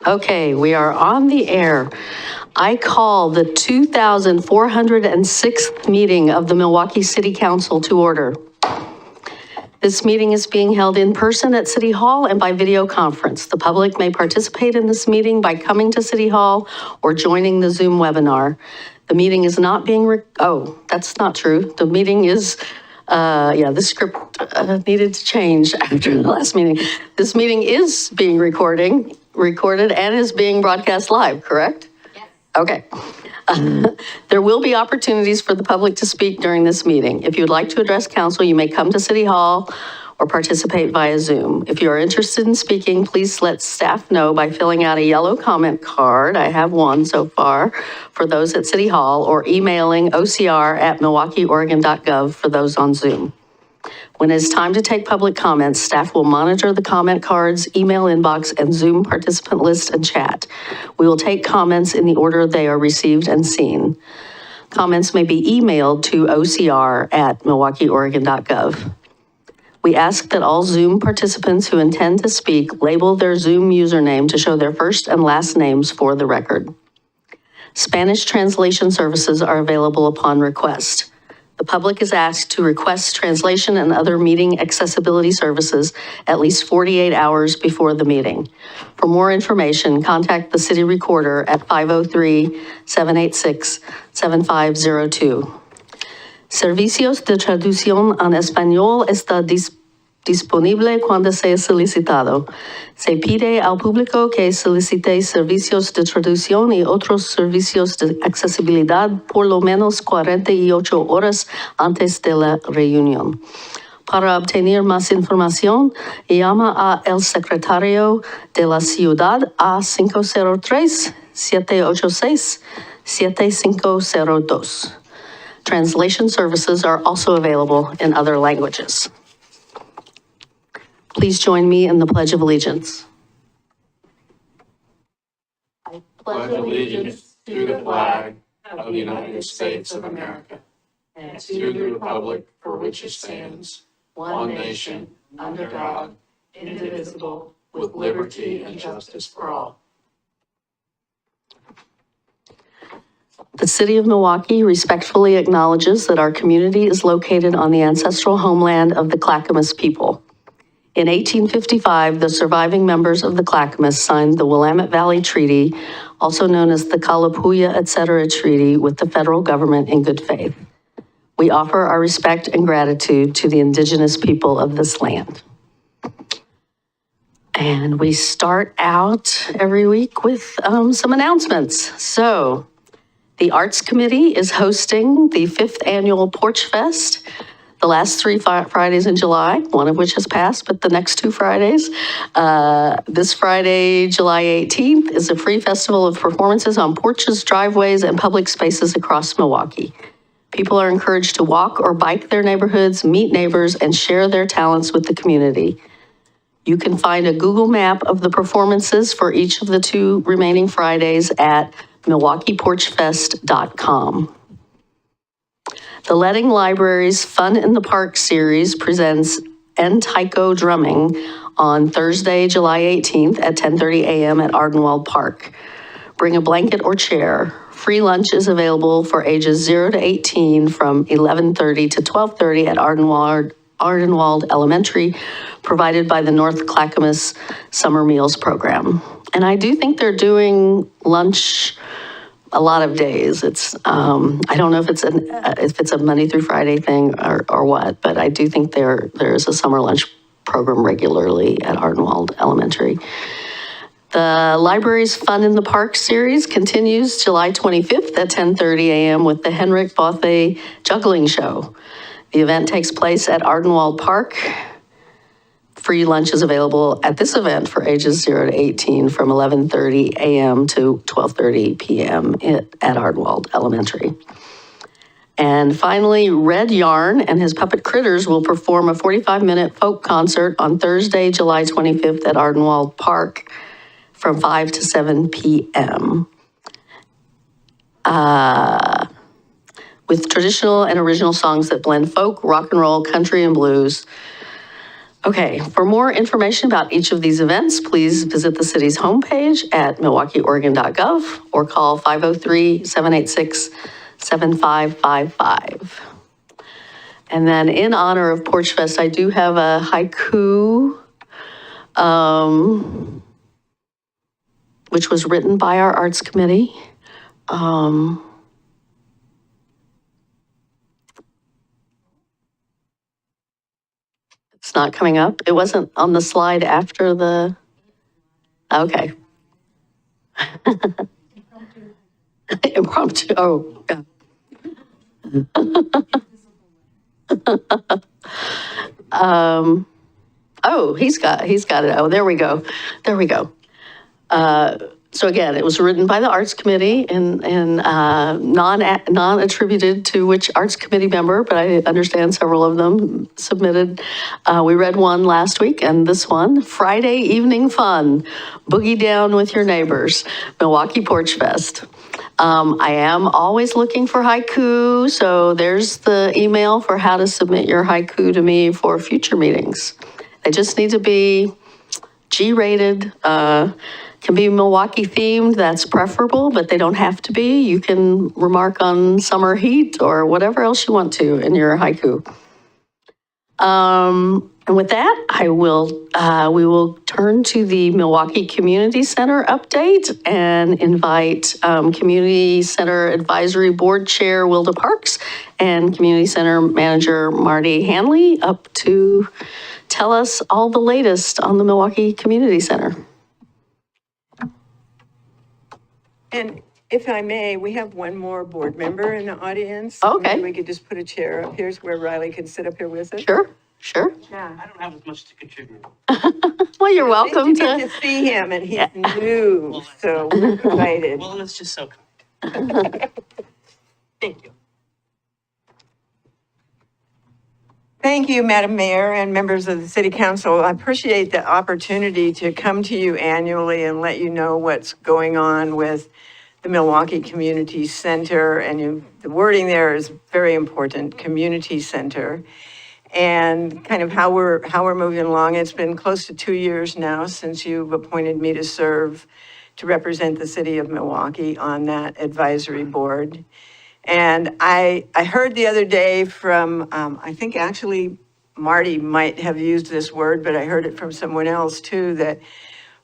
Okay, we are on the air. I call the 2,406th meeting of the Milwaukee City Council to order. This meeting is being held in person at City Hall and by video conference. The public may participate in this meeting by coming to City Hall or joining the Zoom webinar. The meeting is not being, oh, that's not true. The meeting is, the script needed to change after the last meeting. This meeting is being recorded and is being broadcast live, correct? Yes. Okay. There will be opportunities for the public to speak during this meeting. If you would like to address council, you may come to City Hall or participate via Zoom. If you are interested in speaking, please let staff know by filling out a yellow comment card. I have one so far for those at City Hall, or emailing ocr@milwaukeeoregon.gov for those on Zoom. When it's time to take public comments, staff will monitor the comment cards, email inbox, and Zoom participant list and chat. We will take comments in the order they are received and seen. Comments may be emailed to ocr@milwaukeeoregon.gov. We ask that all Zoom participants who intend to speak label their Zoom username to show their first and last names for the record. Spanish translation services are available upon request. The public is asked to request translation and other meeting accessibility services at least 48 hours before the meeting. For more information, contact the city recorder at 503-786-7502. Servicios de traducción en español está disponible cuando sea solicitado. Se pide al público que solicite servicios de traducción y otros servicios de accesibilidad por lo menos 48 horas antes de la reunión. Para obtener más información, llama a el secretario de la ciudad a 503-786-7502. Translation services are also available in other languages. Please join me in the Pledge of Allegiance. I pledge allegiance to the flag of the United States of America and to the republic for which it stands, one nation, under God, indivisible, with liberty and justice for all. The City of Milwaukee respectfully acknowledges that our community is located on the ancestral homeland of the Clackamas people. In 1855, the surviving members of the Clackamas signed the Willamette Valley Treaty, also known as the Kalapuya Etc. Treaty, with the federal government in good faith. We offer our respect and gratitude to the indigenous people of this land. And we start out every week with some announcements. So, the Arts Committee is hosting the 5th annual Porch Fest the last 3 Fridays in July, one of which has passed, but the next 2 Fridays. This Friday, July 18th, is a free festival of performances on porches, driveways, and public spaces across Milwaukee. People are encouraged to walk or bike their neighborhoods, meet neighbors, and share their talents with the community. You can find a Google map of the performances for each of the 2 remaining Fridays at MilwaukeePorchFest.com. The Letting Library's Fun in the Park series presents Taiko Drumming on Thursday, July 18th at 10:30 a.m. at Ardenwald Park. Bring a blanket or chair. Free lunch is available for ages 0 to 18 from 11:30 to 12:30 at Ardenwald Elementary, provided by the North Clackamas Summer Meals Program. And I do think they're doing lunch a lot of days. It's, I don't know if it's a Monday through Friday thing or what, but I do think there's a summer lunch program regularly at Ardenwald Elementary. The library's Fun in the Park series continues July 25th at 10:30 a.m. with the Henrik Bothe Juggling Show. The event takes place at Ardenwald Park. Free lunch is available at this event for ages 0 to 18 from 11:30 a.m. to 12:30 p.m. at Ardenwald Elementary. And finally, Red Yarn and his Puppet Critters will perform a 45-minute folk concert on Thursday, July 25th at Ardenwald Park from 5 to 7 p.m. With traditional and original songs that blend folk, rock and roll, country, and blues. Okay, for more information about each of these events, please visit the city's homepage at milwaukeeoregon.gov or call 503-786-7555. And then in honor of Porch Fest, I do have a haiku, which was written by our arts committee. It's not coming up. It wasn't on the slide after the, okay. Impromptu, oh, yeah. Oh, he's got it. Oh, there we go. There we go. So again, it was written by the Arts Committee and non-attributed to which Arts Committee member, but I understand several of them submitted. We read one last week and this one, Friday Evening Fun, Boogie Down with Your Neighbors, Milwaukie Porch Fest. I am always looking for haiku, so there's the email for how to submit your haiku to me for future meetings. They just need to be G-rated, can be Milwaukie themed, that's preferable, but they don't have to be. You can remark on summer heat or whatever else you want to in your haiku. And with that, we will turn to the Milwaukie Community Center update and invite Community Center Advisory Board Chair Wilda Parks and Community Center Manager Marty Hanley up to tell us all the latest on the Milwaukie Community Center. And if I may, we have one more board member in the audience. Okay. Maybe we could just put a chair up here where Riley can sit up here with us. Sure, sure. Yeah. I don't have as much to contribute. Well, you're welcome You get to. to see him and he's new, so we're excited. Well, that's just so kind. Thank you. Thank you, Madam Mayor and members of the City Council. I appreciate the opportunity to come to you annually and let you know what's going on with the Milwaukie Community Center. And the wording there is very important, community center. And kind of how we're moving along. It's been close to 2 years now since you've appointed me to serve to represent the city of Milwaukie on that advisory board. And I heard the other day from, I think actually Marty might have used this word, but I heard it from someone else too, that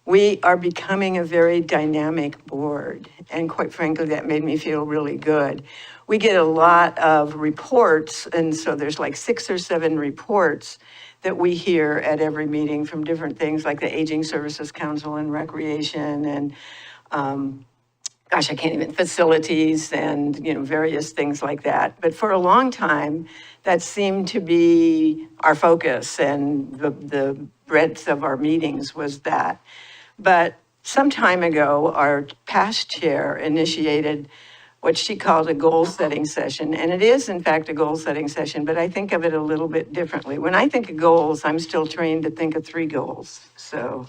we are becoming a very dynamic board. And quite frankly, that made me feel really good. We get a lot of reports, and so there's like 6 or 7 reports that we hear at every meeting from different things like the Aging Services Council and Recreation and gosh, I can't even, facilities and, various things like that. But for a long time, that seemed to be our focus and the breadth of our meetings was that. But some time ago, our past chair initiated what she called a goal-setting session. And it is, in fact, a goal-setting session, but I think of it a little bit differently. When I think of goals, I'm still trained to think of 3 goals. So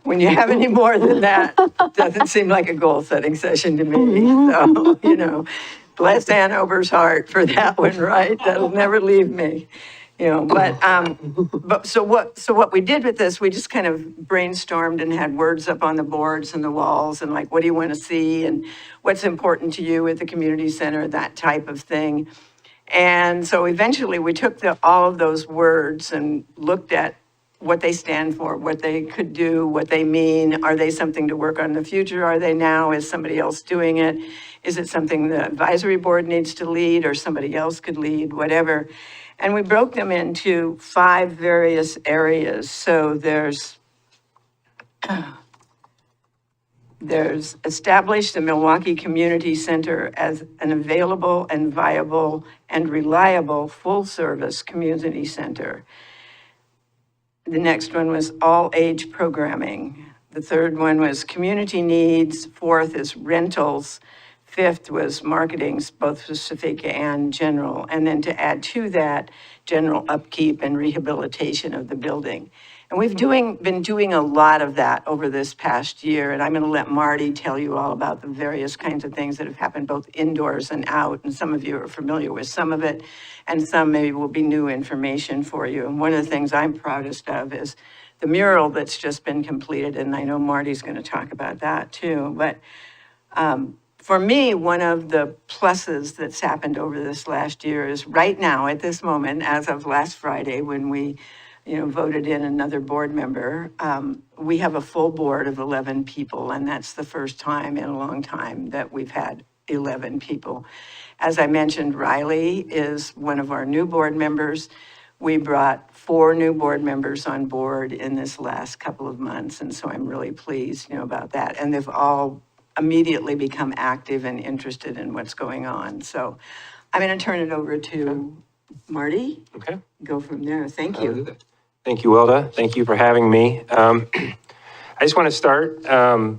when you have any more than that, doesn't seem like a goal-setting session to me. So, bless Ann Ober's heart for that one, right? That'll never leave me. So what we did with this, we just kind of brainstormed and had words up on the boards and the walls and like, what do you want to see and what's important to you at the community center, that type of thing. And so eventually we took all of those words and looked at what they stand for, what they could do, what they mean. Are they something to work on in the future? Are they now? Is somebody else doing it? Is it something the advisory board needs to lead or somebody else could lead, whatever? And we broke them into 5 various areas. So there's established the Milwaukie Community Center as an available and viable and reliable full-service community center. The next one was all-age programming. The third one was community needs. 4th is rentals. 5th was marketing, both specific and general. And then to add to that, general upkeep and rehabilitation of the building. And we've been doing a lot of that over this past year, and I'm going to let Marty tell you all about the various kinds of things that have happened both indoors and out, and some of you are familiar with some of it, and some maybe will be new information for you. And one of the things I'm proudest of is the mural that's just been completed, and I know Marty's going to talk about that too. But for me, one of the pluses that's happened over this last year is right now, at this moment, as of last Friday, when we voted in another board member, we have a full board of 11 people, and that's the first time in a long time that we've had 11 people. As I mentioned, Riley is one of our new board members. We brought 4 new board members on board in this last couple of months, and so I'm really pleased, about that. And they've all immediately become active and interested in what's going on. So I'm going to turn it over to Marty. Okay. Go from there. Thank you. Thank you, Wilda. Thank you for having me. I just want to start. I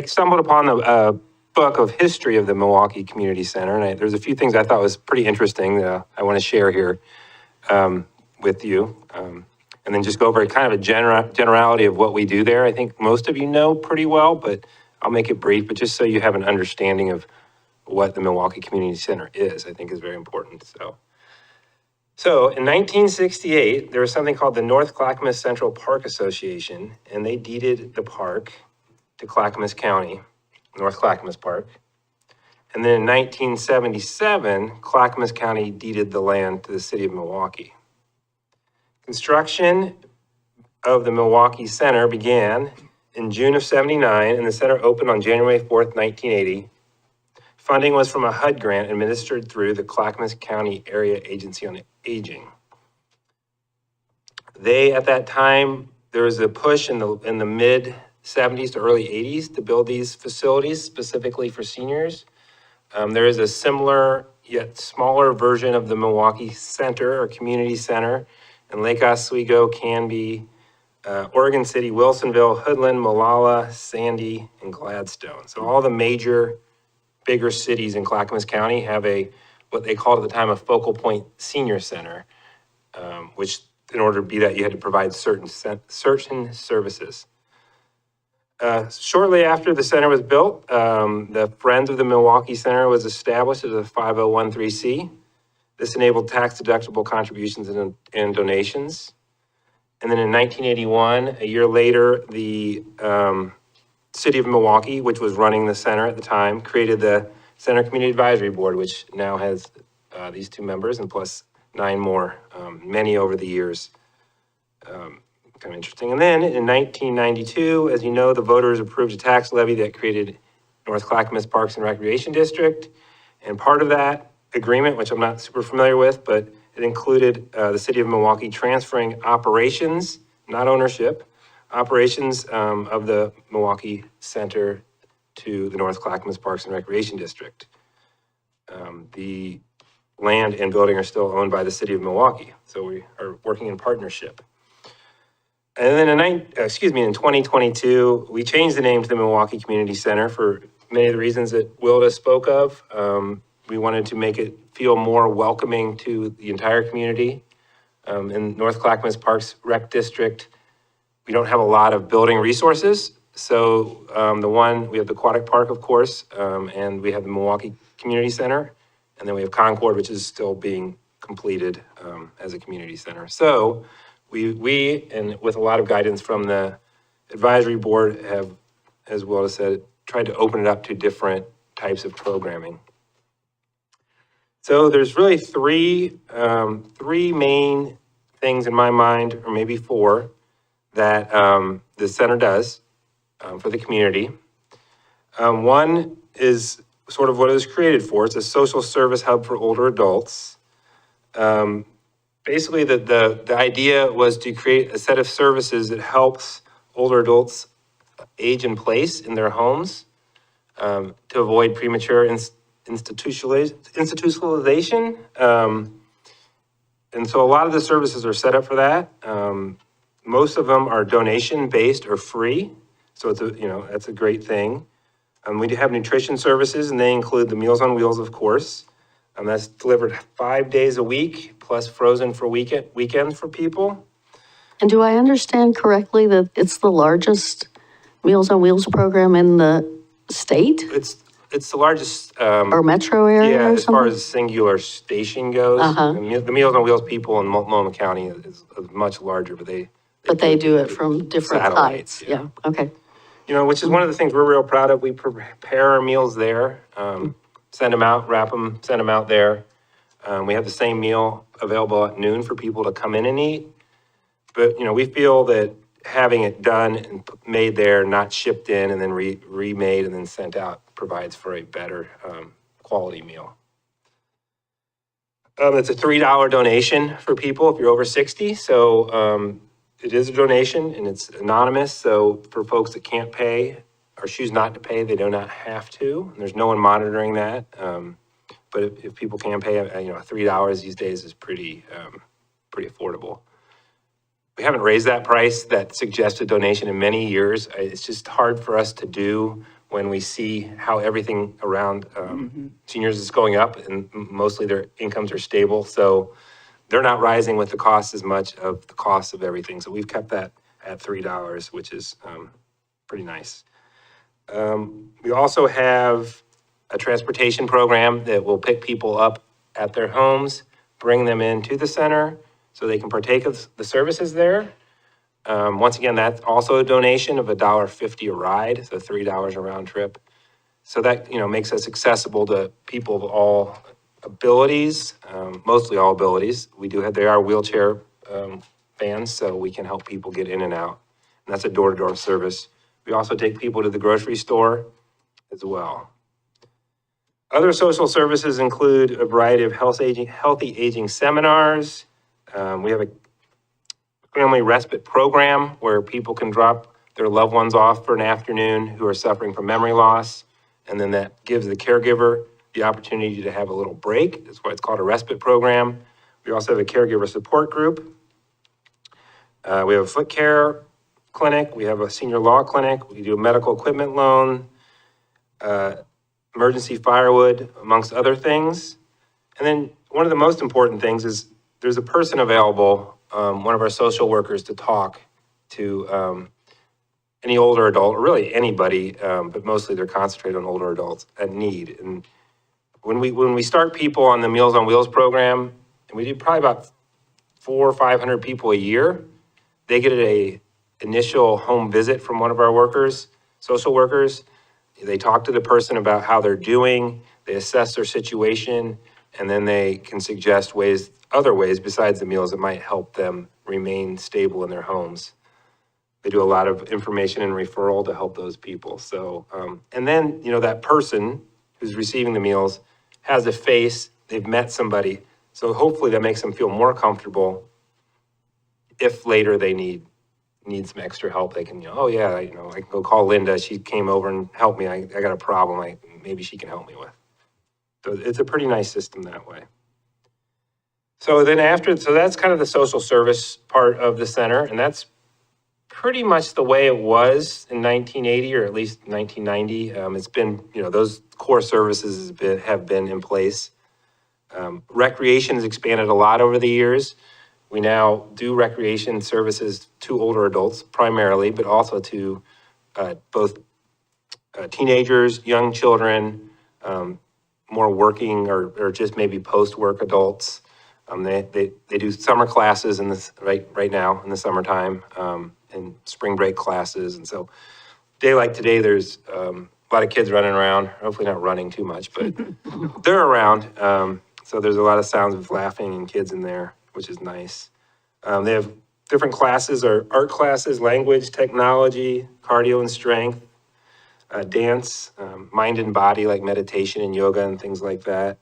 stumbled upon a book of history of the Milwaukie Community Center, and there's a few things I thought was pretty interesting that I want to share here with you. And then just go over kind of a generality of what we do there. I think most of you know pretty well, but I'll make it brief, but just so you have an understanding of what the Milwaukie Community Center is, I think is very important. So in 1968, there was something called the North Clackamas Central Park Association, and they deeded the park to Clackamas County, North Clackamas Park. And then in 1977, Clackamas County deeded the land to the city of Milwaukie. Construction of the Milwaukie Center began in June of '79, and the center opened on January 4th, 1980. Funding was from a HUD grant administered through the Clackamas County Area Agency on Aging. At that time, there was a push in the mid '70s to early '80s to build these facilities specifically for seniors. There is a similar yet smaller version of the Milwaukie Center or Community Center in Lake Oswego, Canby, Oregon City, Wilsonville, Hoodland, Molalla, Sandy, and Gladstone. So all the major bigger cities in Clackamas County have what they called at the time a focal point senior center, which in order to be that, you had to provide certain services. Shortly after the center was built, the Friends of the Milwaukie Center was established as a 5013C. This enabled tax-deductible contributions and donations. And then in 1981, a year later, the City of Milwaukie, which was running the center at the time, created the Center Community Advisory Board, which now has these 2 members and plus 9 more, many over the years. Kind of interesting. And then in 1992, as you know, the voters approved a tax levy that created North Clackamas Parks and Recreation District. And part of that agreement, which I'm not super familiar with, but it included the City of Milwaukie transferring operations, not ownership, operations of the Milwaukie Center to the North Clackamas Parks and Recreation District. The land and building are still owned by the City of Milwaukie, so we are working in partnership. And then in 2022, we changed the name to the Milwaukie Community Center for many of the reasons that Wilda spoke of. We wanted to make it feel more welcoming to the entire community. In North Clackamas Parks Rec District, we don't have a lot of building resources. So we have the aquatic park, of course, and we have the Milwaukie Community Center. And then we have Concord, which is still being completed as a community center. So we, and with a lot of guidance from the advisory board, have, as Wilda said, tried to open it up to different types of programming. So there's really three main things in my mind, or maybe 4, that the center does for the community. One is sort of what it was created for. It's a social service hub for older adults. Basically, the idea was to create a set of services that helps older adults age in place in their homes to avoid premature institutionalization. And so a lot of the services are set up for that. Most of them are donation-based or free. So it's that's a great thing. We do have nutrition services, and they include the Meals on Wheels, of course. That's delivered 5 days a week, plus frozen for weekends for people. And do I understand correctly that it's the largest Meals on Wheels program in the state It's the largest, or metro area yeah, or as far something? as singular station goes. Uh-huh. The Meals on Wheels people in Multnomah County is much larger, but they. But they do it from different Satellites, sites, yeah, okay. You know, which is one of the things we're real proud of. We prepare our meals there, send them out, wrap them, send them out there. We have the same meal available at noon for people to come in and eat. But, you know, we feel that having it done and made there, not shipped in and then remade and then sent out provides for a better quality meal. It's a $3 donation for people if you're over 60. So it is a donation and it's anonymous. So for folks that can't pay or choose not to pay, they do not have to. And there's no one monitoring that. But if people can pay, you know, $3 these days is pretty affordable. We haven't raised that price, that suggested donation, in many years. It's just hard for us to do when we see how everything around seniors is going up, and mostly their incomes are stable. So they're not rising with the cost as much of the cost of everything. So we've kept that at $3, which is pretty nice. We also have a transportation program that will pick people up at their homes, bring them into the center so they can partake of the services there. Once again, that's also a donation of $1.50 a ride, so $3 a round trip. So that, you know, makes us accessible to people of all abilities, mostly all abilities. They are wheelchair vans, so we can help people get in and out. And that's a door-to-door service. We also take people to the grocery store as well. Other social services include a variety of healthy aging seminars. We have a family respite program where people can drop their loved ones off for an afternoon who are suffering from memory loss. And then that gives the caregiver the opportunity to have a little break. That's why it's called a respite program. We also have a caregiver support group. We have a foot care clinic. We have a senior law clinic. We do a medical equipment loan, emergency firewood, amongst other things. And then one of the most important things is there's a person available, one of our social workers, to talk to any older adult, or really anybody, but mostly they're concentrated on older adults at need. And when we start people on the Meals on Wheels program, and we do probably about 400 or 500 people a year, they get a initial home visit from one of our workers, social workers. They talk to the person about how they're doing, they assess their situation, and then they can suggest other ways besides the meals that might help them remain stable in their homes. They do a lot of information and referral to help those people. So, and then, you know, that person who's receiving the meals has a face, they've met somebody. So hopefully that makes them feel more comfortable if later they need some extra help. They can, you know, oh yeah, I can go call Linda. She came over and helped me. I got a problem. Maybe she can help me with. So it's a pretty nice system that way. So that's kind of the social service part of the center. And that's pretty much the way it was in 1980, or at least 1990. It's been, you know, those core services have been in place. Recreation has expanded a lot over the years. We now do recreation services to older adults primarily, but also to both teenagers, young children, more working or just maybe post-work adults. They do summer classes in this right now in the summertime, and spring break classes. And so day like today, there's a lot of kids running around, hopefully not running too much, but they're around. So there's a lot of sounds of laughing and kids in there, which is nice. They have different classes, or art classes, language, technology, cardio and strength, dance, mind and body, like meditation and yoga and things like that.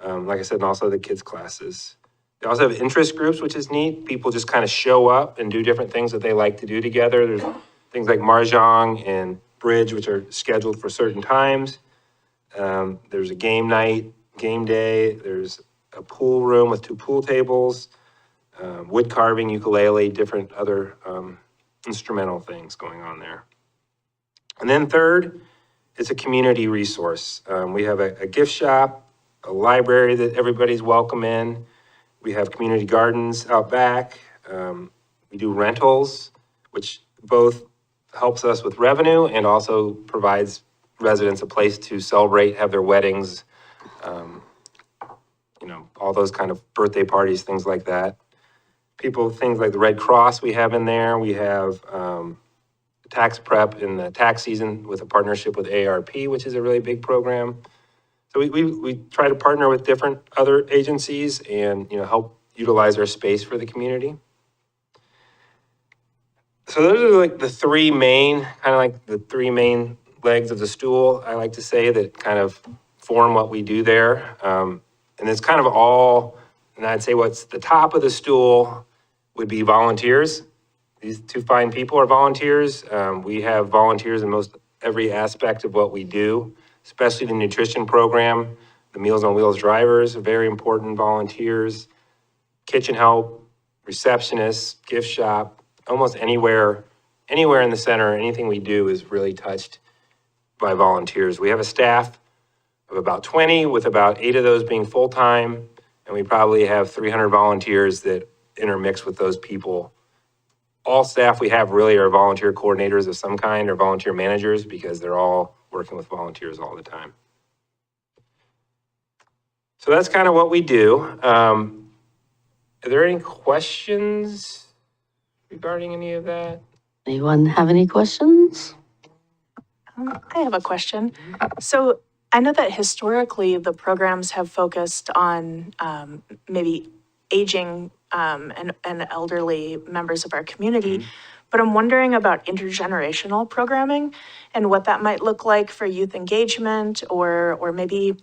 Like I said, and also the kids classes. They also have interest groups, which is neat. People just kind of show up and do different things that they like to do together. There's things like mahjong and bridge, which are scheduled for certain times. There's a game night, game day. There's a pool room with 2 pool tables, wood carving, ukulele, different other instrumental things going on there. And then third, it's a community resource. We have a gift shop, a library that everybody's welcome in. We have community gardens out back. We do rentals, which both helps us with revenue and also provides residents a place to celebrate, have their weddings, all those kind of birthday parties, things like that. Things like the Red Cross we have in there. We have tax prep in the tax season with a partnership with AARP, which is a really big program. So we try to partner with different other agencies and, help utilize our space for the community. So those are like the three main legs of the stool, I like to say, that kind of form what we do there. And it's kind of all, and I'd say what's the top of the stool would be volunteers. These two fine people are volunteers. We have volunteers in most every aspect of what we do, especially the nutrition program. The Meals on Wheels drivers are very important volunteers. Kitchen help, receptionists, gift shop, almost anywhere in the center, anything we do is really touched by volunteers. We have a staff of about 20, with about 8 of those being full-time, and we probably have 300 volunteers that intermix with those people. All staff we have really are volunteer coordinators of some kind or volunteer managers, because they're all working with volunteers all the time. So that's kind of what we do. Are there any questions regarding any of that? Anyone have any questions? I have a question. So I know that historically the programs have focused on maybe aging and elderly members of our community, but I'm wondering about intergenerational programming and what that might look like for youth engagement, or maybe,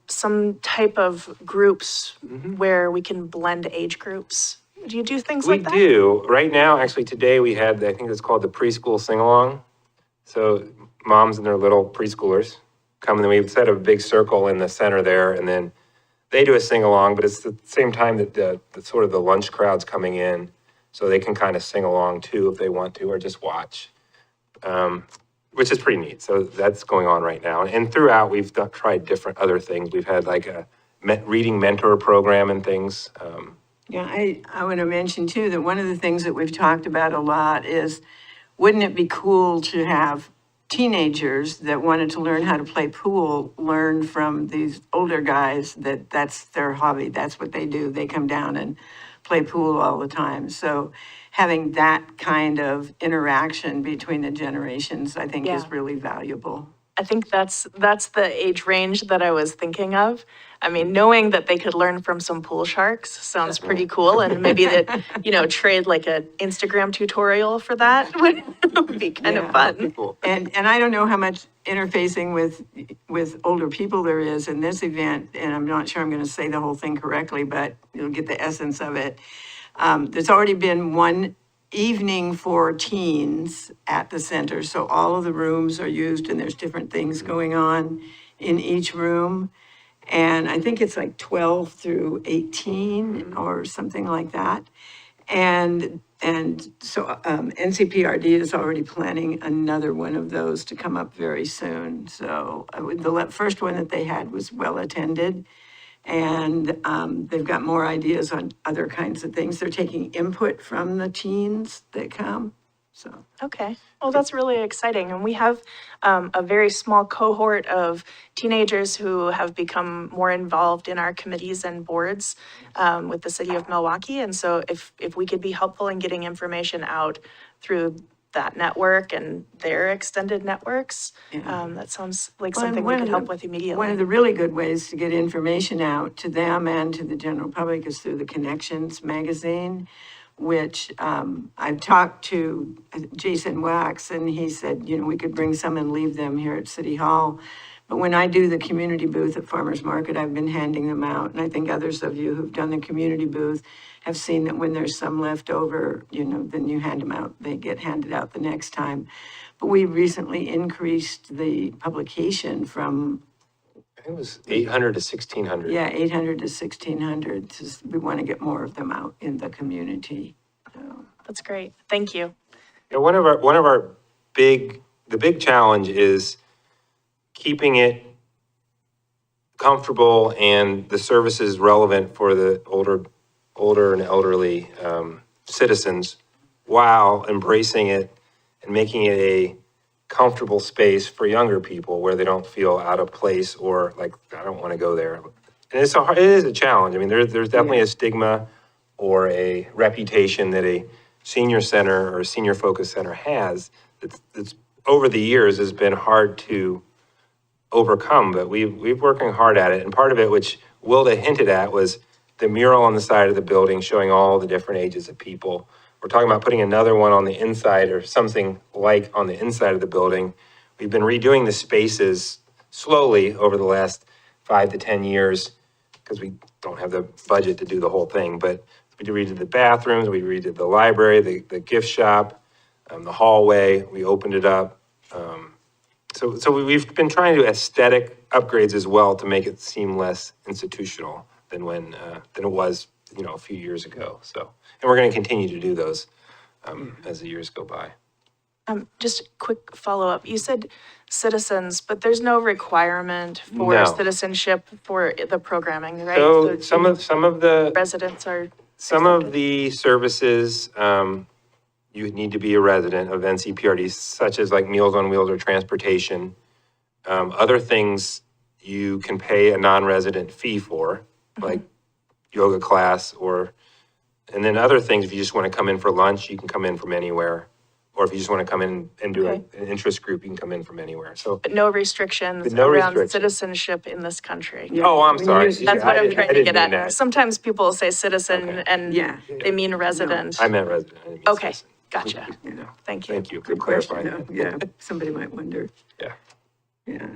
some type of groups where we can blend age groups. Do you do things like that? We do. Right now, actually today we had, I think it's called the preschool sing-along. So moms and their little preschoolers come, and then we set a big circle in the center there, and then they do a sing-along, but it's the same time that the sort of the lunch crowd's coming in, so they can kind of sing along too if they want to, or just watch, which is pretty neat. So that's going on right now. And throughout, we've tried different other things. We've had like a reading mentor program and things. Yeah, I want to mention too, that one of the things that we've talked about a lot is, wouldn't it be cool to have teenagers that wanted to learn how to play pool learn from these older guys that's their hobby, that's what they do. They come down and play pool all the time. So having that kind of interaction between the generations, I think is Yeah. really valuable. I think that's the age range that I was thinking of. I mean, knowing that they could learn from some pool sharks sounds pretty cool, and maybe that, trade like an Instagram tutorial for that would be kind of fun. Cool. And I don't know how much interfacing with older people there is in this event, and I'm not sure I'm going to say the whole thing correctly, but you'll get the essence of it. There's already been one evening for teens at the center, so all of the rooms are used, and there's different things going on in each room. And I think it's like 12 through 18 or something like that. And so NCPRD is already planning another one of those to come up very soon. So the first one that they had was well attended. And they've got more ideas on other kinds of things. They're taking input from the teens that come, so. Okay, well, that's really exciting. And we have a very small cohort of teenagers who have become more involved in our committees and boards with the city of Milwaukee. And so if we could be helpful in getting information out through that network and their extended networks, that sounds like something we could help with immediately. One of the really good ways to get information out to them and to the general public is through the Connections magazine, which I've talked to Jason Wax, and he said, we could bring some and leave them here at City Hall. But when I do the community booth at Farmers Market, I've been handing them out. And I think others of you who've done the community booth have seen that when there's some left over, then you hand them out. They get handed out the next time. But we recently increased the publication from, I think it was 800 to 1,600. yeah, 800 to 1,600. We want to get more of them out in the community. So. That's great. Thank you. Yeah, one of our big challenge is keeping it comfortable and the services relevant for the older and elderly citizens while embracing it and making it a comfortable space for younger people where they don't feel out of place or like, I don't want to go there. And it is a challenge. I mean, there's definitely a stigma or a reputation that a senior center or a senior focus center has that's over the years has been hard to overcome, but we've working hard at it. And part of it, which Wilda hinted at, was the mural on the side of the building showing all the different ages of people. We're talking about putting another one on the inside or something like on the inside of the building. We've been redoing the spaces slowly over the last 5 to 10 years because we don't have the budget to do the whole thing. But we redid the bathrooms, we redid the library, the gift shop, the hallway, we opened it up. So we've been trying to do aesthetic upgrades as well to make it seem less institutional than it was, a few years ago. So, and we're going to continue to do those as the years go by. Just a quick follow-up. You said citizens, but there's no requirement for No. citizenship for the programming, right? So some of the Residents are. some of the services, you would need to be a resident of NCPRD, such as like Meals on Wheels or transportation. Other things you can pay a non-resident fee for, like yoga class and then other things, if you just want to come in for lunch, you can come in from anywhere. Or if you just want to come in and do an interest group, you can come in from anywhere. So, But no restrictions No around restrictions. citizenship in this country. oh, I'm When sorry. you- That's what I I'm didn't- trying I to didn't get mean at. that. Sometimes people say citizen and Yeah. they mean resident. I meant resident. I didn't mean Okay, citizen. gotcha. Yeah. Thank you. Thank you for Good question, clarifying. though. Yeah, somebody might wonder. Yeah. Yeah.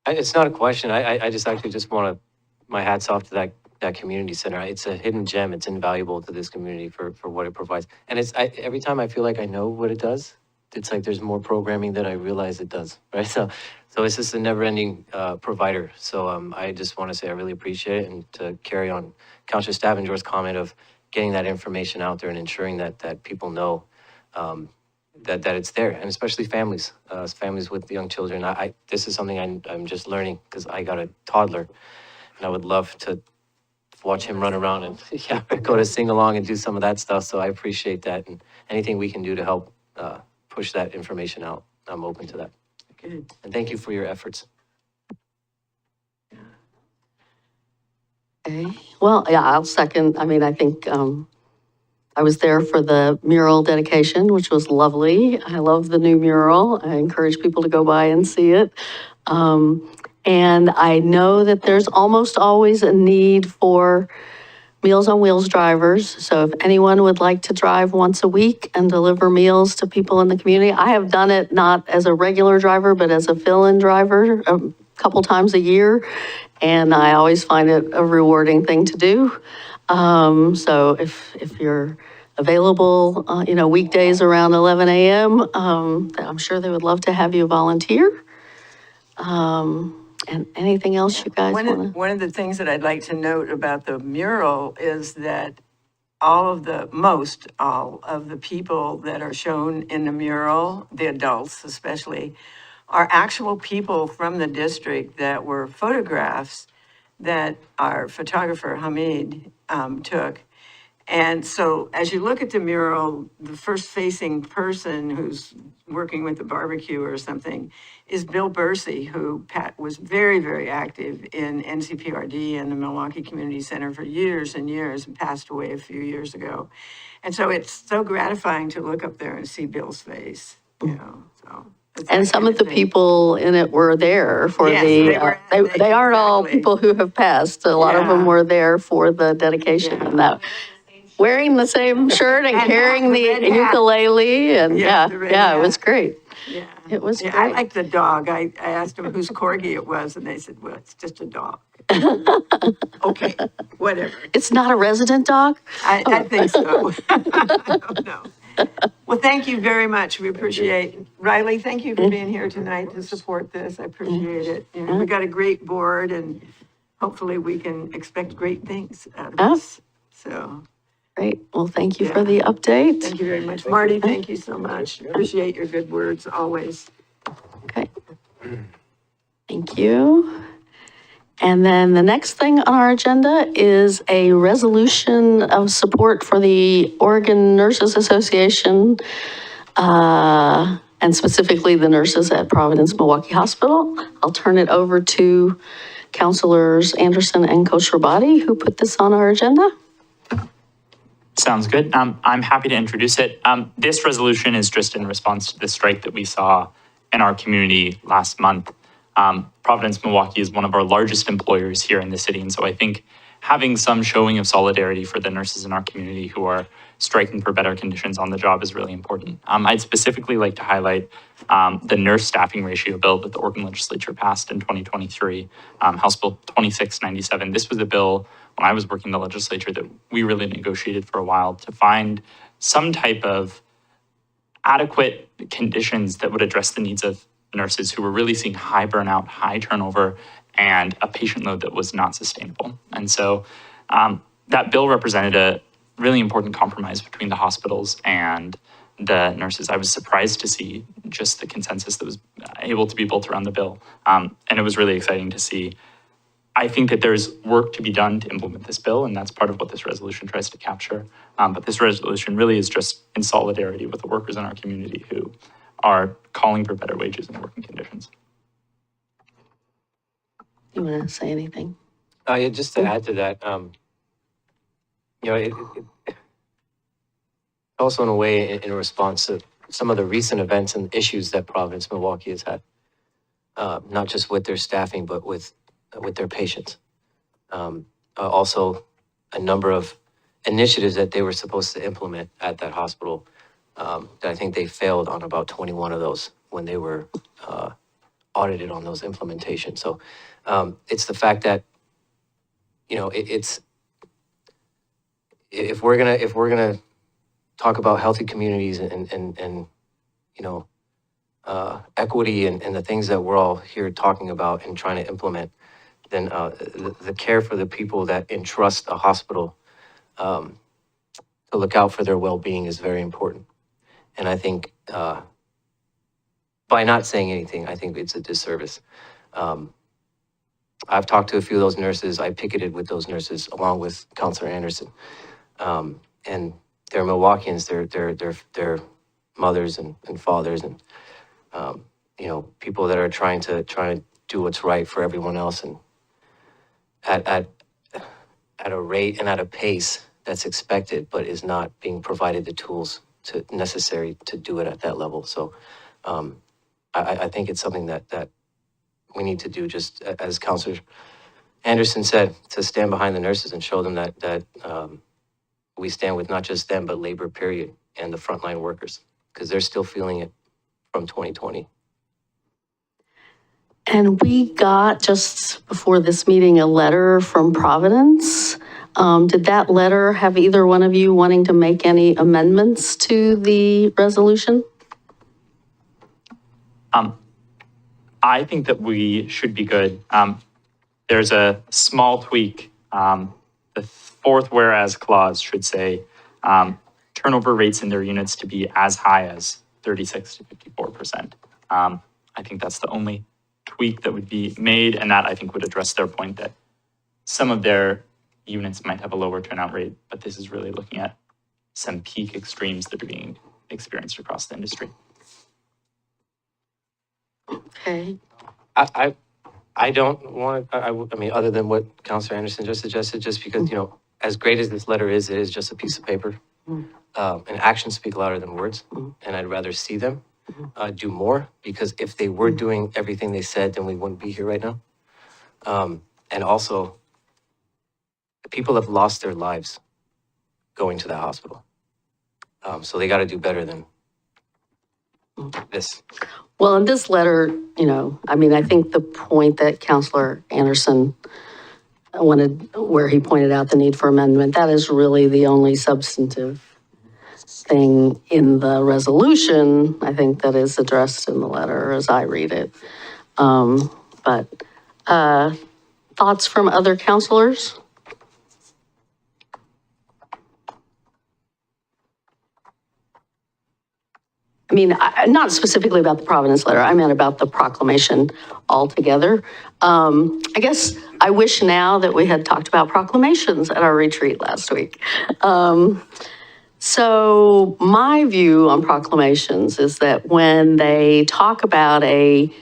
It's not a question. I just actually just want to, my hat's off to that community center. It's a hidden gem. It's invaluable to this community for what it provides. And every time I feel like I know what it does, it's like there's more programming than I realize it does, right? So it's just a never-ending provider. So I just want to say I really appreciate it, and to carry on Councilor Stavenger's comment of getting that information out there and ensuring that people know that it's there, and especially families, families with young children. This is something I'm just learning because I got a toddler, and I would love to watch him run around and go to sing along and do some of that stuff. So I appreciate that, and anything we can do to help push that information out, I'm open to that. Good. And thank you for your efforts. Okay, well, yeah, I'll second. I mean, I think I was there for the mural dedication, which was lovely. I love the new mural. I encourage people to go by and see it. And I know that there's almost always a need for Meals on Wheels drivers. So if anyone would like to drive once a week and deliver meals to people in the community, I have done it not as a regular driver, but as a fill-in driver a couple times a year. And I always find it a rewarding thing to do. So if you're available, weekdays around 11 a.m., I'm sure they would love to have you volunteer. And anything else you guys want to? One of the things that I'd like to note about the mural is that all of the people that are shown in the mural, the adults especially, are actual people from the district that were photographs that our photographer Hamid took. And so as you look at the mural, the first facing person who's working with the barbecue or something is Bill Bursey, who was very, very active in NCPRD and the Milwaukie Community Center for years and years, and passed away a few years ago. And so it's so gratifying to look up there and see Bill's face, so. And some of the people in it were there for Yes, they aren't all exactly. people who have passed. A lot of them Yeah. were there for the dedication and that. Wearing the same shirt and And carrying the the red hat. ukulele and Yeah, the red it hat. was great. Yeah. It was Yeah, I great. like the dog. I asked them whose corgi it was, and they said, well, it's just a dog. Okay, whatever. It's not a resident dog? I think so. I don't know. Well, thank you very much. We appreciate, Riley, thank you for being here tonight to support this. I appreciate it. We got a great board, and hopefully we can expect great things out of us. So, Great. Well, thank you for Yeah. the update. thank you very much. Marty, thank you so much. Appreciate your good words always. Okay. Thank you. And then the next thing on our agenda is a resolution of support for the Oregon Nurses Association, and specifically the nurses at Providence Milwaukie Hospital. I'll turn it over to Councilors Anderson and Koshrabadi, who put this on our agenda. Sounds good. I'm happy to introduce it. This resolution is just in response to the strike that we saw in our community last month. Providence Milwaukie is one of our largest employers here in the city, and so I think having some showing of solidarity for the nurses in our community who are striking for better conditions on the job is really important. I'd specifically like to highlight the nurse staffing ratio bill that the Oregon legislature passed in 2023, House Bill 2697. This was a bill when I was working in the legislature that we really negotiated for a while to find some type of adequate conditions that would address the needs of nurses who were really seeing high burnout, high turnover, and a patient load that was not sustainable. And so that bill represented a really important compromise between the hospitals and the nurses. I was surprised to see just the consensus that was able to be built around the bill. And it was really exciting to see. I think that there's work to be done to implement this bill, and that's part of what this resolution tries to capture. But this resolution really is just in solidarity with the workers in our community who are calling for better wages and working conditions. You want to say anything? Yeah, just to add to that, also in a way in response to some of the recent events and issues that Providence Milwaukie has had, not just with their staffing, but with their patients. Also, a number of initiatives that they were supposed to implement at that hospital, that I think they failed on about 21 of those when they were audited on those implementations. So it's the fact that, it's, if we're gonna talk about healthy communities and equity and the things that we're all here talking about and trying to implement, then the care for the people that entrust a hospital to look out for their well-being is very important. And I think by not saying anything, I think it's a disservice. I've talked to a few of those nurses. I picketed with those nurses along with Counselor Anderson. And they're Milwaukeeans, they're mothers and fathers and, people that are trying to do what's right for everyone else, and at a rate and at a pace that's expected, but is not being provided the tools necessary to do it at that level. So I think it's something that we need to do, just as Counselor Anderson said, to stand behind the nurses and show them that we stand with not just them, but labor period and the frontline workers, because they're still feeling it from 2020. And we got, just before this meeting, a letter from Providence. Did that letter have either one of you wanting to make any amendments to the resolution? I think that we should be good. There's a small tweak. The fourth whereas clause should say turnover rates in their units to be as high as 36 to 54%. I think that's the only tweak that would be made, and that I think would address their point that some of their units might have a lower turnout rate, but this is really looking at some peak extremes that are being experienced across the industry. Okay. I don't want, I mean, other than what Counselor Anderson just suggested, just because, as great as this letter is, it is just a piece of paper. And actions speak louder than words, and I'd rather see them do more, because if they were doing everything they said, then we wouldn't be here right now. And also, people have lost their lives going to that hospital. So they got to do better than this. Well, in this letter, I think the point that Counselor Anderson wanted, where he pointed out the need for amendment, that is really the only substantive thing in the resolution, I think, that is addressed in the letter as I read it. But thoughts from other counselors? I mean, not specifically about the Providence letter, I meant about the proclamation altogether. I guess I wish now that we had talked about proclamations at our retreat last week. So my view on proclamations is that when they talk about a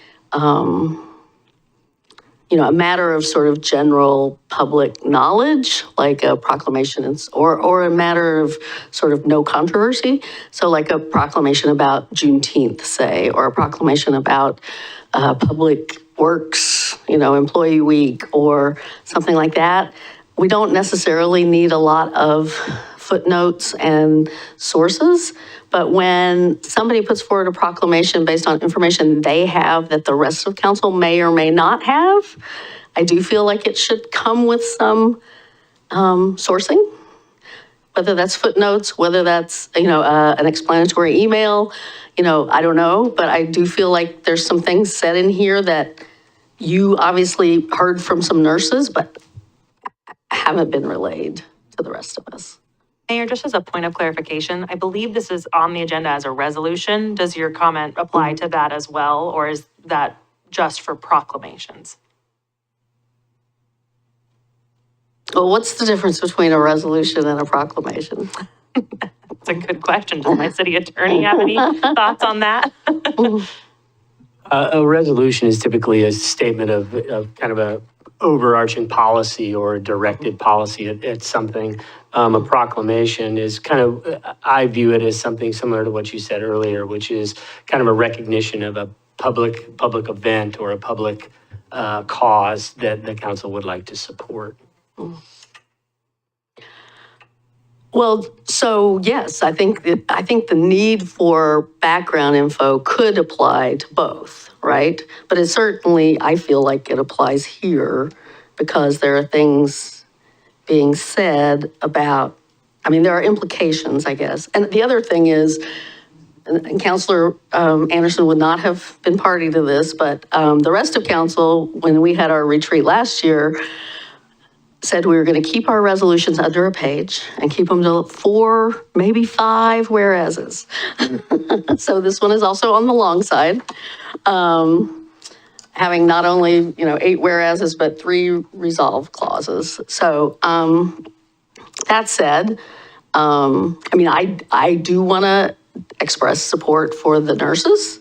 matter of sort of general public knowledge, like a proclamation, or a matter of sort of no controversy. So like a proclamation about Juneteenth, say, or a proclamation about public works, employee week, or something like that. We don't necessarily need a lot of footnotes and sources, but when somebody puts forward a proclamation based on information they have that the rest of council may or may not have, I do feel like it should come with some sourcing, whether that's footnotes, whether that's, an explanatory email, I don't know, but I do feel like there's some things said in here that you obviously heard from some nurses, but haven't been relayed to the rest of us. Mayor, just as a point of clarification, I believe this is on the agenda as a resolution. Does your comment apply to that as well, or is that just for proclamations? Well, what's the difference between a resolution and a proclamation? That's a good question. Does my city attorney have any thoughts on that? A resolution is typically a statement of kind of a overarching policy or a directed policy at something. A proclamation is kind of, I view it as something similar to what you said earlier, which is kind of a recognition of a public event or a public cause that the council would like to support. Well, so yes, I think the need for background info could apply to both, right? But it certainly, I feel like it applies here because there are things being said about, there are implications, I guess. And the other thing is, and Councilor Anderson would not have been party to this, but the rest of council, when we had our retreat last year, said we were going to keep our resolutions under a page and keep them to 4, maybe 5 whereases. So this one is also on the long side, having not only, 8 whereases, but 3 resolve clauses. So that said, I do want to express support for the nurses.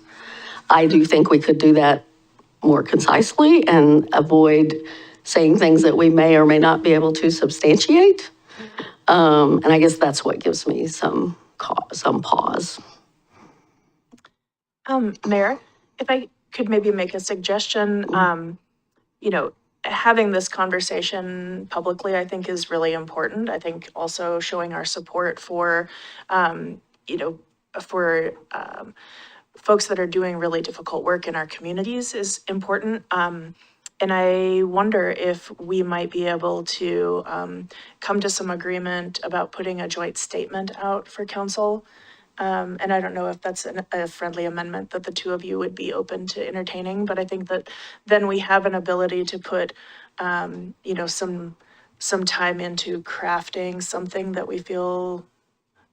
I do think we could do that more concisely and avoid saying things that we may or may not be able to substantiate. And I guess that's what gives me some pause. Mayor, if I could maybe make a suggestion, having this conversation publicly, I think is really important. I think also showing our support for, folks that are doing really difficult work in our communities is important. And I wonder if we might be able to come to some agreement about putting a joint statement out for council. And I don't know if that's a friendly amendment that the two of you would be open to entertaining, but I think that then we have an ability to put, some time into crafting something that we feel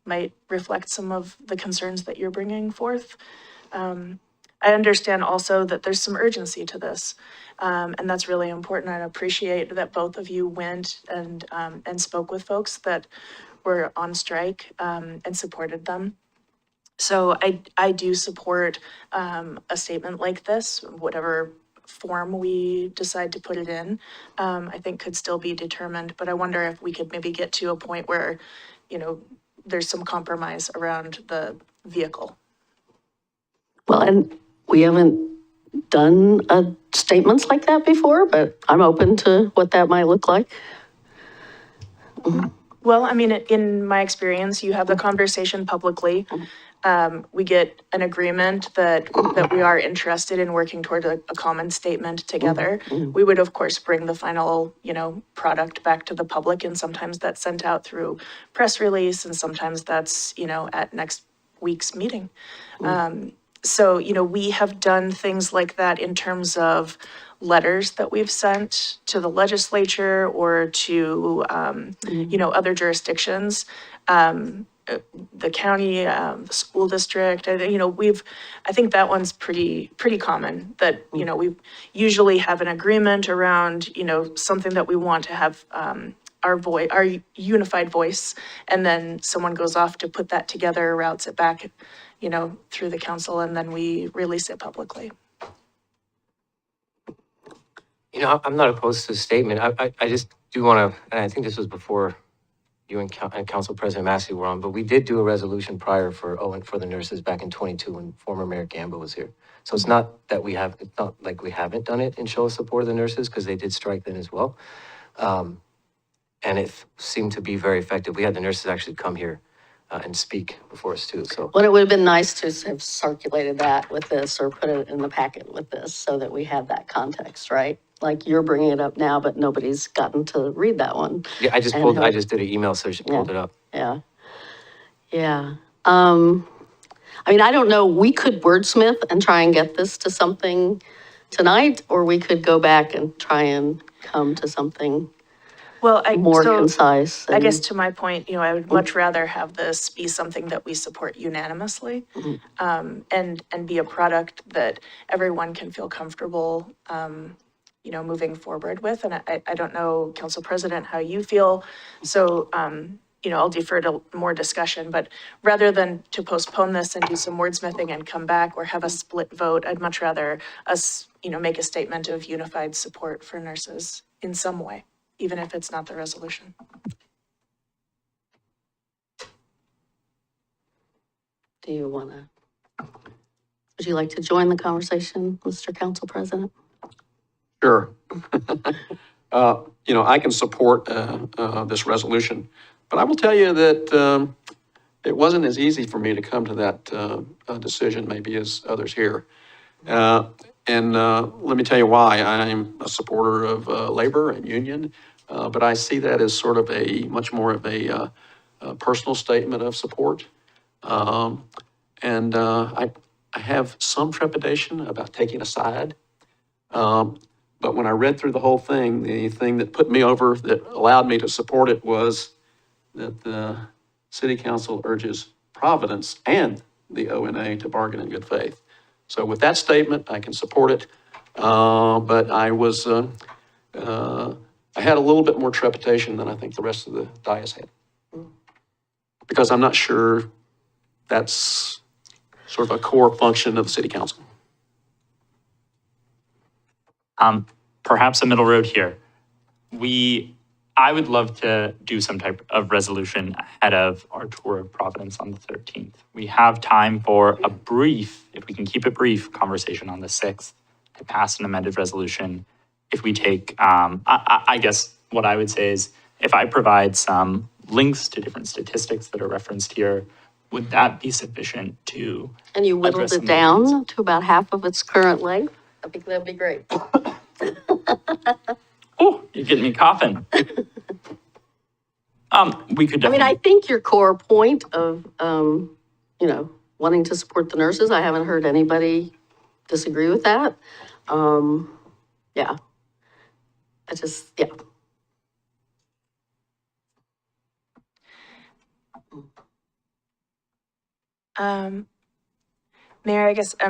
might reflect some of the concerns that you're bringing forth. I understand also that there's some urgency to this, and that's really important. I appreciate that both of you went and spoke with folks that were on strike and supported them. So I do support a statement like this, whatever form we decide to put it in, I think could still be determined. But I wonder if we could maybe get to a point where, there's some compromise around the vehicle. Well, and we haven't done statements like that before, but I'm open to what that might look like. Well, in my experience, you have the conversation publicly. We get an agreement that we are interested in working toward a common statement together. We would, of course, bring the final, product back to the public, and sometimes that's sent out through press release, and sometimes that's, at next week's meeting. So, we have done things like that in terms of letters that we've sent to the legislature or to, other jurisdictions. the county, the school district, I think that one's pretty common, that, we usually have an agreement around, something that we want to have, our unified voice, and then someone goes off to put that together, routes it back, through the council, and then we release it publicly. I'm not opposed to the statement. I just do want to, and I think this was before you and Council President Massey were on, but we did do a resolution prior for the nurses back in 22 when former Mayor Gamba was here. So it's not like we haven't done it in show of support of the nurses, because they did strike then as well. And it seemed to be very effective. We had the nurses actually come here and speak before us too, so. Well, it would have been nice to have circulated that with this or put it in the packet with this so that we have that context, right? Like you're bringing it up now, but nobody's gotten to read that one. Yeah, I just did an email search and pulled it up. Yeah. Yeah. I mean, I don't know, we could wordsmith and try and get this to something tonight, or we could go back and try and come to something Well, more concise. I guess to my point, I would much rather have this be something that we support unanimously, and be a product that everyone can feel comfortable, moving forward with. And I don't know, Council President, how you feel. So, I'll defer to more discussion, but rather than to postpone this and do some wordsmithing and come back or have a split vote, I'd much rather us, make a statement of unified support for nurses in some way, even if it's not the resolution. Do you want to, would you like to join the conversation, Mr. Council President? Sure. I can support this resolution, but I will tell you that it wasn't as easy for me to come to that decision maybe as others here. And let me tell you why. I'm a supporter of labor and union, but I see that as sort of much more of a personal statement of support. And I have some trepidation about taking a side. But when I read through the whole thing, the thing that put me over, that allowed me to support it, was that the City Council urges Providence and the ONA to bargain in good faith. So with that statement, I can support it. But I had a little bit more trepidation than I think the rest of the dais had. Because I'm not sure that's sort of a core function of the City Council. Perhaps a middle road here. I would love to do some type of resolution ahead of our tour of Providence on the 13th. We have time for a brief, if we can keep it brief, conversation on the 6th to pass an amended resolution. If we take, I guess what I would say is, if I provide some links to different statistics that are referenced here, would that be sufficient to And you whittled address it some of the down to about half of its current length? I think that'd be great. Oh, you're getting me coughing. We could I mean, definitely. I think your core point of, wanting to support the nurses, I haven't heard anybody disagree with that. Yeah. Yeah. Mayor, I guess, I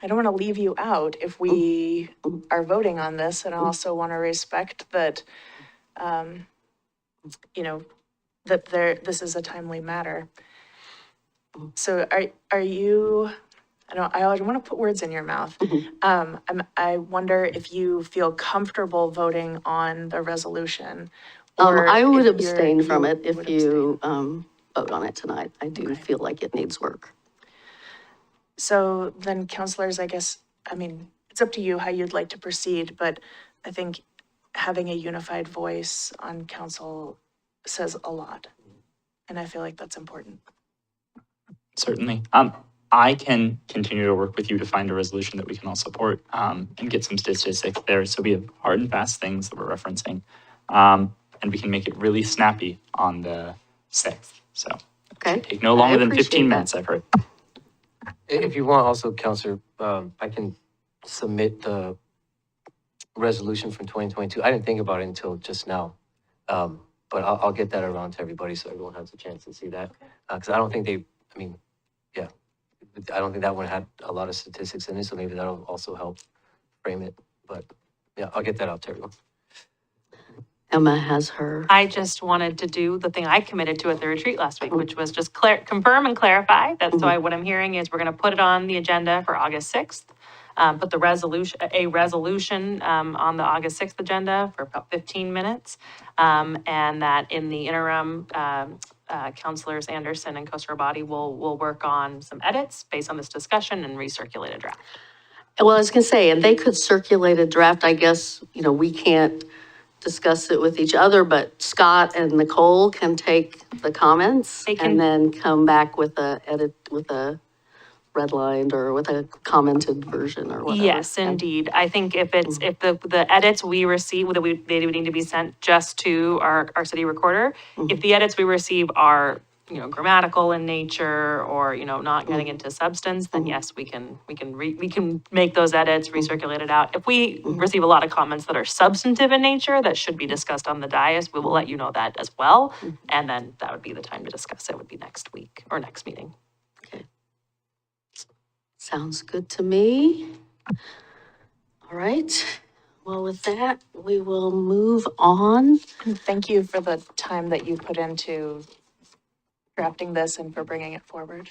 don't want to leave you out if we are voting on this, and I also want to respect that, this is a timely matter. So are you, I don't want to put words in your mouth. I wonder if you feel comfortable voting on the resolution. Or I would if you're- abstain from it would if abstain. you vote on it tonight. I do feel like it needs work. So then counselors, I guess, it's up to you how you'd like to proceed, but I think having a unified voice on council says a lot. And I feel like that's important. Certainly. I can continue to work with you to find a resolution that we can all support, and get some statistics there. So we have hard and fast things that we're referencing. And we can make it really snappy on the 6th. So Okay? take no longer than appreciate 15 that. minutes, I've heard. If you want also, Counselor, I can submit the resolution from 2022. I didn't think about it until just now. But I'll get that around to everybody so everyone has a chance to see that. Because I don't think I don't think that one had a lot of statistics in it, so maybe that'll also help frame it. But yeah, I'll get that out to everyone. Emma has her. I just wanted to do the thing I committed to at the retreat last week, which was just confirm and clarify. That's what I'm hearing is we're going to put it on the agenda for August 6th. Put the resolution on the August 6th agenda for about 15 minutes. And that in the interim, Councilors Anderson and Kosarabadi will work on some edits based on this discussion and recirculate a draft. Well, I was going to say, and they could circulate a draft, I guess, we can't discuss it with each other, but Scott and Nicole can take the comments They can- and then come back with a edit, with a redlined or with a commented version or whatever. Yes, indeed. I think if the edits we receive, they would need to be sent just to our city recorder. If the edits we receive are, grammatical in nature or, not getting into substance, then yes, we can make those edits, recirculate it out. If we receive a lot of comments that are substantive in nature that should be discussed on the dais, we will let you know that as well. And then that would be the time to discuss it, would be next week or next meeting. Sounds good to me. All right. Well, with that, we will move on. Thank you for the time that you put into drafting this and for bringing it forward.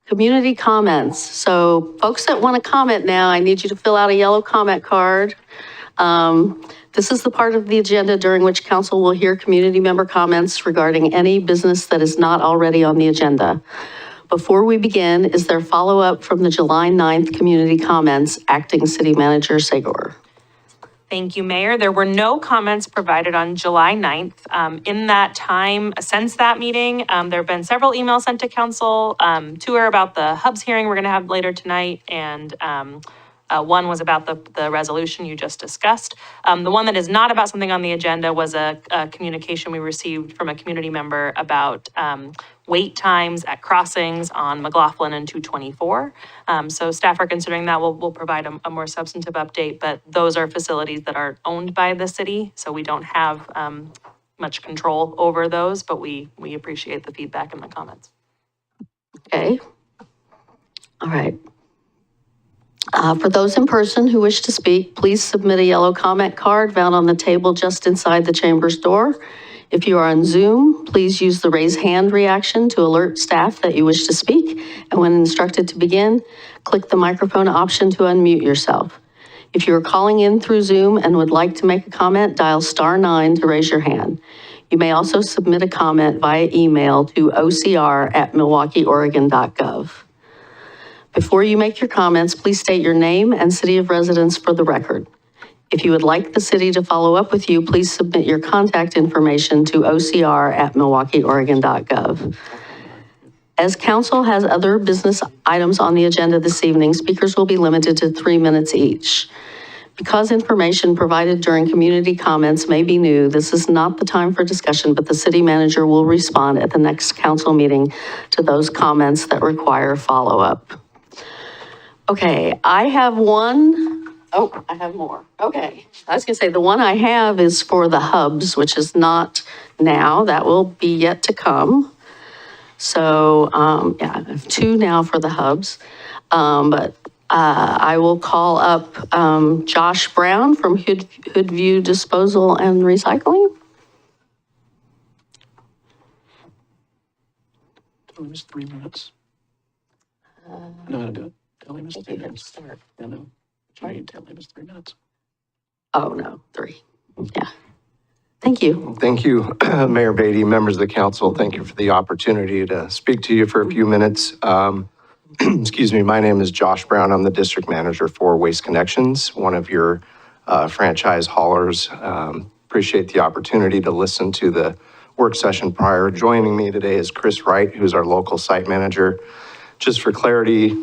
Community comments. So folks that want to comment now, I need you to fill out a yellow comment card. This is the part of the agenda during which council will hear community member comments regarding any business that is not already on the agenda. Before we begin, is there follow-up from the July 9th community comments, Acting City Manager Segor? Thank you, Mayor. There were no comments provided on July 9th. In that time, since that meeting, there have been several emails sent to council. Two are about the Hubs hearing we're going to have later tonight, and one was about the resolution you just discussed. The one that is not about something on the agenda was a communication we received from a community member about wait times at crossings on McLaughlin and 224. So staff are considering that. We'll provide a more substantive update, but those are facilities that are owned by the city, so we don't have much control over those, but we appreciate the feedback and the comments. Okay. All right. For those in person who wish to speak, please submit a yellow comment card found on the table just inside the chamber's door. If you are on Zoom, please use the raise hand reaction to alert staff that you wish to speak. And when instructed to begin, click the microphone option to unmute yourself. If you are calling in through Zoom and would like to make a comment, dial *9 to raise your hand. You may also submit a comment via email to ocr@milwaukieoregon.gov. Before you make your comments, please state your name and city of residence for the record. If you would like the city to follow up with you, please submit your contact information to ocr@milwaukieoregon.gov. As council has other business items on the agenda this evening, speakers will be limited to 3 minutes each. Because information provided during community comments may be new, this is not the time for discussion, but the city manager will respond at the next council meeting to those comments that require follow-up. Okay, I have one. Oh, I have more. Okay. I was going to say the one I have is for the Hubs, which is not now. That will be yet to come. So, yeah, I have two now for the Hubs. But I will call up Josh Brown from Hoodview Disposal and Recycling. Tell him it's 3 minutes. I know how to do it. Tell him it's 3 minutes. I know. Try and tell him it's 3 minutes. Oh, no, 3. Yeah. Thank you. Thank you, Mayor Beatty, members of the council. Thank you for the opportunity to speak to you for a few minutes. Excuse me, my name is Josh Brown. I'm the district manager for Waste Connections, one of your franchise haulers. Appreciate the opportunity to listen to the work session prior. Joining me today is Chris Wright, who's our local site manager. Just for clarity,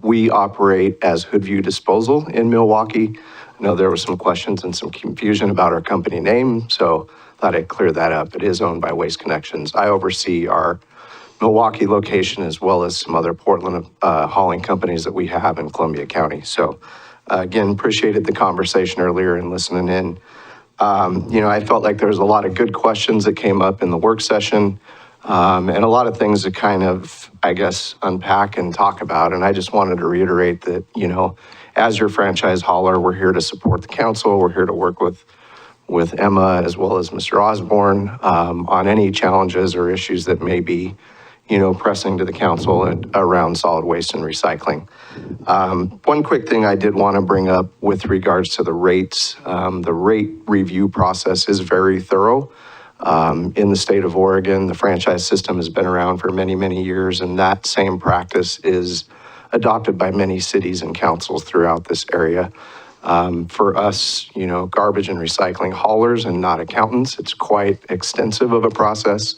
we operate as Hoodview Disposal in Milwaukee. I know there were some questions and some confusion about our company name, so thought I'd clear that up. It is owned by Waste Connections. I oversee our Milwaukee location as well as some other Portland hauling companies that we have in Columbia County. So again, appreciated the conversation earlier and listening in. I felt like there was a lot of good questions that came up in the work session, and a lot of things to kind of, I guess, unpack and talk about. And I just wanted to reiterate that, as your franchise hauler, we're here to support the council. We're here to work with Emma as well as Mr. Osborne on any challenges or issues that may be, pressing to the council around solid waste and recycling. One quick thing I did want to bring up with regards to the rates. The rate review process is very thorough. In the state of Oregon, the franchise system has been around for many, many years, and that same practice is adopted by many cities and councils throughout this area. For us, garbage and recycling haulers and not accountants, it's quite extensive of a process.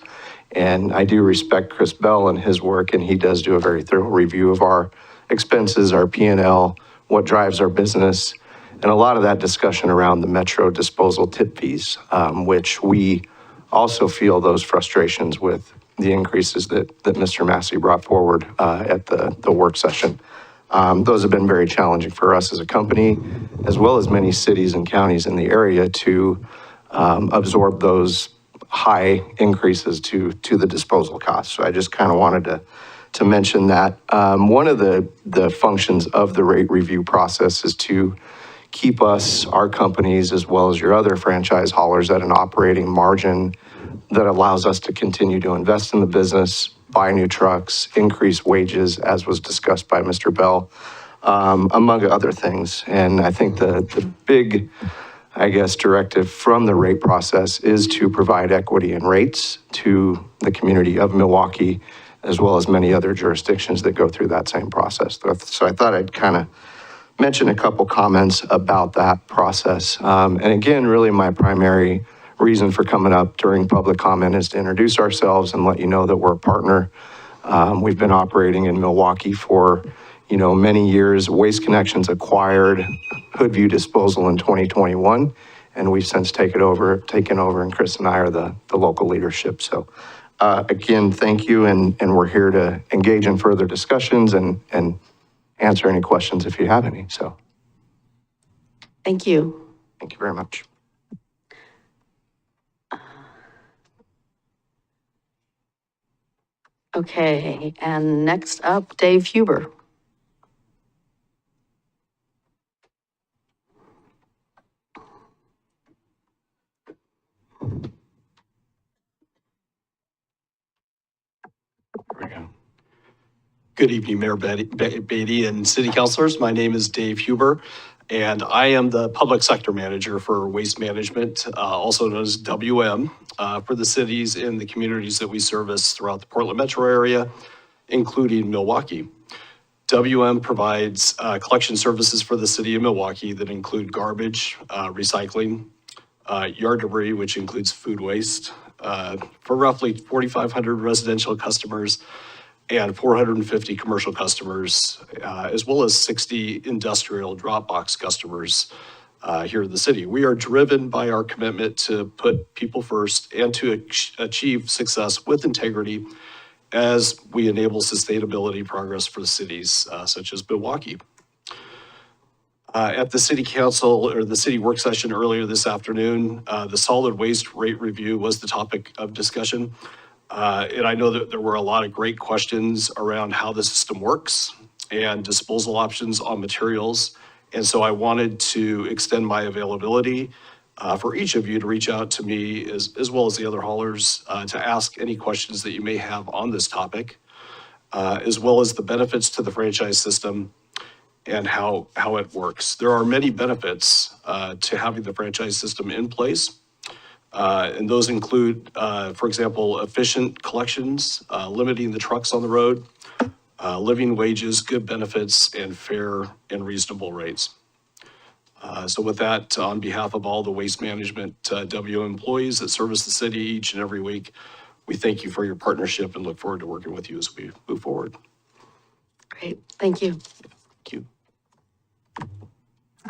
And I do respect Chris Bell and his work, and he does do a very thorough review of our expenses, our P&L, what drives our business, and a lot of that discussion around the Metro disposal tip fees, which we also feel those frustrations with the increases that Mr. Massey brought forward at the work session. Those have been very challenging for us as a company, as well as many cities and counties in the area to absorb those high increases to the disposal costs. So I just kind of wanted to mention that. One of the functions of the rate review process is to keep us, our companies, as well as your other franchise haulers at an operating margin that allows us to continue to invest in the business, buy new trucks, increase wages, as was discussed by Mr. Bell, among other things. And I think the big, directive from the rate process is to provide equity in rates to the community of Milwaukie, as well as many other jurisdictions that go through that same process. So I thought I'd kind of mention a couple comments about that process. And again, really my primary reason for coming up during public comment is to introduce ourselves and let you know that we're a partner. We've been operating in Milwaukie for many years. Waste Connections acquired Hoodview Disposal in 2021, and we've since taken over, and Chris and I are the local leadership. So again, thank you, and we're here to engage in further discussions and answer any questions if you have any. So Thank you. thank you very much. Okay, and next up, Dave Huber. There we go. Good evening, Mayor Beatty and city councilors. My name is Dave Huber, and I am the public sector manager for waste management, also known as WM, for the cities and the communities that we service throughout the Portland metro area, including Milwaukie. WM provides collection services for the city of Milwaukie that include garbage, recycling, yard debris, which includes food waste, for roughly 4,500 residential customers and 450 commercial customers, as well as 60 industrial drop box customers here in the city. We are driven by our commitment to put people first and to achieve success with integrity as we enable sustainability progress for the cities such as Milwaukie. At the city council or the city work session earlier this afternoon, the solid waste rate review was the topic of discussion. And I know that there were a lot of great questions around how the system works and disposal options on materials. And so I wanted to extend my availability for each of you to reach out to me as well as the other haulers to ask any questions that you may have on this topic, as well as the benefits to the franchise system and how it works. There are many benefits to having the franchise system in place. And those include, for example, efficient collections, limiting the trucks on the road, living wages, good benefits, and fair and reasonable rates. So with that, on behalf of all the waste management WM employees that service the city each and every week, we thank you for your partnership and look forward to working with you as we move forward. Great, thank you. Thank you.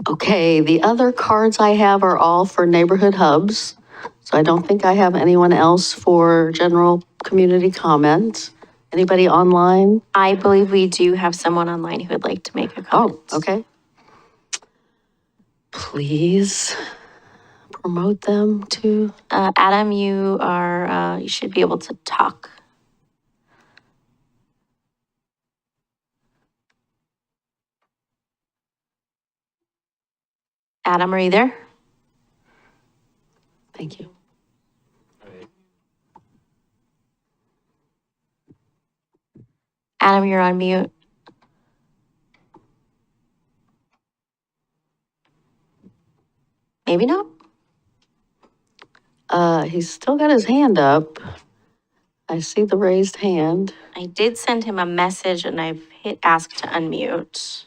Okay, the other cards I have are all for neighborhood hubs. So I don't think I have anyone else for general community comment. Anybody online? I believe we do have someone online who would like to make a comment. Oh, okay. Please promote them to? Adam, you are, you should be able to talk. Adam, are you there? Thank you. Adam, you're on mute. Maybe not. He's still got his hand up. I see the raised hand. I did send him a message and I've hit ask to unmute.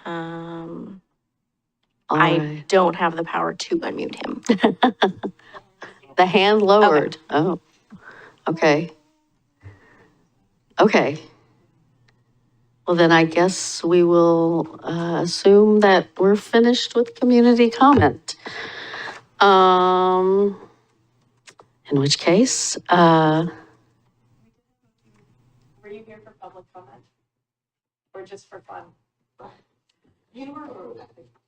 All I right. don't have the power to unmute him. The hand lowered. Oh, okay. Okay. Well, then I guess we will assume that we're finished with community comment. In which case, Were you here for public comment? Or just for fun?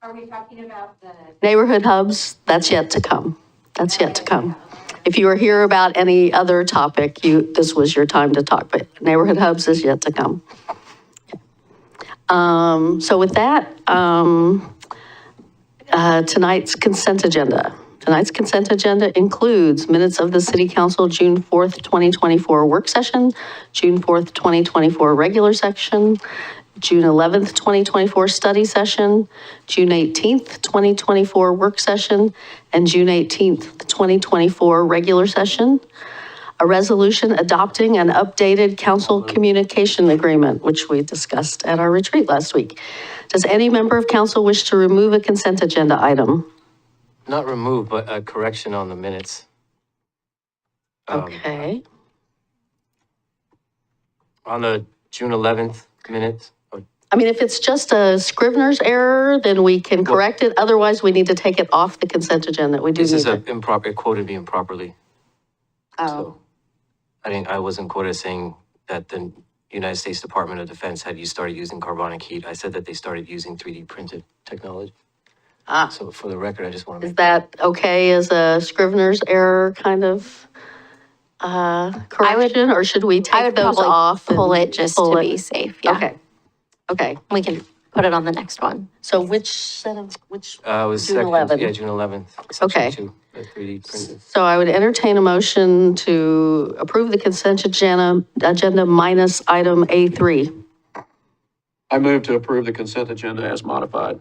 Are we talking about the? neighborhood hubs, that's yet to come. That's yet to come. If you were here about any other topic, this was your time to talk, but neighborhood hubs is yet to come. So with that, tonight's consent agenda. Tonight's consent agenda includes minutes of the City Council June 4th, 2024 work session, June 4th, 2024 regular session, June 11th, 2024 study session, June 18th, 2024 work session, and June 18th, 2024 regular session. A resolution adopting an updated council communication agreement, which we discussed at our retreat last week. Does any member of council wish to remove a consent agenda item? Not remove, but a correction on the minutes. Okay. On the June 11th minutes. I mean, if it's just a Scrivener's error, then we can correct it. Otherwise, we need to take it off the consent agenda. We do This need is to. a improper, it quoted me improperly. Oh, I wasn't quoted saying that the United States Department of Defense had started using carbonic heat. I said that they started using 3D printed technology. So for the record, I just want to is make. that okay as a Scrivener's error kind of correction? Or should we I take would those probably off? and pull it just pull to it? be safe, yeah. Okay. Okay. We can put it on the next one. So which set of, which? It was June second, 11th. yeah, June 11th. Okay. Section 2, the 3D printed. So I would entertain a motion to approve the consent agenda minus item A3. I move to approve the consent agenda as modified.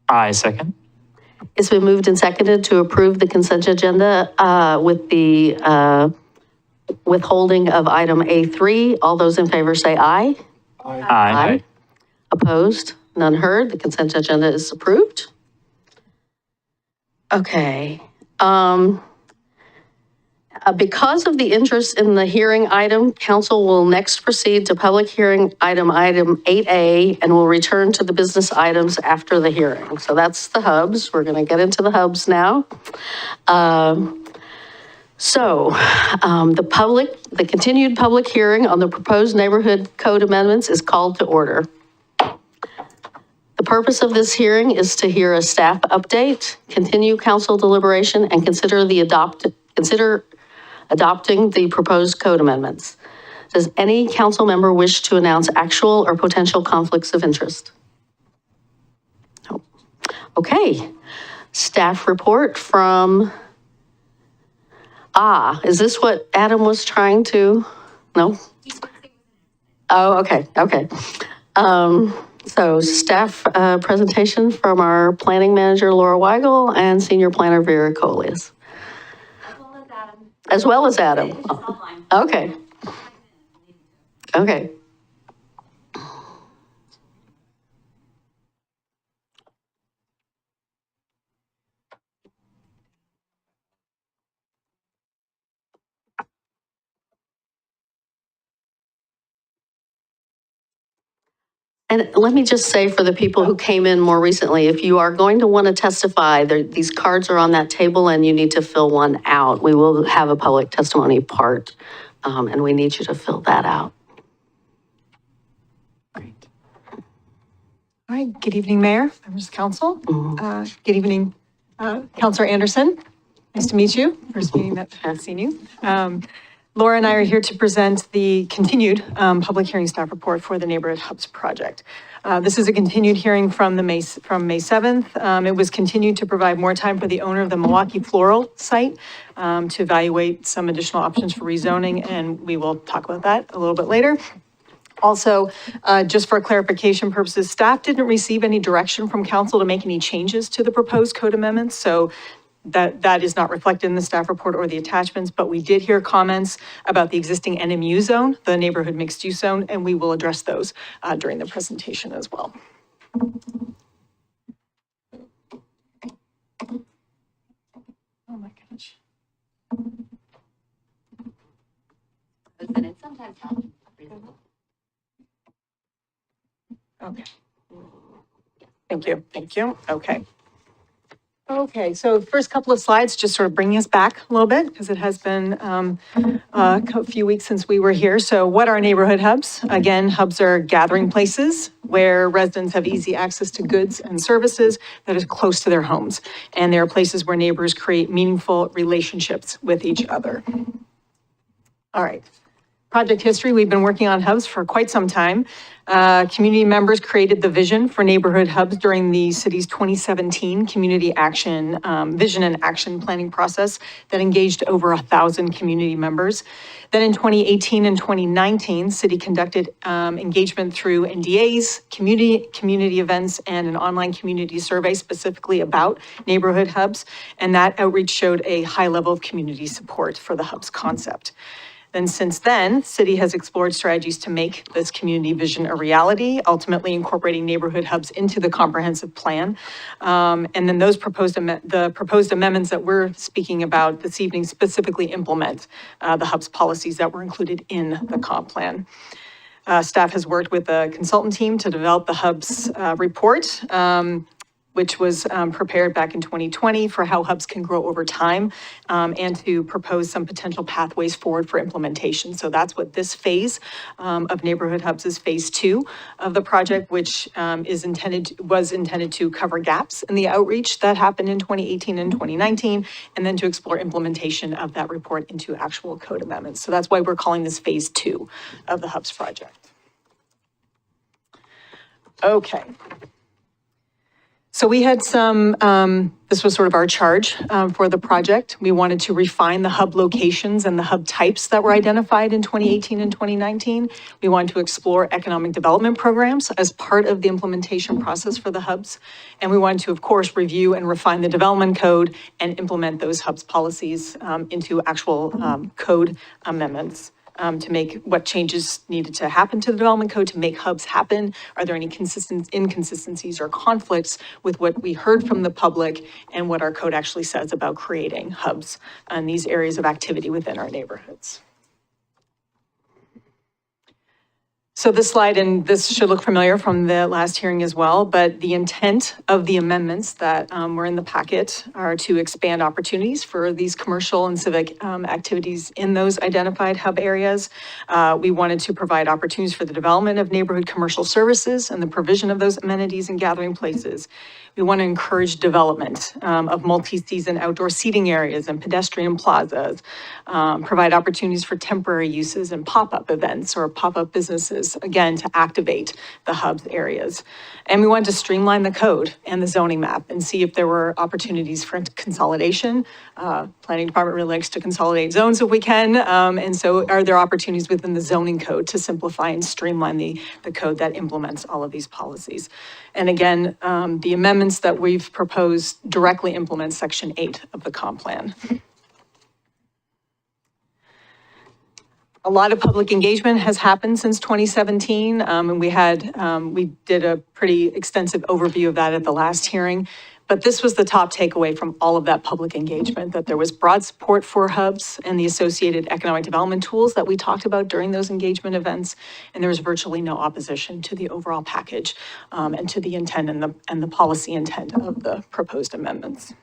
I second. It's been moved and seconded to approve the consent agenda with the withholding of item A3. All those in favor say aye. Aye. Opposed? None heard. The consent agenda is approved. Okay. Because of the interest in the hearing item, council will next proceed to public hearing item 8A, and will return to the business items after the hearing. So that's the hubs. We're going to get into the hubs now. The continued public hearing on the proposed neighborhood code amendments is called to order. The purpose of this hearing is to hear a staff update, continue council deliberation, and consider adopting the proposed code amendments. Does any council member wish to announce actual or potential conflicts of interest? No. Okay. Staff report from, is this what Adam was trying to, no? Oh, okay, okay. So staff presentation from our planning manager, Laura Weigel, and senior planner, Vera Colias. As well as Adam. Okay. Okay. And let me just say for the people who came in more recently, if you are going to want to testify, these cards are on that table and you need to fill one out. We will have a public testimony part, and we need you to fill that out. Great. All right, good evening, Mayor, members of council. Good evening, Counselor Anderson, nice to meet you. First meeting that I've seen you. Laura and I are here to present the continued public hearing staff report for the Neighborhood Hubs project. This is a continued hearing from May 7th. It was continued to provide more time for the owner of the Milwaukie Floral site to evaluate some additional options for rezoning, and we will talk about that a little bit later. Also, just for clarification purposes, staff didn't receive any direction from council to make any changes to the proposed code amendments, so that is not reflected in the staff report or the attachments, but we did hear comments about the existing NMU zone, the neighborhood mixed use zone, and we will address those during the presentation as well. Oh my gosh. Sometimes Okay. Thank you. Okay, so first couple of slides, just sort of bringing us back a little bit, because it has been a few weeks since we were here. So what are neighborhood hubs? Again, hubs are gathering places where residents have easy access to goods and services that is close to their homes. And they are places where neighbors create meaningful relationships with each other. All right. Project history, we've been working on hubs for quite some time. Community members created the vision for neighborhood hubs during the city's 2017 community action, vision and action planning process that engaged over 1,000 community members. Then in 2018 and 2019, city conducted engagement through NDAs, community events, and an online community survey specifically about neighborhood hubs. And that outreach showed a high level of community support for the hubs concept. Then since then, city has explored strategies to make this community vision a reality, ultimately incorporating neighborhood hubs into the comprehensive plan. And then those proposed amendments that we're speaking about this evening specifically implement the hubs policies that were included in the comp plan. Staff has worked with a consultant team to develop the hubs report, which was prepared back in 2020 for how hubs can grow over time, and to propose some potential pathways forward for implementation. So that's what this phase of neighborhood hubs is phase 2 of the project, which was intended to cover gaps in the outreach that happened in 2018 and 2019, and then to explore implementation of that report into actual code amendments. So that's why we're calling this phase 2 of the hubs project. Okay. So we had this was sort of our charge for the project. We wanted to refine the hub locations and the hub types that were identified in 2018 and 2019. We wanted to explore economic development programs as part of the implementation process for the hubs. And we wanted to, of course, review and refine the development code and implement those hubs policies into actual code amendments. To make what changes needed to happen to the development code to make hubs happen. Are there any inconsistencies or conflicts with what we heard from the public and what our code actually says about creating hubs and these areas of activity within our neighborhoods? So this slide, and this should look familiar from the last hearing as well, but the intent of the amendments that were in the packet are to expand opportunities for these commercial and civic activities in those identified hub areas. We wanted to provide opportunities for the development of neighborhood commercial services and the provision of those amenities and gathering places. We want to encourage development of multi-season outdoor seating areas and pedestrian plazas, provide opportunities for temporary uses and pop-up events or pop-up businesses, again, to activate the hubs areas. And we wanted to streamline the code and the zoning map and see if there were opportunities for consolidation. Planning department really likes to consolidate zones if we can. And so are there opportunities within the zoning code to simplify and streamline the code that implements all of these policies? And again, the amendments that we've proposed directly implement Section 8 of the comp plan. A lot of public engagement has happened since 2017, and we did a pretty extensive overview of that at the last hearing. But this was the top takeaway from all of that public engagement, that there was broad support for hubs and the associated economic development tools that we talked about during those engagement events. And there was virtually no opposition to the overall package and to the intent and the policy intent of the proposed amendments.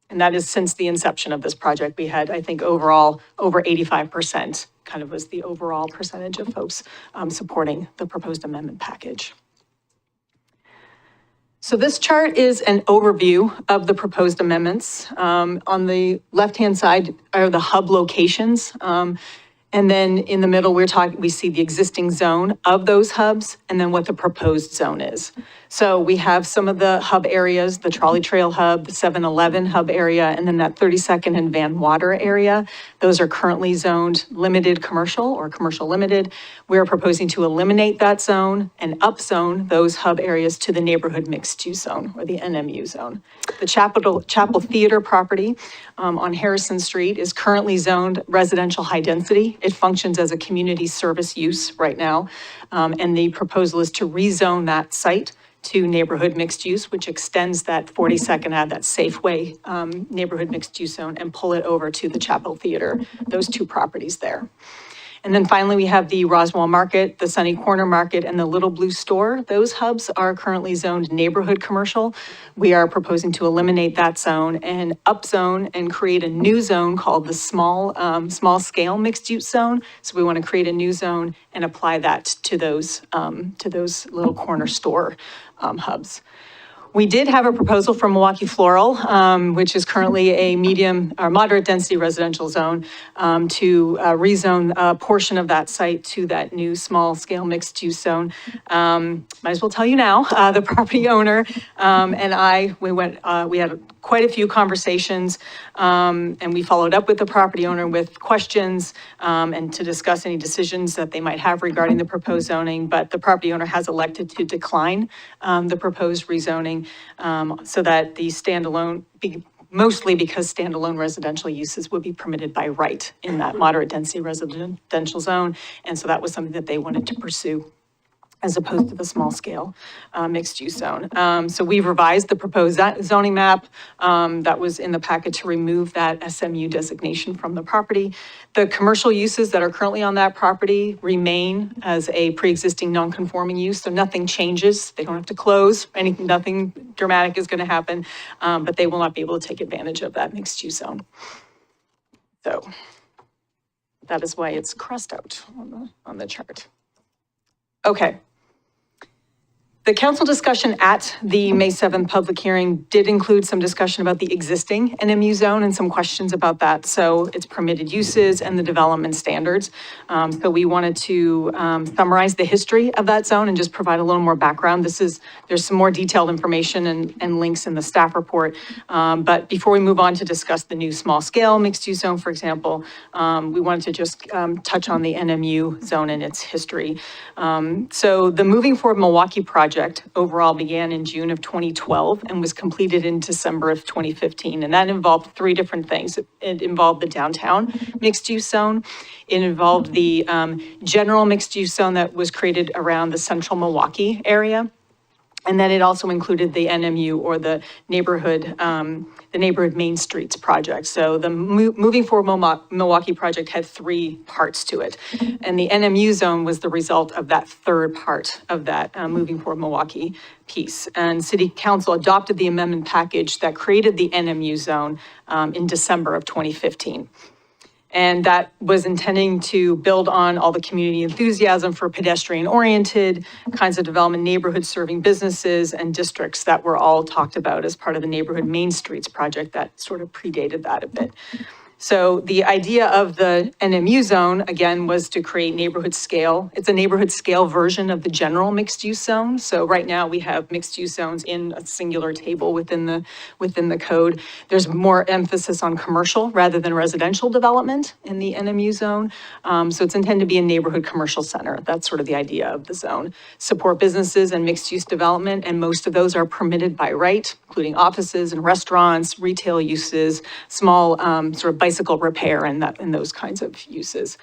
And that is since the inception of this project. We had, I think, overall over 85% kind of was the overall percentage of folks supporting the proposed amendment package. So this chart is an overview of the proposed amendments. On the left-hand side are the hub locations. And then in the middle, we see the existing zone of those hubs and then what the proposed zone is. So we have some of the hub areas, the Trolley Trail Hub, the 7-Eleven hub area, and then that 32nd and Van Water area. Those are currently zoned limited commercial or commercial limited. We're proposing to eliminate that zone and upzone those hub areas to the neighborhood mixed use zone or the NMU zone. The Chapel Theater property on Harrison Street is currently zoned residential high density. It functions as a community service use right now. And the proposal is to rezone that site to neighborhood mixed use, which extends that 42nd Ave, that Safeway neighborhood mixed use zone, and pull it over to the Chapel Theater, those two properties there. And then finally, we have the Roswell Market, the Sunny Corner Market, and the Little Blue Store. Those hubs are currently zoned neighborhood commercial. We are proposing to eliminate that zone and upzone and create a new zone called the small scale mixed use zone. So we want to create a new zone and apply that to those little corner store hubs. We did have a proposal from Milwaukie Floral, which is currently a medium or moderate density residential zone, to rezone a portion of that site to that new small scale mixed use zone. Might as well tell you now, the property owner and we had quite a few conversations, and we followed up with the property owner with questions and to discuss any decisions that they might have regarding the proposed zoning, but the property owner has elected to decline the proposed rezoning so that the standalone, mostly because standalone residential uses would be permitted by right in that moderate density residential zone. And so that was something that they wanted to pursue as opposed to the small scale mixed use zone. So we've revised the proposed zoning map that was in the packet to remove that SMU designation from the property. The commercial uses that are currently on that property remain as a pre-existing non-conforming use, so nothing changes. They don't have to close, nothing dramatic is gonna happen, but they will not be able to take advantage of that mixed use zone. So that is why it's crossed out on the chart. Okay. The council discussion at the May 7th public hearing did include some discussion about the existing NMU zone and some questions about that. So its permitted uses and the development standards. So we wanted to summarize the history of that zone and just provide a little more background. There's some more detailed information and links in the staff report. But before we move on to discuss the new small scale mixed use zone, for example, we wanted to just touch on the NMU zone and its history. So the Moving Forward Milwaukie project overall began in June of 2012 and was completed in December of 2015. And that involved three different things. It involved the downtown mixed use zone. It involved the general mixed use zone that was created around the central Milwaukie area. And then it also included the NMU or the neighborhood Main Streets project. So the Moving Forward Milwaukie project had three parts to it. And the NMU zone was the result of that third part of that Moving Forward Milwaukie piece. And City Council adopted the amendment package that created the NMU zone in December of 2015. And that was intending to build on all the community enthusiasm for pedestrian-oriented kinds of development, neighborhood serving businesses and districts that were all talked about as part of the Neighborhood Main Streets project that sort of predated that a bit. So the idea of the NMU zone, again, was to create neighborhood scale. It's a neighborhood scale version of the general mixed use zone. So right now we have mixed use zones in a singular table within the code. There's more emphasis on commercial rather than residential development in the NMU zone. So it's intended to be a neighborhood commercial center. That's sort of the idea of the zone. Support businesses and mixed use development, and most of those are permitted by right, including offices and restaurants, retail uses, small sort of bicycle repair and those kinds of uses.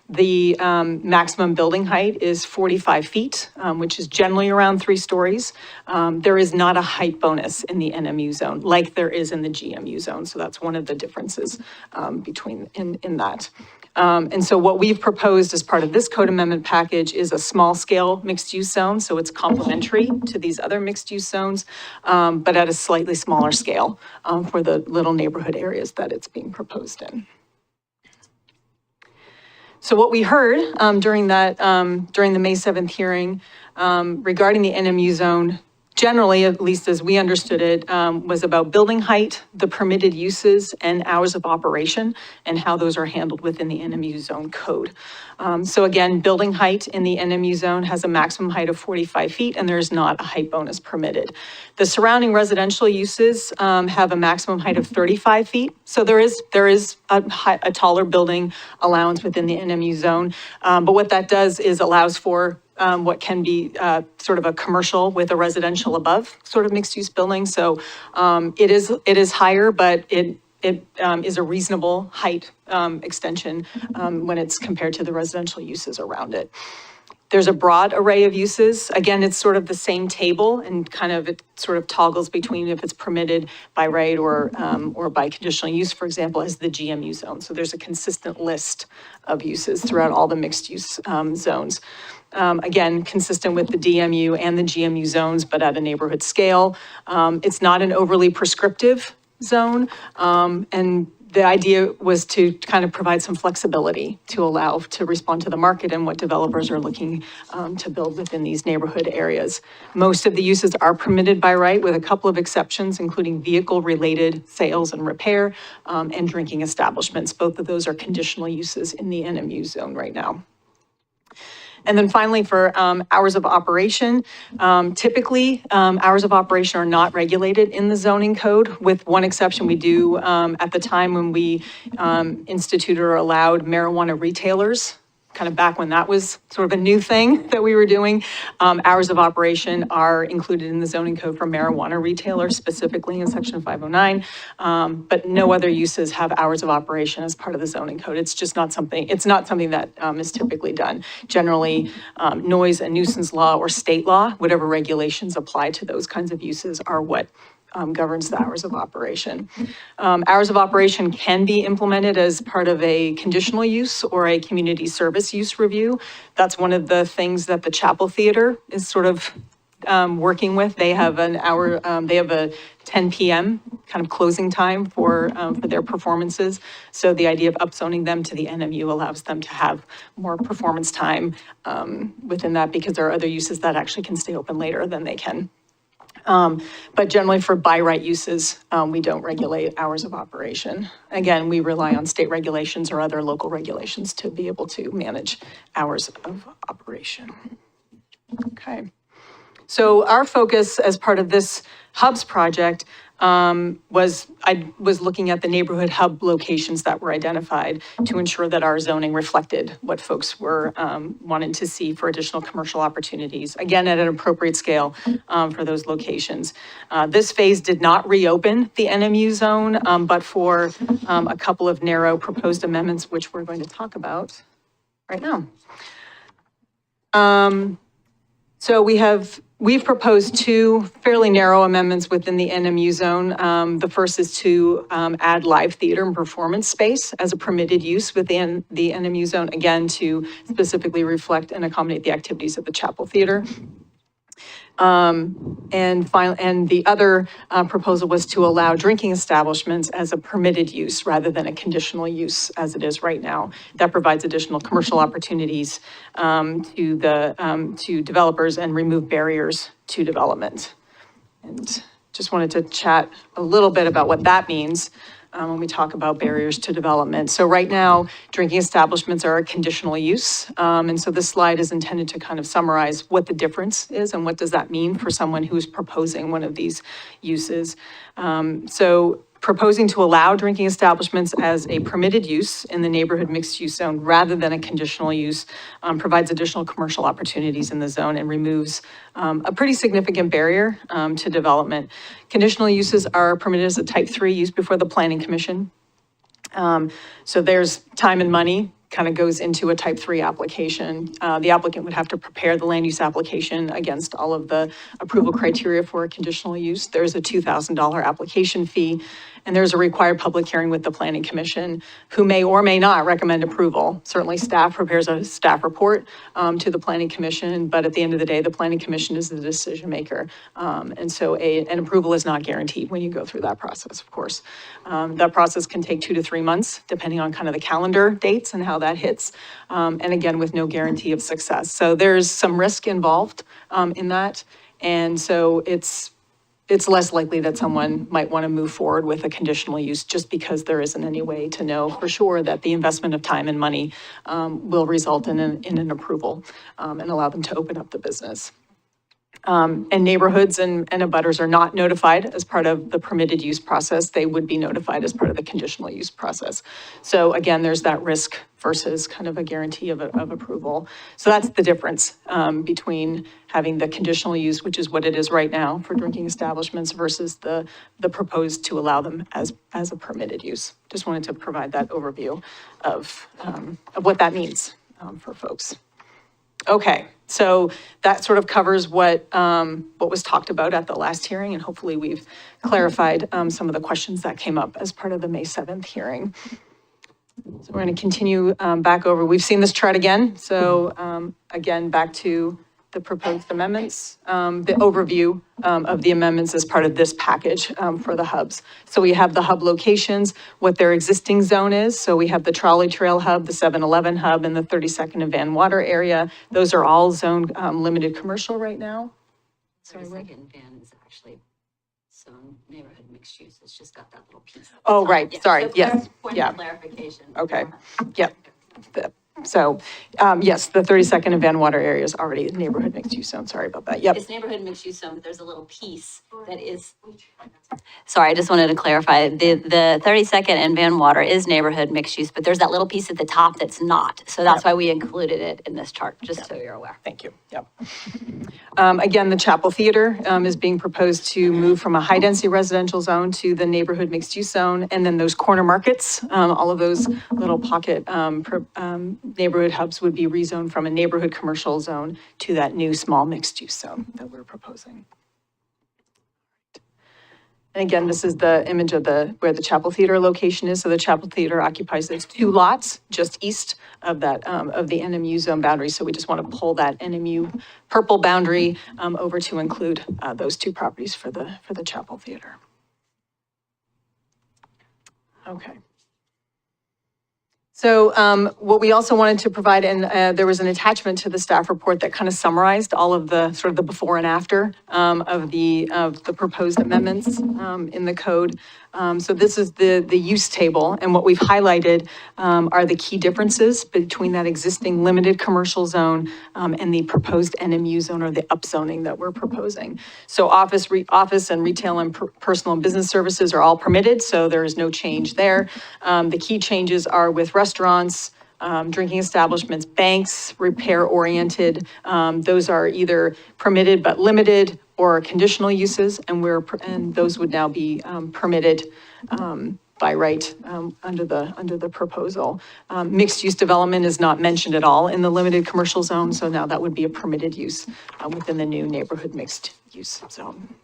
The maximum building height is 45 feet, which is generally around 3 stories. There is not a height bonus in the NMU zone like there is in the GMU zone. So that's one of the differences between in that. And so what we've proposed as part of this code amendment package is a small scale mixed use zone. So it's complementary to these other mixed use zones, but at a slightly smaller scale for the little neighborhood areas that it's being proposed in. So what we heard during the May 7th hearing regarding the NMU zone generally, at least as we understood it, was about building height, the permitted uses, and hours of operation, and how those are handled within the NMU zone code. So again, building height in the NMU zone has a maximum height of 45 feet, and there's not a height bonus permitted. The surrounding residential uses have a maximum height of 35 feet, so there is a taller building allowance within the NMU zone. But what that does is allows for what can be sort of a commercial with a residential above sort of mixed-use building. So it is higher, but it is a reasonable height extension when it's compared to the residential uses around it. There's a broad array of uses. Again, it's sort of the same table and kind of it sort of toggles between if it's permitted by right or by conditional use, for example, as the GMU zone. So there's a consistent list of uses throughout all the mixed use zones. Again, consistent with the DMU and the GMU zones, but at a neighborhood scale. It's not an overly prescriptive zone. And the idea was to kind of provide some flexibility to allow to respond to the market and what developers are looking to build within these neighborhood areas. Most of the uses are permitted by right with a couple of exceptions, including vehicle-related sales and repair and drinking establishments. Both of those are conditional uses in the NMU zone right now. And then finally, for hours of operation, typically, hours of operation are not regulated in the zoning code, with one exception. We do, at the time when we instituted or allowed marijuana retailers, kind of back when that was sort of a new thing that we were doing, hours of operation are included in the zoning code for marijuana retailers, specifically in section 509, but no other uses have hours of operation as part of the zoning code. It's just not something, that is typically done. Generally, noise and nuisance law or state law, whatever regulations apply to those kinds of uses are what governs the hours of operation. Hours of operation can be implemented as part of a conditional use or a community service use review. That's one of the things that the Chapel Theater is sort of working with. They have an hour, they have a 10 p.m. kind of closing time for their performances. So the idea of upzoning them to the NMU allows them to have more performance time within that, because there are other uses that actually can stay open later than they can. But generally for by right uses, we don't regulate hours of operation. Again, we rely on state regulations or other local regulations to be able to manage hours of operation. Okay. So our focus as part of this Hubs project I was looking at the neighborhood hub locations that were identified to ensure that our zoning reflected what folks were wanting to see for additional commercial opportunities, again, at an appropriate scale for those locations. This phase did not reopen the NMU zone, but for a couple of narrow proposed amendments, which we're going to talk about right now. So we've proposed two fairly narrow amendments within the NMU zone. The first is to add live theater and performance space as a permitted use within the NMU zone, again, to specifically reflect and accommodate the activities of the Chapel Theater. And the other proposal was to allow drinking establishments as a permitted use rather than a conditional use as it is right now. That provides additional commercial opportunities to developers and remove barriers to development. And just wanted to chat a little bit about what that means when we talk about barriers to development. So right now, drinking establishments are a conditional use. And so this slide is intended to kind of summarize what the difference is and what does that mean for someone who's proposing one of these uses. So proposing to allow drinking establishments as a permitted use in the neighborhood mixed use zone rather than a conditional use provides additional commercial opportunities in the zone and removes a pretty significant barrier to development. Conditional uses are permitted as a type 3 use before the Planning Commission. So there's time and money kind of goes into a type 3 application. The applicant would have to prepare the land use application against all of the approval criteria for a conditional use. There's a $2,000 application fee, and there's a required public hearing with the Planning Commission, who may or may not recommend approval. Certainly staff prepares a staff report to the Planning Commission, but at the end of the day, the Planning Commission is the decision maker. And so an approval is not guaranteed when you go through that process, of course. That process can take 2 to 3 months, depending on kind of the calendar dates and how that hits. And again, with no guarantee of success. So there's some risk involved in that. And so it's less likely that someone might want to move forward with a conditional use just because there isn't any way to know for sure that the investment of time and money will result in an approval and allow them to open up the business. And neighborhoods and abutters are not notified as part of the permitted use process. They would be notified as part of the conditional use process. So again, there's that risk versus kind of a guarantee of approval. So that's the difference between having the conditional use, which is what it is right now for drinking establishments, versus the proposed to allow them as a permitted use. Just wanted to provide that overview of what that means for folks. Okay, so that sort of covers what was talked about at the last hearing, and hopefully we've clarified some of the questions that came up as part of the May 7th hearing. So we're going to continue back over. We've seen this chart again. So again, back to the proposed amendments, the overview of the amendments as part of this package for the hubs. So we have the hub locations, what their existing zone is. So we have the Trolley Trail Hub, the 7-Eleven Hub, and the 32nd and Van Water area. Those are all zoned limited commercial right now. Sorry, 32nd Van is actually zone neighborhood mixed use. It's just got that little piece. Oh, right, Yeah, sorry, so yes, point yeah. of clarification. Okay, yep. So, yes, the 32nd and Van Water area is already a neighborhood mixed use zone. Sorry about that. Yep. It's neighborhood mixed use zone, but there's a little piece that is. Sorry, I just wanted to clarify. The 32nd and Van Water is neighborhood mixed use, but there's that little piece at the top that's not. So that's why we included it in this chart, just so you're aware. Thank you. Yep. Again, the Chapel Theater is being proposed to move from a high-density residential zone to the neighborhood mixed-use zone. And then those corner markets, all of those little pocket neighborhood hubs would be rezoned from a neighborhood commercial zone to that new small mixed-use zone that we're proposing. And again, this is the image of where the Chapel Theater location is. So the Chapel Theater occupies those two lots just east of that, of the NMU zone boundary. So we just want to pull that NMU purple boundary over to include those two properties for the Chapel Theater. Okay. So what we also wanted to provide, and there was an attachment to the staff report that kind of summarized all of the sort of the before and after of the proposed amendments in the code. So this is the use table, and what we've highlighted are the key differences between that existing limited commercial zone and the proposed NMU zone, or the upzoning that we're proposing. So office and retail and personal and business services are all permitted, so there is no change there. The key changes are with restaurants, drinking establishments, banks, repair-oriented. Those are either permitted but limited or conditional uses, and those would now be permitted by right under the proposal. Mixed-use development is not mentioned at all in the limited commercial zone, so now that would be a permitted use within the new neighborhood mixed-use zone.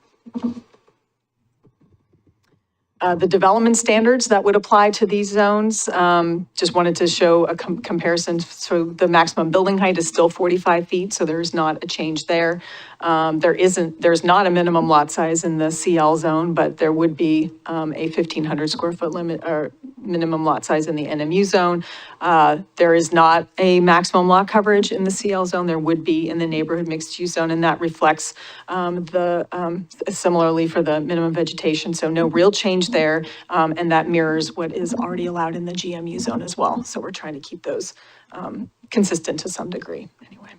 The development standards that would apply to these zones, just wanted to show a comparison. So the maximum building height is still 45 feet, so there's not a change there. There's not a minimum lot size in the CL zone, but there would be a 1,500 square foot limit or minimum lot size in the NMU zone. There is not a maximum lot coverage in the CL zone. There would be in the neighborhood mixed use zone, and that reflects similarly for the minimum vegetation. So no real change there, and that mirrors what is already allowed in the GMU zone as well. So we're trying to keep those consistent to some degree anyway.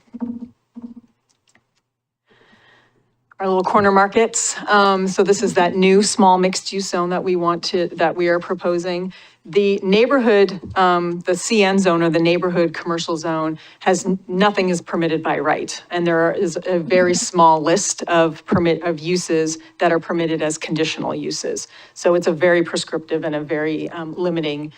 Our little corner markets. So this is that new small mixed use zone that we are proposing. The neighborhood, the CN zone, or the neighborhood commercial zone, nothing is permitted by right. And there is a very small list of uses that are permitted as conditional uses. So it's a very prescriptive and a very limiting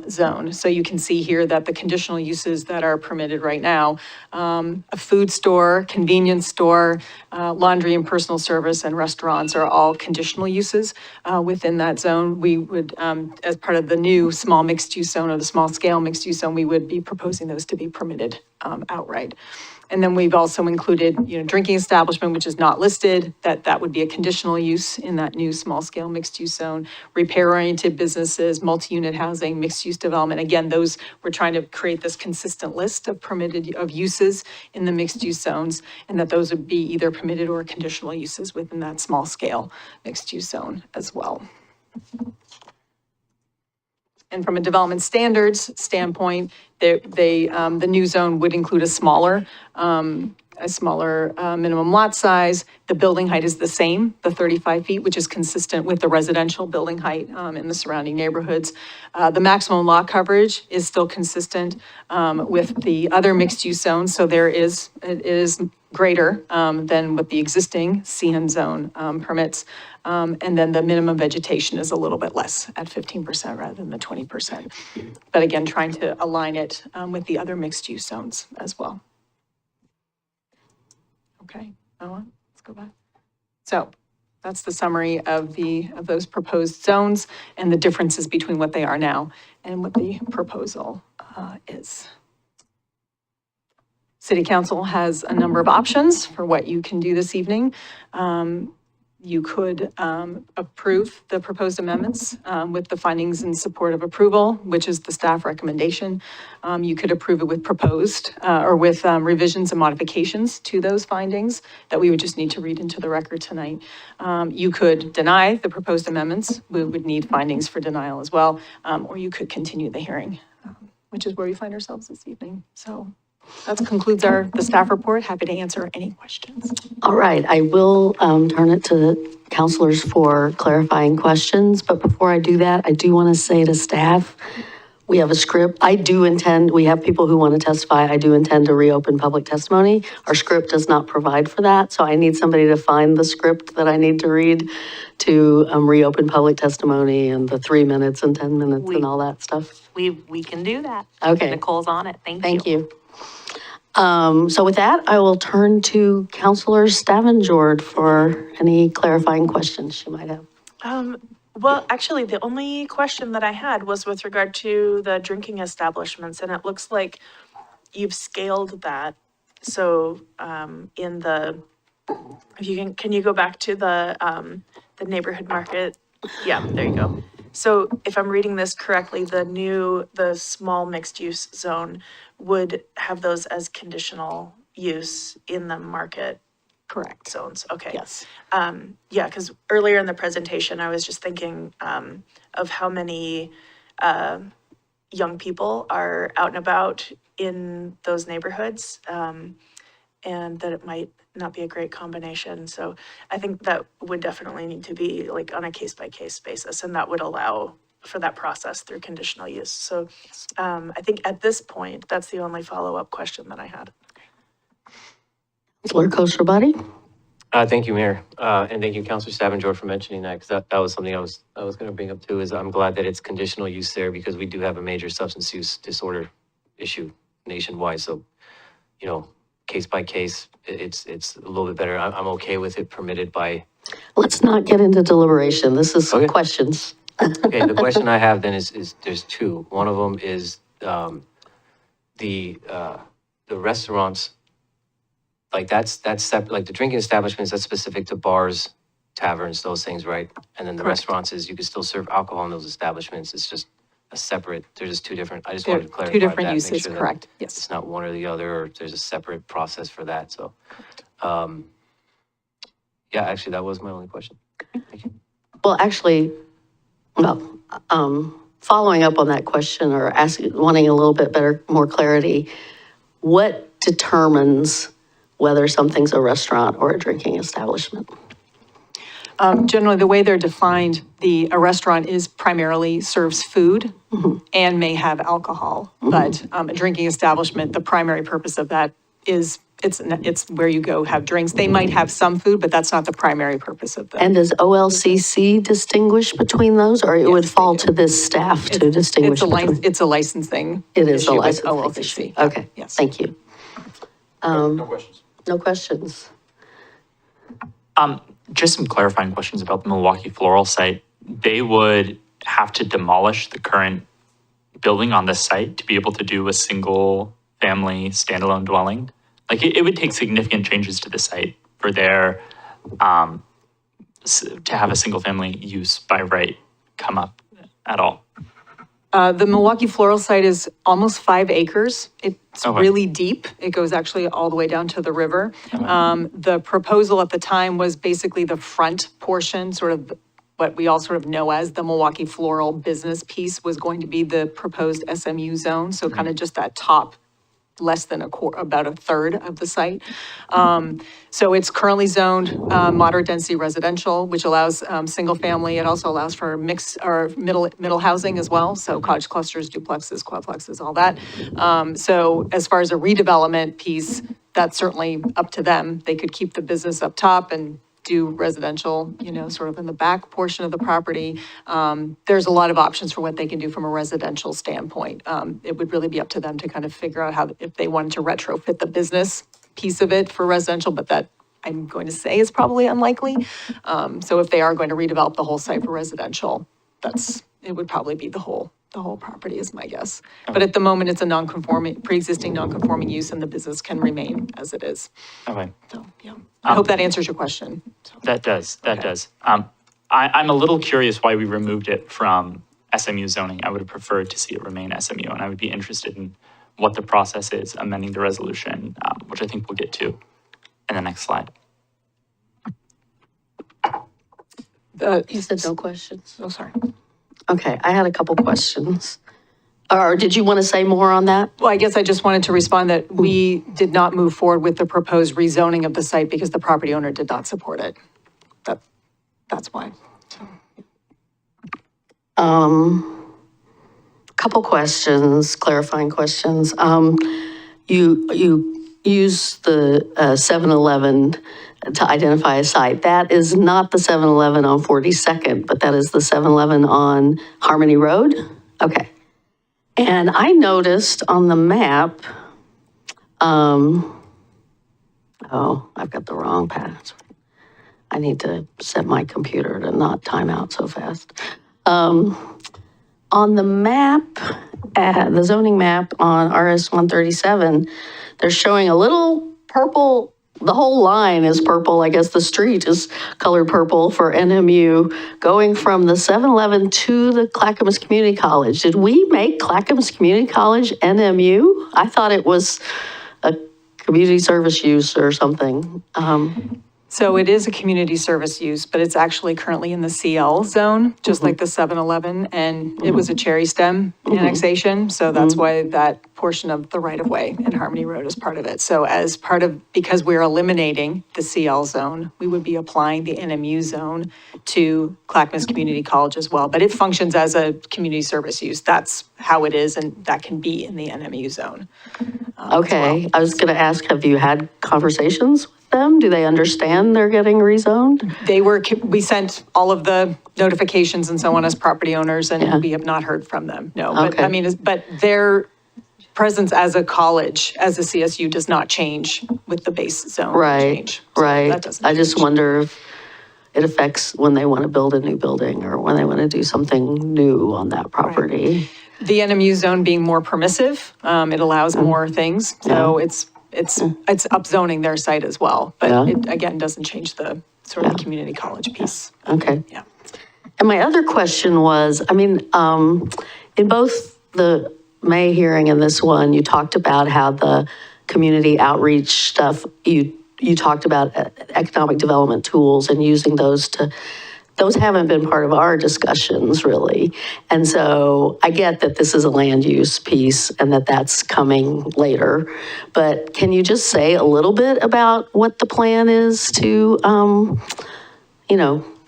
zone. So you can see here that the conditional uses that are permitted right now, a food store, convenience store, laundry and personal service, and restaurants are all conditional uses within that zone. We would, as part of the new small mixed use zone, or the small scale mixed use zone, we would be proposing those to be permitted outright. And then we've also included, drinking establishment, which is not listed, that would be a conditional use in that new small-scale mixed-use zone. Repair-oriented businesses, multi-unit housing, mixed-use development. Again, those, we're trying to create this consistent list of permitted, of uses in the mixed-use zones, and that those would be either permitted or conditional uses within that small-scale mixed-use zone as well. And from a development standards standpoint, the new zone would include a smaller minimum lot size. The building height is the same, the 35 feet, which is consistent with the residential building height in the surrounding neighborhoods. The maximum lot coverage is still consistent with the other mixed-use zones, so it is greater than what the existing CN zone permits. And then the minimum vegetation is a little bit less at 15% rather than the 20%. But again, trying to align it with the other mixed-use zones as well. Okay, let's go back. So that's the summary of those proposed zones and the differences between what they are now and what the proposal is. City Council has a number of options for what you can do this evening. You could approve the proposed amendments with the findings in support of approval, which is the staff recommendation. You could approve it with proposed or with revisions and modifications to those findings that we would just need to read into the record tonight. You could deny the proposed amendments. We would need findings for denial as well, or you could continue the hearing, which is where we find ourselves this evening. So that concludes the staff report. Happy to answer any questions. All right, I will turn it to counselors for clarifying questions, but before I do that, I do want to say to staff, we have a script. We have people who want to testify. I do intend to reopen public testimony. Our script does not provide for that, so I need somebody to find the script that I need to read to reopen public testimony and the 3 minutes and 10 minutes and all that stuff. We can do that. Okay. Nicole's on it. Thank you. So with that, I will turn to Counselor Stavengerd for any clarifying questions she might have. Well, actually, the only question that I had was with regard to the drinking establishments, and it looks like you've scaled that. So, can you go back to the neighborhood market? Yeah, there you go. So if I'm reading this correctly, the small mixed-use zone would have those as conditional use in the market. Correct. Zones, okay. Yes. Yeah, because earlier in the presentation, I was just thinking of how many young people are out and about in those neighborhoods, and that it might not be a great combination. So I think that would definitely need to be like on a case-by-case basis, and that would allow for that process through conditional use. So I think at this point, that's the only follow-up question that I had. Counselor Koshrabadi? Thank you, Mayor. And thank you, Councilor Stavengerd, for mentioning that, because that was something I was going to bring up too, is I'm glad that it's conditional use there, because we do have a major substance use disorder issue nationwide. So, case by case, it's a little bit better. I'm okay with it permitted by. Let's not get into deliberation. This is Okay. questions. Okay, the question I have then is there's two. One of them is the restaurants. Like that's separate, like the drinking establishments, that's specific to bars, taverns, those things, right? And then the restaurants is you can still serve alcohol in those establishments. It's just a separate, they're just two different, I just wanted to clarify that. Two different make uses, sure that correct, yes. It's not one or the other, or there's a separate process for that, so. Yeah, actually, that was my only question. Thank you. Well, actually, following up on that question or wanting a little bit more clarity, what determines whether something's a restaurant or a drinking establishment? Generally, the way they're defined, a restaurant is primarily serves food and may have alcohol. But a drinking establishment, the primary purpose of that is it's where you go have drinks. They might have some food, but that's not the primary purpose of them. And does OLCC distinguish between those, or it would fall to this staff to distinguish? It's a licensing. It is a issue with licensing issue. OLCC. Okay, Yes. thank you. No questions. No questions. Just some clarifying questions about the Milwaukie Floral site. They would have to demolish the current building on this site to be able to do a single family standalone dwelling. like, it would take significant changes to the site for there to have a single-family use by right come up at all. The Milwaukie floral site is almost 5 acres. It's Okay. really deep. It goes actually all the way down to the river. The proposal at the time was basically the front portion, sort of what we all sort of know as the Milwaukie floral business piece was going to be the proposed SMU zone. So kind of just that top, less than about a third of the site. So it's currently zoned moderate density residential, which allows single family. It also allows for mixed or middle housing as well. So cottage clusters, duplexes, quadplexes, all that. So as far as a redevelopment piece, that's certainly up to them. They could keep the business up top and do residential, sort of in the back portion of the property. There's a lot of options for what they can do from a residential standpoint. It would really be up to them to kind of figure out if they wanted to retrofit the business piece of it for residential, but that I'm going to say is probably unlikely. So if they are going to redevelop the whole site for residential, it would probably be the whole property is my guess. But at the moment, it's a pre-existing non-conforming use and the business can remain as it is. Okay. So, yeah. I hope that answers your question. So. That does. I'm a little curious why we removed it from SMU zoning. I would have preferred to see it remain SMU, and I would be interested in what the process is amending the resolution, which I think we'll get to in the next slide. You said no questions? Oh, sorry. Okay, I had a couple questions. Or did you want to say more on that? Well, I guess I just wanted to respond that we did not move forward with the proposed rezoning of the site because the property owner did not support it. That's why. Couple questions, clarifying questions. You use the 7-Eleven to identify a site. That is not the 7-Eleven on 42nd, but that is the 7-Eleven on Harmony Road? Okay. And I noticed on the map, oh, I've got the wrong path. I need to set my computer to not time out so fast. On the map, the zoning map on RS 137, they're showing a little purple. The whole line is purple. I guess the street is colored purple for NMU, going from the 7-Eleven to the Clackamas Community College. Did we make Clackamas Community College NMU? I thought it was a community service use or something. So it is a community service use, but it's actually currently in the CL zone, just like the 7-Eleven, and it was a cherry stem annexation. So that's why that portion of the right-of-way in Harmony Road is part of it. So because we're eliminating the CL zone, we would be applying the NMU zone to Clackamas Community College as well. But it functions as a community service use. That's how it is, and that can be in the NMU zone. Okay, I was going to ask, have you had conversations with them? Do they understand they're getting rezoned? We sent all of the notifications and so on as property owners, and we have not heard from them, no. But Okay. I mean, but their presence as a college, as a CSU, does not change with the base zone change. So Right. that doesn't I just change. wonder if it affects when they want to build a new building or when they want to do something new on that property. The NMU zone being more permissive, it allows more things, so it's upzoning their site as well. But it, again, doesn't change the sort of the community college piece. Okay. Yeah. And my other question was, in both the May hearing and this one, you talked about how the community outreach stuff, you talked about economic development tools and using those haven't been part of our discussions really. And so I get that this is a land use piece and that's coming later, but can you just say a little bit about what the plan is to,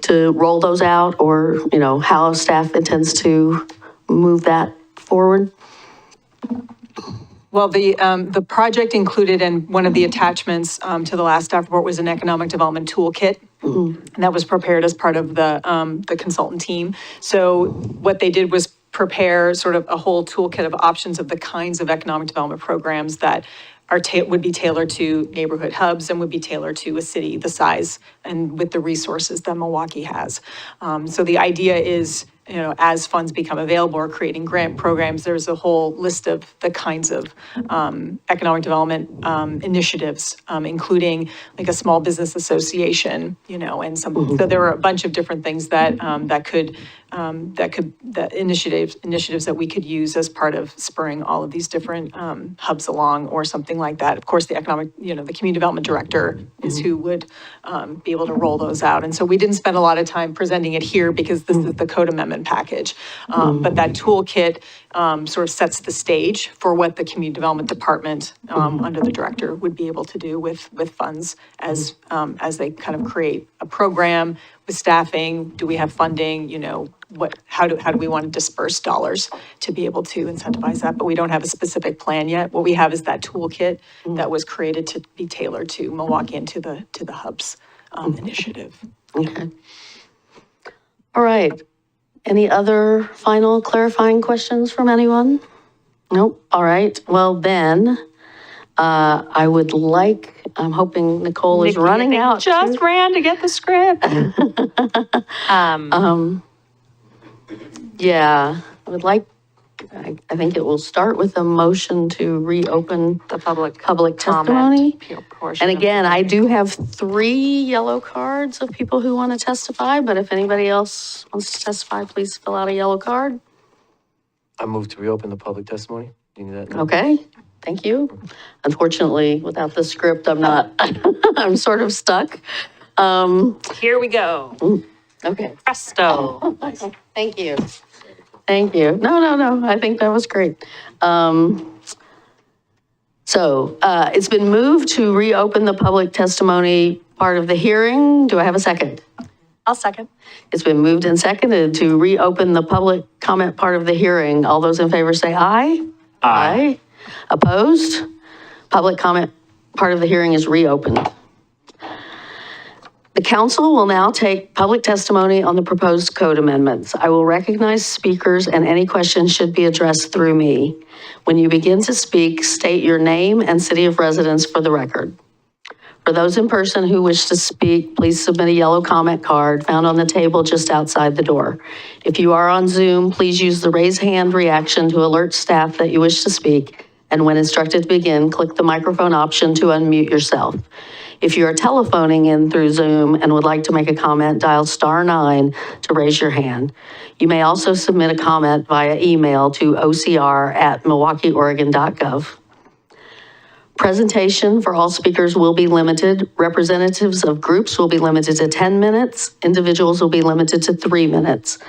to roll those out, or, how staff intends to move that forward? Well, the project included in one of the attachments to the last staff report was an economic development toolkit. And that was prepared as part of the consultant team. So what they did was prepare sort of a whole toolkit of options of the kinds of economic development programs that would be tailored to neighborhood hubs and would be tailored to a city the size and with the resources that Milwaukee has. So the idea is, as funds become available or creating grant programs, there's a whole list of the kinds of economic development initiatives, including like a small business association, and some, so there were a bunch of different things that initiatives that we could use as part of spurring all of these different hubs along or something like that. Of course, the community development director is who would be able to roll those out. And so we didn't spend a lot of time presenting it here because this is the code amendment package. But that toolkit sort of sets the stage for what the community development department under the director would be able to do with funds as they kind of create a program with staffing. Do we have funding? How do we want to disperse dollars to be able to incentivize that? But we don't have a specific plan yet. What we have is that toolkit that was created to be tailored to Milwaukee and to the hubs initiative. Okay. All right. Any other final clarifying questions from anyone? Nope. All right. Well, then, I'm hoping Nicole is Nikki, running out. Just ran to get the script. Yeah, I think it will start with a motion to reopen The public testimony. portion. And again, I do have 3 yellow cards of people who want to testify, but if anybody else wants to testify, please fill out a yellow card. I move to reopen the public testimony. Do you need that now? Okay, thank you. Unfortunately, without the script, I'm sort of stuck. Here we go. Okay. Presto. Thank you. Thank you. No, I think that was great. So it's been moved to reopen the public testimony part of the hearing. Do I have a second? I'll second. It's been moved and seconded to reopen the public comment part of the hearing. All those in favor say aye. Aye. Opposed? Public comment part of the hearing is reopened. The council will now take public testimony on the proposed code amendments. I will recognize speakers and any questions should be addressed through me. When you begin to speak, state your name and city of residence for the record. For those in person who wish to speak, please submit a yellow comment card found on the table just outside the door. If you are on Zoom, please use the raise hand reaction to alert staff that you wish to speak. And when instructed to begin, click the microphone option to unmute yourself. If you are telephoning in through Zoom and would like to make a comment, dial *9 to raise your hand. You may also submit a comment via email to ocr@milwaukeeoregon.gov. Presentation for all speakers will be limited. Representatives of groups will be limited to 10 minutes. Individuals will be limited to 3 minutes.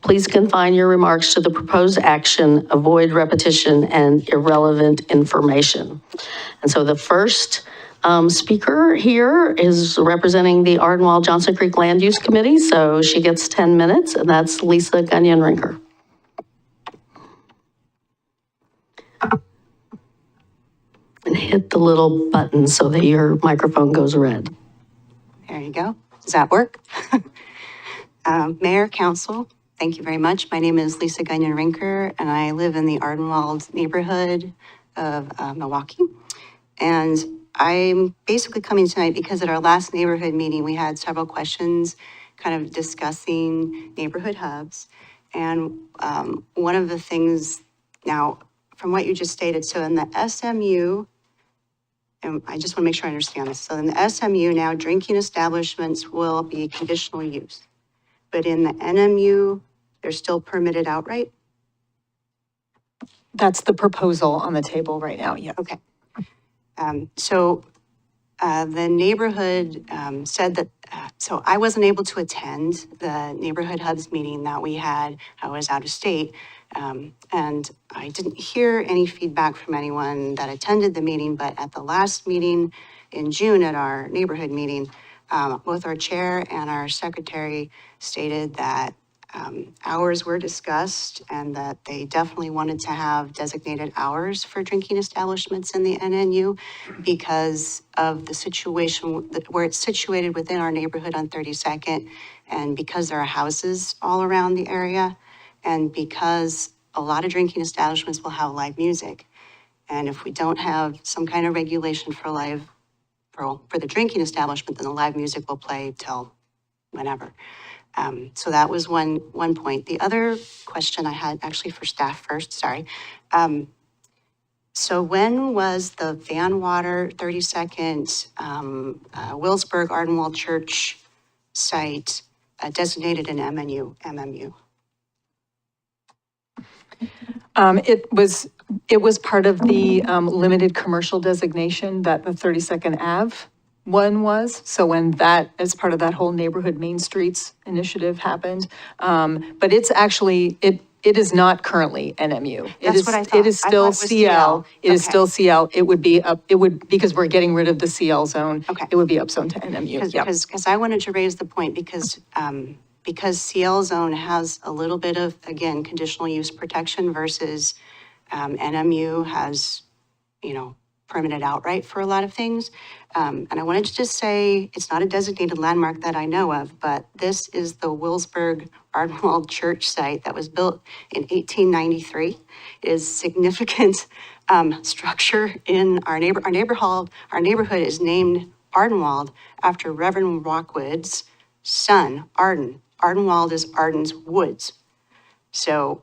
Please confine your remarks to the proposed action, avoid repetition and irrelevant information. And so the first speaker here is representing the Ardenwald-Johnson Creek Land Use Committee, so she gets 10 minutes, and that's Lisa Gunyon-Rinker. And hit the little button so that your microphone goes red. There you go. Does that work? Mayor, Council, thank you very much. My name is Lisa Gunyon-Rinker, and I live in the Ardenwald neighborhood of Milwaukee. And I'm basically coming tonight because at our last neighborhood meeting, we had several questions kind of discussing neighborhood hubs. And one of the things now, from what you just stated, so in the SMU, and I just want to make sure I understand this. So in the SMU now, drinking establishments will be conditional use. But in the NMU, they're still permitted outright? That's the proposal on the table right now, yeah. Okay. The neighborhood said that, so I wasn't able to attend the neighborhood hubs meeting that we had. I was out of state. And I didn't hear any feedback from anyone that attended the meeting, but at the last meeting in June at our neighborhood meeting, both our chair and our secretary stated that hours were discussed and that they definitely wanted to have designated hours for drinking establishments in the NNU because of the situation where it's situated within our neighborhood on 32nd, and because there are houses all around the area, and because a lot of drinking establishments will have live music. And if we don't have some kind of regulation for for the drinking establishment, then the live music will play till whenever. So that was one point. The other question I had, actually for staff first, sorry. So when was the Van Water 32nd Wilsburg Ardenwald Church site designated an MMU? It was part of the limited commercial designation that the 32nd Ave one was. So when that, as part of that whole neighborhood Main Streets initiative happened. But it's actually, it is not currently NMU. That's what I thought. It is I still thought it was CL. CL. It is Okay. still CL. It would be up, it would, because we're getting rid of the CL zone. Okay. It would be upzoned to NMU. Yep. Because I wanted to raise the point because CL zone has a little bit of, again, conditional use protection versus NMU has, permitted outright for a lot of things. And I wanted to just say, it's not a designated landmark that I know of, but this is the Wilsburg Ardenwald Church site that was built in 1893. It is significant structure in our neighborhood is named Ardenwald after Reverend Rockwood's son, Arden. Ardenwald is Arden's woods. So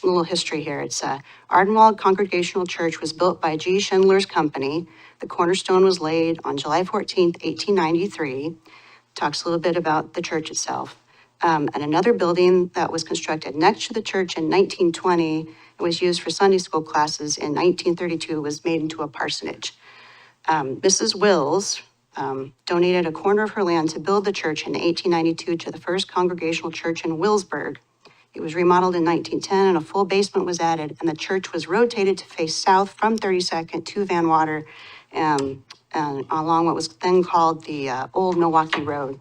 a little history here. It's Ardenwald Congregational Church was built by G. Schindler's Company. The cornerstone was laid on July 14th, 1893. Talks a little bit about the church itself. And another building that was constructed next to the church in 1920 and was used for Sunday school classes in 1932 was made into a parsonage. Mrs. Wills donated a corner of her land to build the church in 1892 to the First Congregational Church in Wilsburg. It was remodeled in 1910 and a full basement was added, and the church was rotated to face south from 32nd to Van Water and along what was then called the Old Milwaukie Road.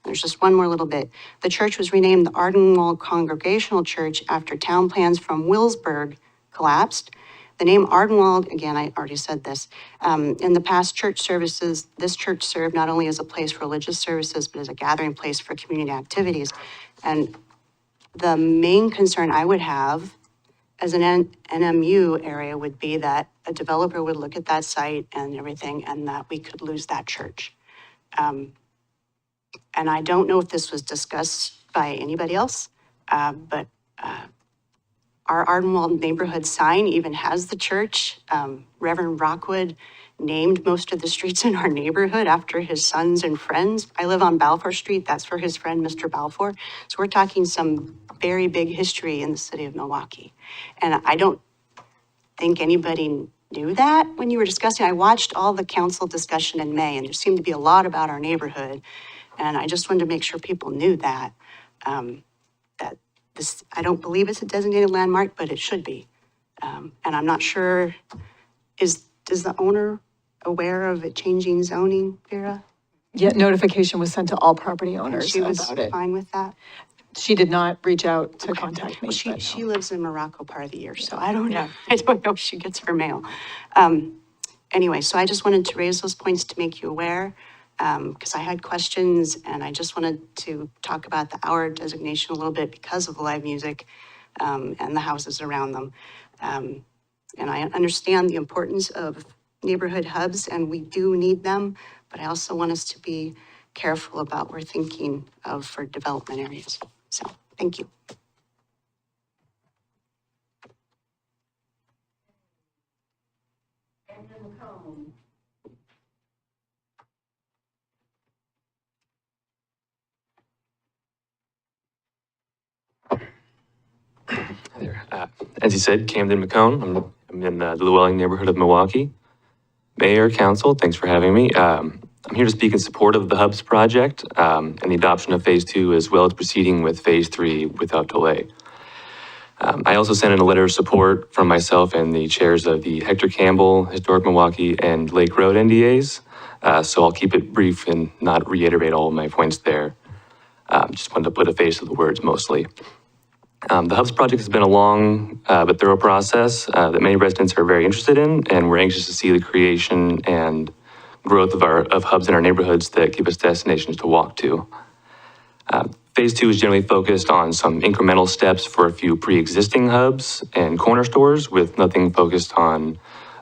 There's just one more little bit. The church was renamed the Ardenwald Congregational Church after town plans from Wilsburg collapsed. The name Ardenwald, again, I already said this, in the past church services, this church served not only as a place for religious services, but as a gathering place for community activities. And the main concern I would have as an NMU area would be that a developer would look at that site and everything, and that we could lose that church. And I don't know if this was discussed by anybody else, but our Ardenwald neighborhood sign even has the church. Reverend Rockwood named most of the streets in our neighborhood after his sons and friends. I live on Balfour Street. That's for his friend, Mr. Balfour. So we're talking some very big history in the city of Milwaukee. And I don't think anybody knew that when you were discussing. I watched all the council discussion in May, and there seemed to be a lot about our neighborhood. And I just wanted to make sure people knew that, that this, I don't believe it's a designated landmark, but it should be. And I'm not sure, is the owner aware of it changing zoning, Vera? Yeah, notification was sent to all property And owners she was about it. fine with that? She did not reach out to contact me. Well, but no. she lives in Morocco part of the year, so I don't know. I don't know if she gets her mail. Anyway, so I just wanted to raise those points to make you aware, because I had questions and I just wanted to talk about the hour designation a little bit because of the live music and the houses around them. And I understand the importance of neighborhood hubs, and we do need them, but I also want us to be careful about what we're thinking of for development areas. So, thank you. Hi there. As you said, Camden McCone. I'm in the Llewellyn neighborhood of Milwaukee. Mayor, council, thanks for having me. I'm here to speak in support of the Hubs project and the adoption of Phase 2, as well as proceeding with Phase 3 without delay. I also sent in a letter of support from myself and the chairs of the Hector Campbell, Historic Milwaukee, and Lake Road NDAs. So I'll keep it brief and not reiterate all of my points there. Just wanted to put a face to the words mostly. The Hubs project has been a long but thorough process that many residents are very interested in, and we're anxious to see the creation and growth of hubs in our neighborhoods that give us destinations to walk to. Phase 2 is generally focused on some incremental steps for a few pre-existing hubs and corner stores with nothing focused on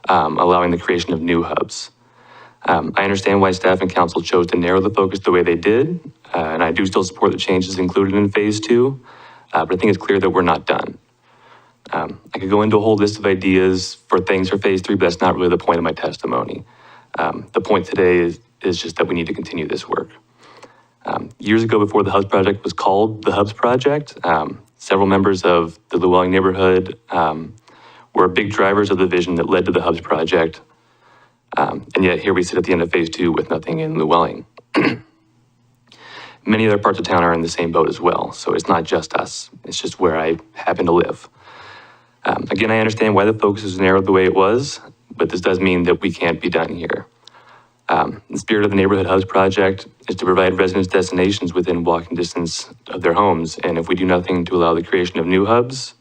allowing the creation of new hubs. I understand why staff and council chose to narrow the focus the way they did, and I do still support the changes included in Phase 2, but I think it's clear that we're not done. I could go into a whole list of ideas for things for Phase 3, but that's not really the point of my testimony. The point today is just that we need to continue this work. Years ago, before the Hubs Project was called the Hubs Project, several members of the Llewellyn neighborhood were big drivers of the vision that led to the Hubs Project. And yet here we sit at the end of Phase 2 with nothing in Llewellyn. Many other parts of town are in the same boat as well, so it's not just us. It's just where I happen to live. Again, I understand why the focus is narrowed the way it was, but this does mean that we can't be done here. The spirit of the Neighborhood Hubs Project is to provide residents destinations within walking distance of their homes. And if we do nothing to allow the creation of new hubs,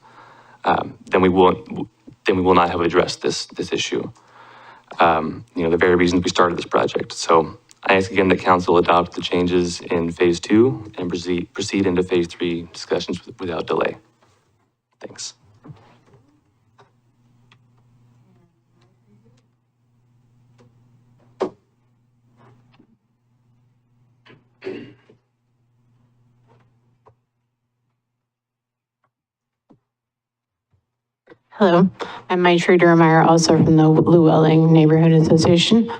then we will not have addressed this issue. The very reasons we started this project. So I ask again that council adopt the changes in Phase 2 and proceed into Phase 3 discussions without delay. Thanks. Hello, I'm Maitri Durmeyer, also from the Llewellyn Neighborhood Association.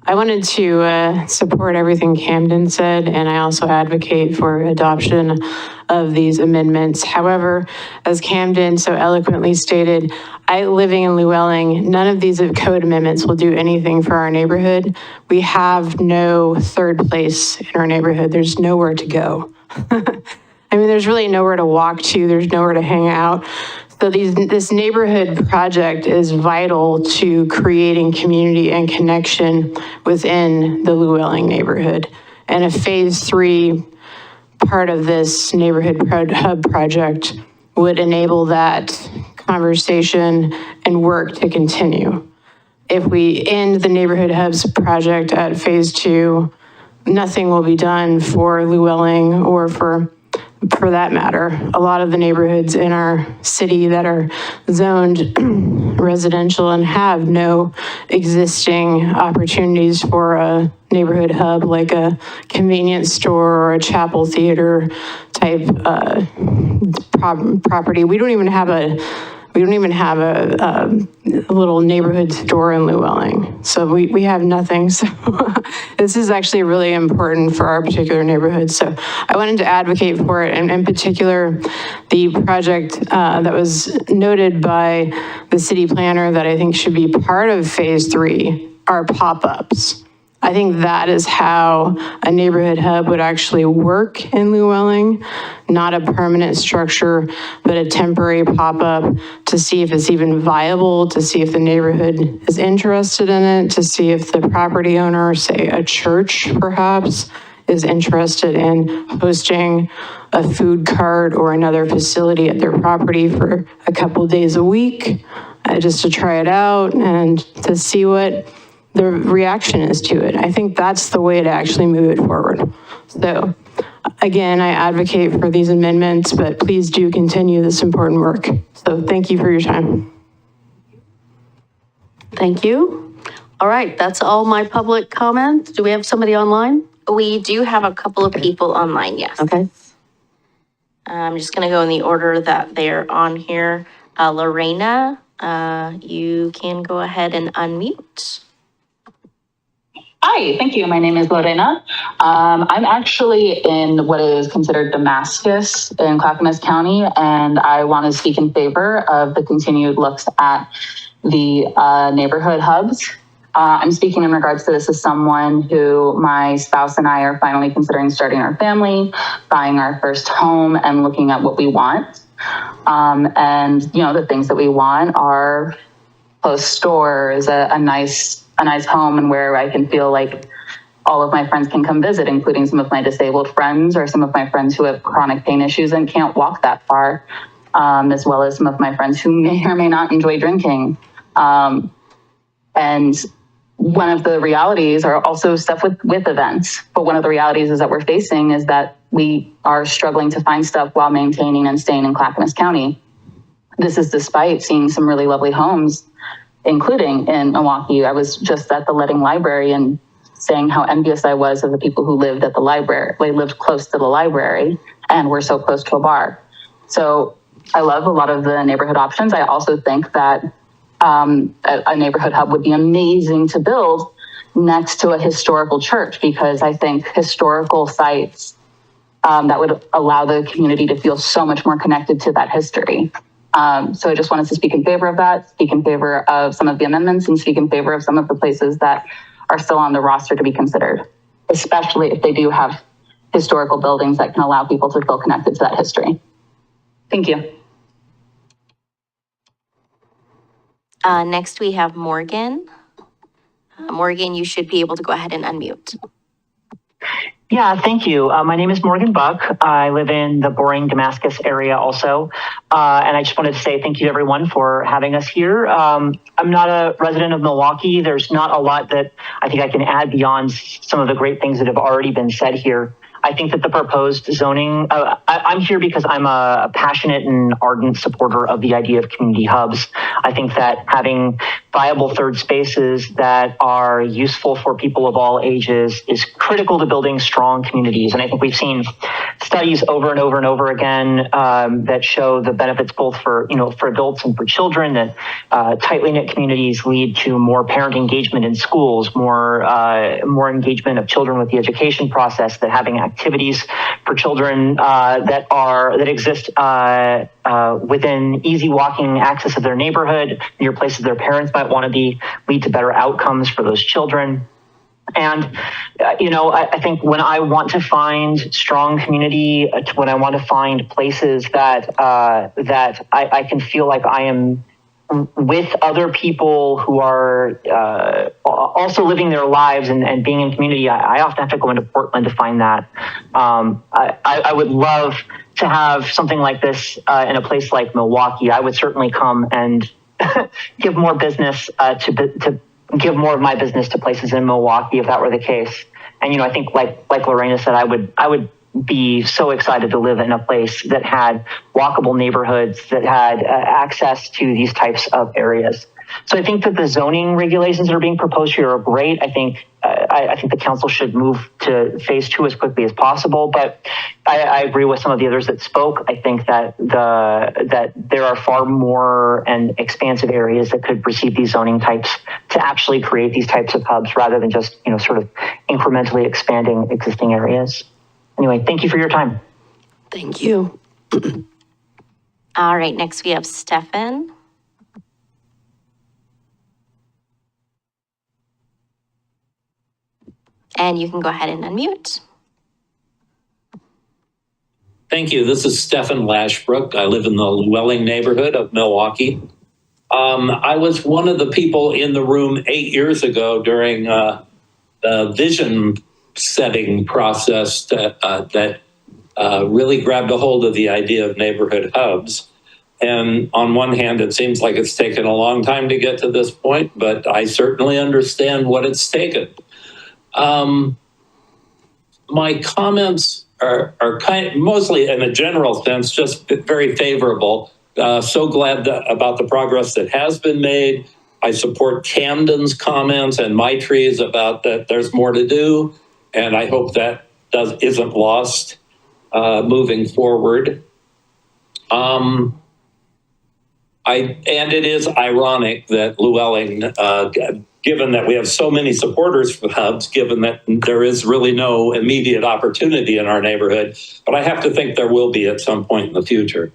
I wanted to support everything Camden said, and I also advocate for adoption of these amendments. However, as Camden so eloquently stated, living in Llewellyn, none of these code amendments will do anything for our neighborhood. We have no third place in our neighborhood. There's nowhere to go. I mean, there's really nowhere to walk to. There's nowhere to hang out. So this neighborhood project is vital to creating community and connection within the Llewellyn neighborhood. And a Phase 3 part of this neighborhood hub project would enable that conversation and work to continue. If we end the neighborhood hubs project at Phase 2, nothing will be done for Llewellyn or for that matter, a lot of the neighborhoods in our city that are zoned residential and have no existing opportunities for a neighborhood hub like a convenience store or a chapel theater type property. We don't even have a little neighborhood store in Llewellyn. So we have nothing. So this is actually really important for our particular neighborhood. So I wanted to advocate for it. And in particular, the project that was noted by the city planner that I think should be part of Phase 3 are pop-ups. I think that is how a neighborhood hub would actually work in Llewellyn, not a permanent structure, but a temporary pop-up to see if it's even viable, to see if the neighborhood is interested in it, to see if the property owner, say a church perhaps, is interested in hosting a food cart or another facility at their property for a couple days a week, just to try it out and to see what the reaction is to it. I think that's the way to actually move it forward. So again, I advocate for these amendments, but please do continue this important work. So thank you for your time. Thank you. All right, that's all my public comments. Do we have somebody online? We do have a couple of people online, yes. Okay. I'm just gonna go in the order that they're on here. Lorena, you can go ahead and unmute. Hi, thank you. My name is Lorena. I'm actually in what is considered Damascus in Clackamas County, and I want to speak in favor of the continued looks at the neighborhood hubs. I'm speaking in regards to this as someone who my spouse and I are finally considering starting our family, buying our first home, and looking at what we want. And the things that we want are close stores, a nice home, and where I can feel like all of my friends can come visit, including some of my disabled friends or some of my friends who have chronic pain issues and can't walk that far, as well as some of my friends who may or may not enjoy drinking. And one of the realities are also stuff with events. But one of the realities is that we're facing is that we are struggling to find stuff while maintaining and staying in Clackamas County. This is despite seeing some really lovely homes, including in Milwaukie. I was just at the Letting Library and saying how envious I was of the people who lived at the library. They lived close to the library and were so close to a bar. So I love a lot of the neighborhood options. I also think that a neighborhood hub would be amazing to build next to a historical church, because I think historical sites that would allow the community to feel so much more connected to that history. So I just wanted to speak in favor of that, speak in favor of some of the amendments, and speak in favor of some of the places that are still on the roster to be considered, especially if they do have historical buildings that can allow people to feel connected to that history. Thank you. Next, we have Morgan. Morgan, you should be able to go ahead and unmute. Yeah, thank you. My name is Morgan Buck. I live in the Boring Damascus area also. And I just wanted to say thank you to everyone for having us here. I'm not a resident of Milwaukie. There's not a lot that I think I can add beyond some of the great things that have already been said here. I think that the proposed zoning, I'm here because I'm a passionate and ardent supporter of the idea of community hubs. I think that having viable third spaces that are useful for people of all ages is critical to building strong communities. And I think we've seen studies over and over and over again that show the benefits both for, for adults and for children, that tightly knit communities lead to more parent engagement in schools, more engagement of children with the education process, that having activities for children that exist within easy walking access of their neighborhood, near places their parents might want to be, lead to better outcomes for those children. And, I think when I want to find strong community, when I want to find places that I can feel like I am with other people who are also living their lives and being in community, I often have to go into Portland to find that. I would love to have something like this in a place like Milwaukie. I would certainly come and give more business to give more of my business to places in Milwaukie if that were the case. And I think like Lorena said, I would be so excited to live in a place that had walkable neighborhoods, that had access to these types of areas. So I think that the zoning regulations that are being proposed here are great. I think the council should move to phase 2 as quickly as possible. But I agree with some of the others that spoke. I think that there are far more and expansive areas that could receive these zoning types to actually create these types of hubs, rather than just sort of incrementally expanding existing areas. Anyway, thank you for your time. Thank you. All right, next we have Stefan. And you can go ahead and unmute. Thank you. This is Stefan Lashbrook. I live in the Llewellyn neighborhood of Milwaukie. I was one of the people in the room 8 years ago during the vision setting process that really grabbed a hold of the idea of neighborhood hubs. And on one hand, it seems like it's taken a long time to get to this point, but I certainly understand what it's taken. My comments are mostly in a general sense, just very favorable. So glad about the progress that has been made. I support Camden's comments and Maitre's about that there's more to do. And I hope that isn't lost moving forward. And it is ironic that Llewellyn, given that we have so many supporters for hubs, given that there is really no immediate opportunity in our neighborhood, but I have to think there will be at some point in the future.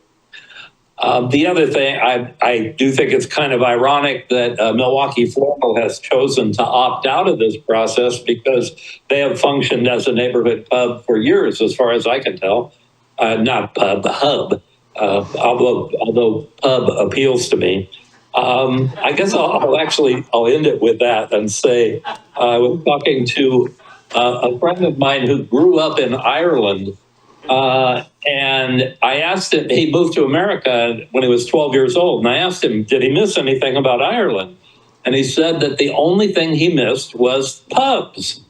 The other thing, I do think it's kind of ironic that Milwaukie Floral has chosen to opt out of this process, because they have functioned as a neighborhood hub for years, as far as I can tell. Not pub, hub, although pub appeals to me. I guess I'll end it with that and say, I was talking to a friend of mine who grew up in Ireland, and I asked him, he moved to America when he was 12 years old, and I asked him, did he miss anything about Ireland? And he said that the only thing he missed was pubs.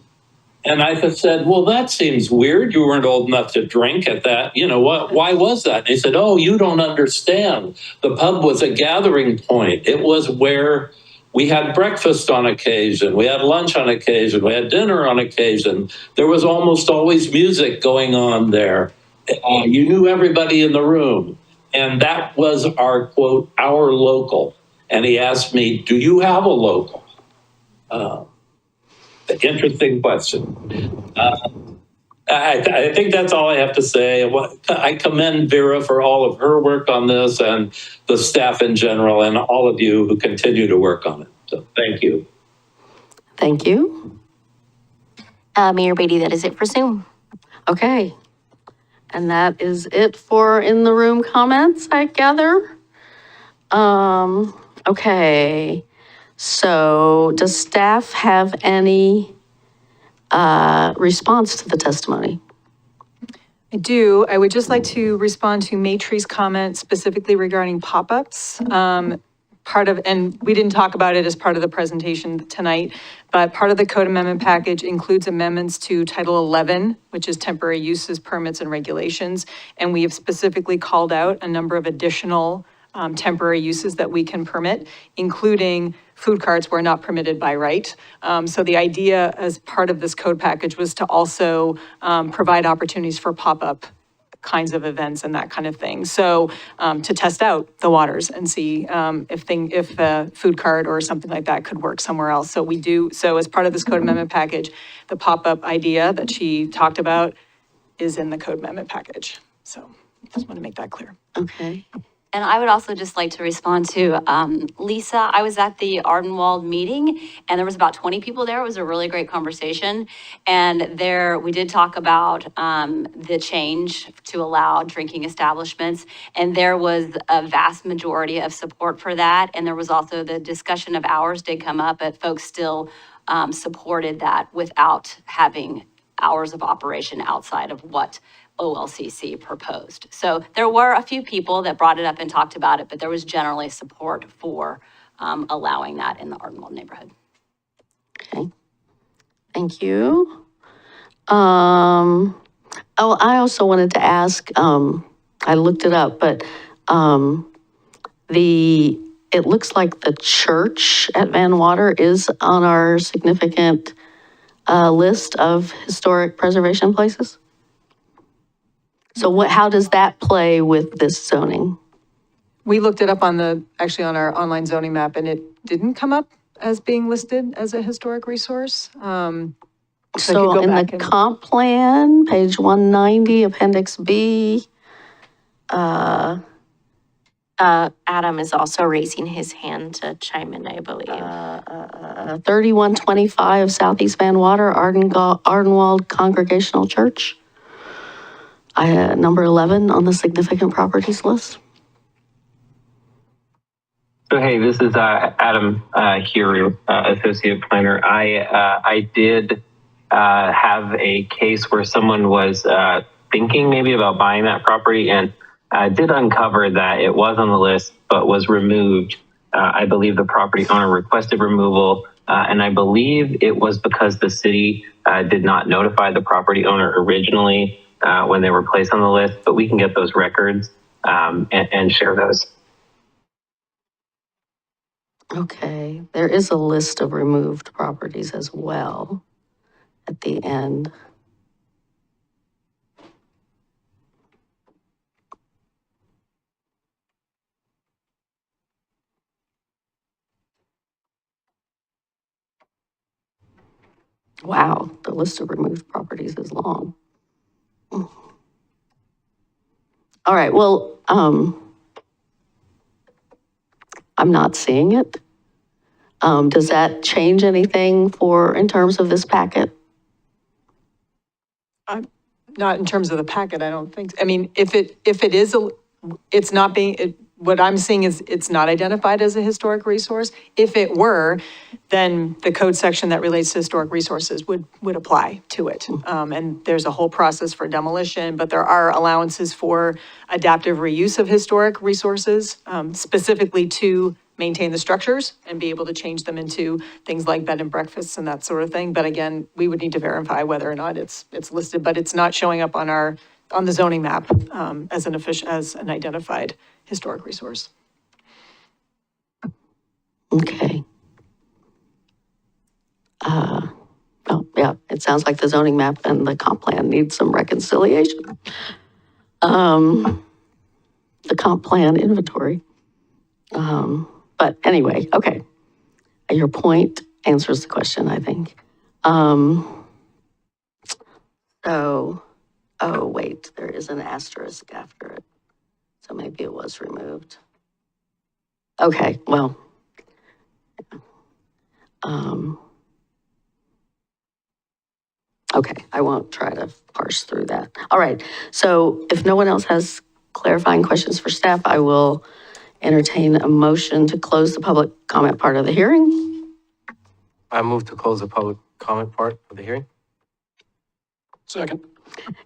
And I said, well, that seems weird. You weren't old enough to drink at that. You know, why was that? And he said, oh, you don't understand. The pub was a gathering point. It was where we had breakfast on occasion. We had lunch on occasion. We had dinner on occasion. There was almost always music going on there. You knew everybody in the room. And that was our, quote, our local. And he asked me, do you have a local? Interesting question. I think that's all I have to say. I commend Vera for all of her work on this and the staff in general and all of you who continue to work on it. So thank you. Thank you. Mayor Beatty, that is it for Zoom. Okay. And that is it for in the room comments, I gather. Okay. So does staff have any response to the testimony? I do. I would just like to respond to Maytree's comment specifically regarding pop-ups. And we didn't talk about it as part of the presentation tonight, but part of the code amendment package includes amendments to Title 11, which is temporary uses, permits, and regulations. And we have specifically called out a number of additional temporary uses that we can permit, including food carts were not permitted by right. So the idea as part of this code package was to also provide opportunities for pop-up kinds of events and that kind of thing. So to test out the waters and see if a food cart or something like that could work somewhere else. So we do, so as part of this code amendment package, the pop-up idea that she talked about is in the code amendment package. So just want to make that clear. Okay. And I would also just like to respond to Lisa. I was at the Ardenwald meeting and there was about 20 people there. It was a really great conversation. And there we did talk about the change to allow drinking establishments. And there was a vast majority of support for that. And there was also the discussion of hours did come up, but folks still supported that without having hours of operation outside of what OLCC proposed. So there were a few people that brought it up and talked about it, but there was generally support for allowing that in the Ardenwald neighborhood. Okay. Thank you. Oh, I also wanted to ask, I looked it up, but it looks like the church at Van Water is on our significant list of historic preservation places. So how does that play with this zoning? We looked it up actually on our online zoning map, and it didn't come up as being listed as a historic resource. So in the comp plan, page 190, appendix B. Adam is also raising his hand to chime in, I believe. 3125 Southeast Van Water, Ardenwald Congregational Church. Number 11 on the significant properties list. So hey, this is Adam Huru, associate planner. I did have a case where someone was thinking maybe about buying that property, and did uncover that it was on the list but was removed. I believe the property owner requested removal, and I believe it was because the city did not notify the property owner originally when they were placed on the list, but we can get those records and share those. Okay, there is a list of removed properties as well at the end. Wow, the list of removed properties is long. All right, well, I'm not seeing it. Does that change anything in terms of this packet? Not in terms of the packet, I don't think. I mean, if it is, it's not being, what I'm seeing is it's not identified as a historic resource. If it were, then the code section that relates to historic resources would apply to it. And there's a whole process for demolition, but there are allowances for adaptive reuse of historic resources, specifically to maintain the structures and be able to change them into things like bed and breakfasts and that sort of thing. But again, we would need to verify whether or not it's listed, but it's not showing up on the zoning map as an identified historic resource. Okay. Well, yeah, it sounds like the zoning map and the comp plan need some reconciliation. The comp plan inventory. But anyway, okay. Your point answers the question, I think. Oh, wait, there is an asterisk after it. So maybe it was removed. Okay, well. Okay, I won't try to parse through that. All right, so if no one else has clarifying questions for staff, I will entertain a motion to close the public comment part of the hearing. I move to close the public comment part of the hearing. Second.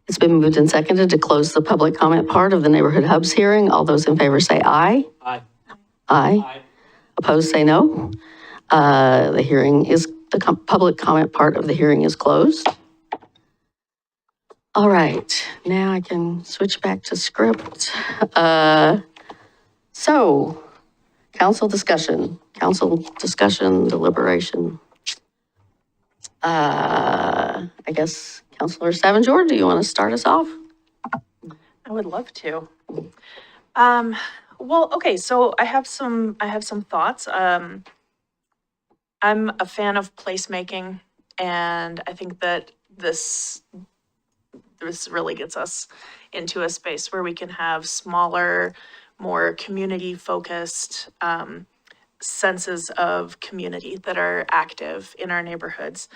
It's been moved and seconded to close the public comment part of the Neighborhood Hubs hearing. All those in favor say aye. Aye. Aye. Opposed say no. The public comment part of the hearing is closed. All right, now I can switch back to script. So, council discussion, deliberation. I guess Councilor Savinger, do you want to start us off? I would love to. Well, okay, so I have some thoughts. I'm a fan of placemaking, and I think that this really gets us into a space where we can have smaller, more community-focused senses of community that are active in our neighborhoods.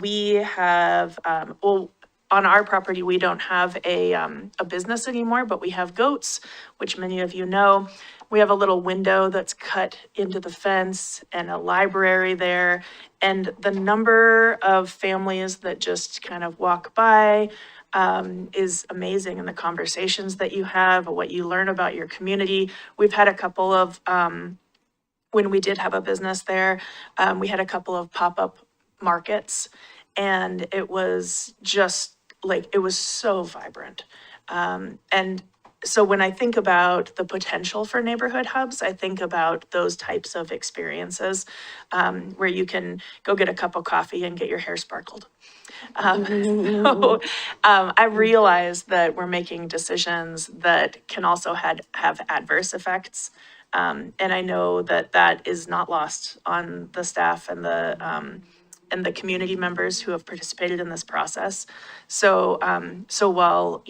We have, on our property, we don't have a business anymore, but we have goats, which many of you know. We have a little window that's cut into the fence and a library there. And the number of families that just kind of walk by is amazing. And the conversations that you have, what you learn about your community. We've had a couple of, when we did have a business there, we had a couple of pop-up markets, and it was just like, it was so vibrant. And so when I think about the potential for neighborhood hubs, I think about those types of experiences where you can go get a cup of coffee and get your hair sparkled. I realize that we're making decisions that can also have adverse effects. And I know that that is not lost on the staff and the community members who have participated in this process. So while,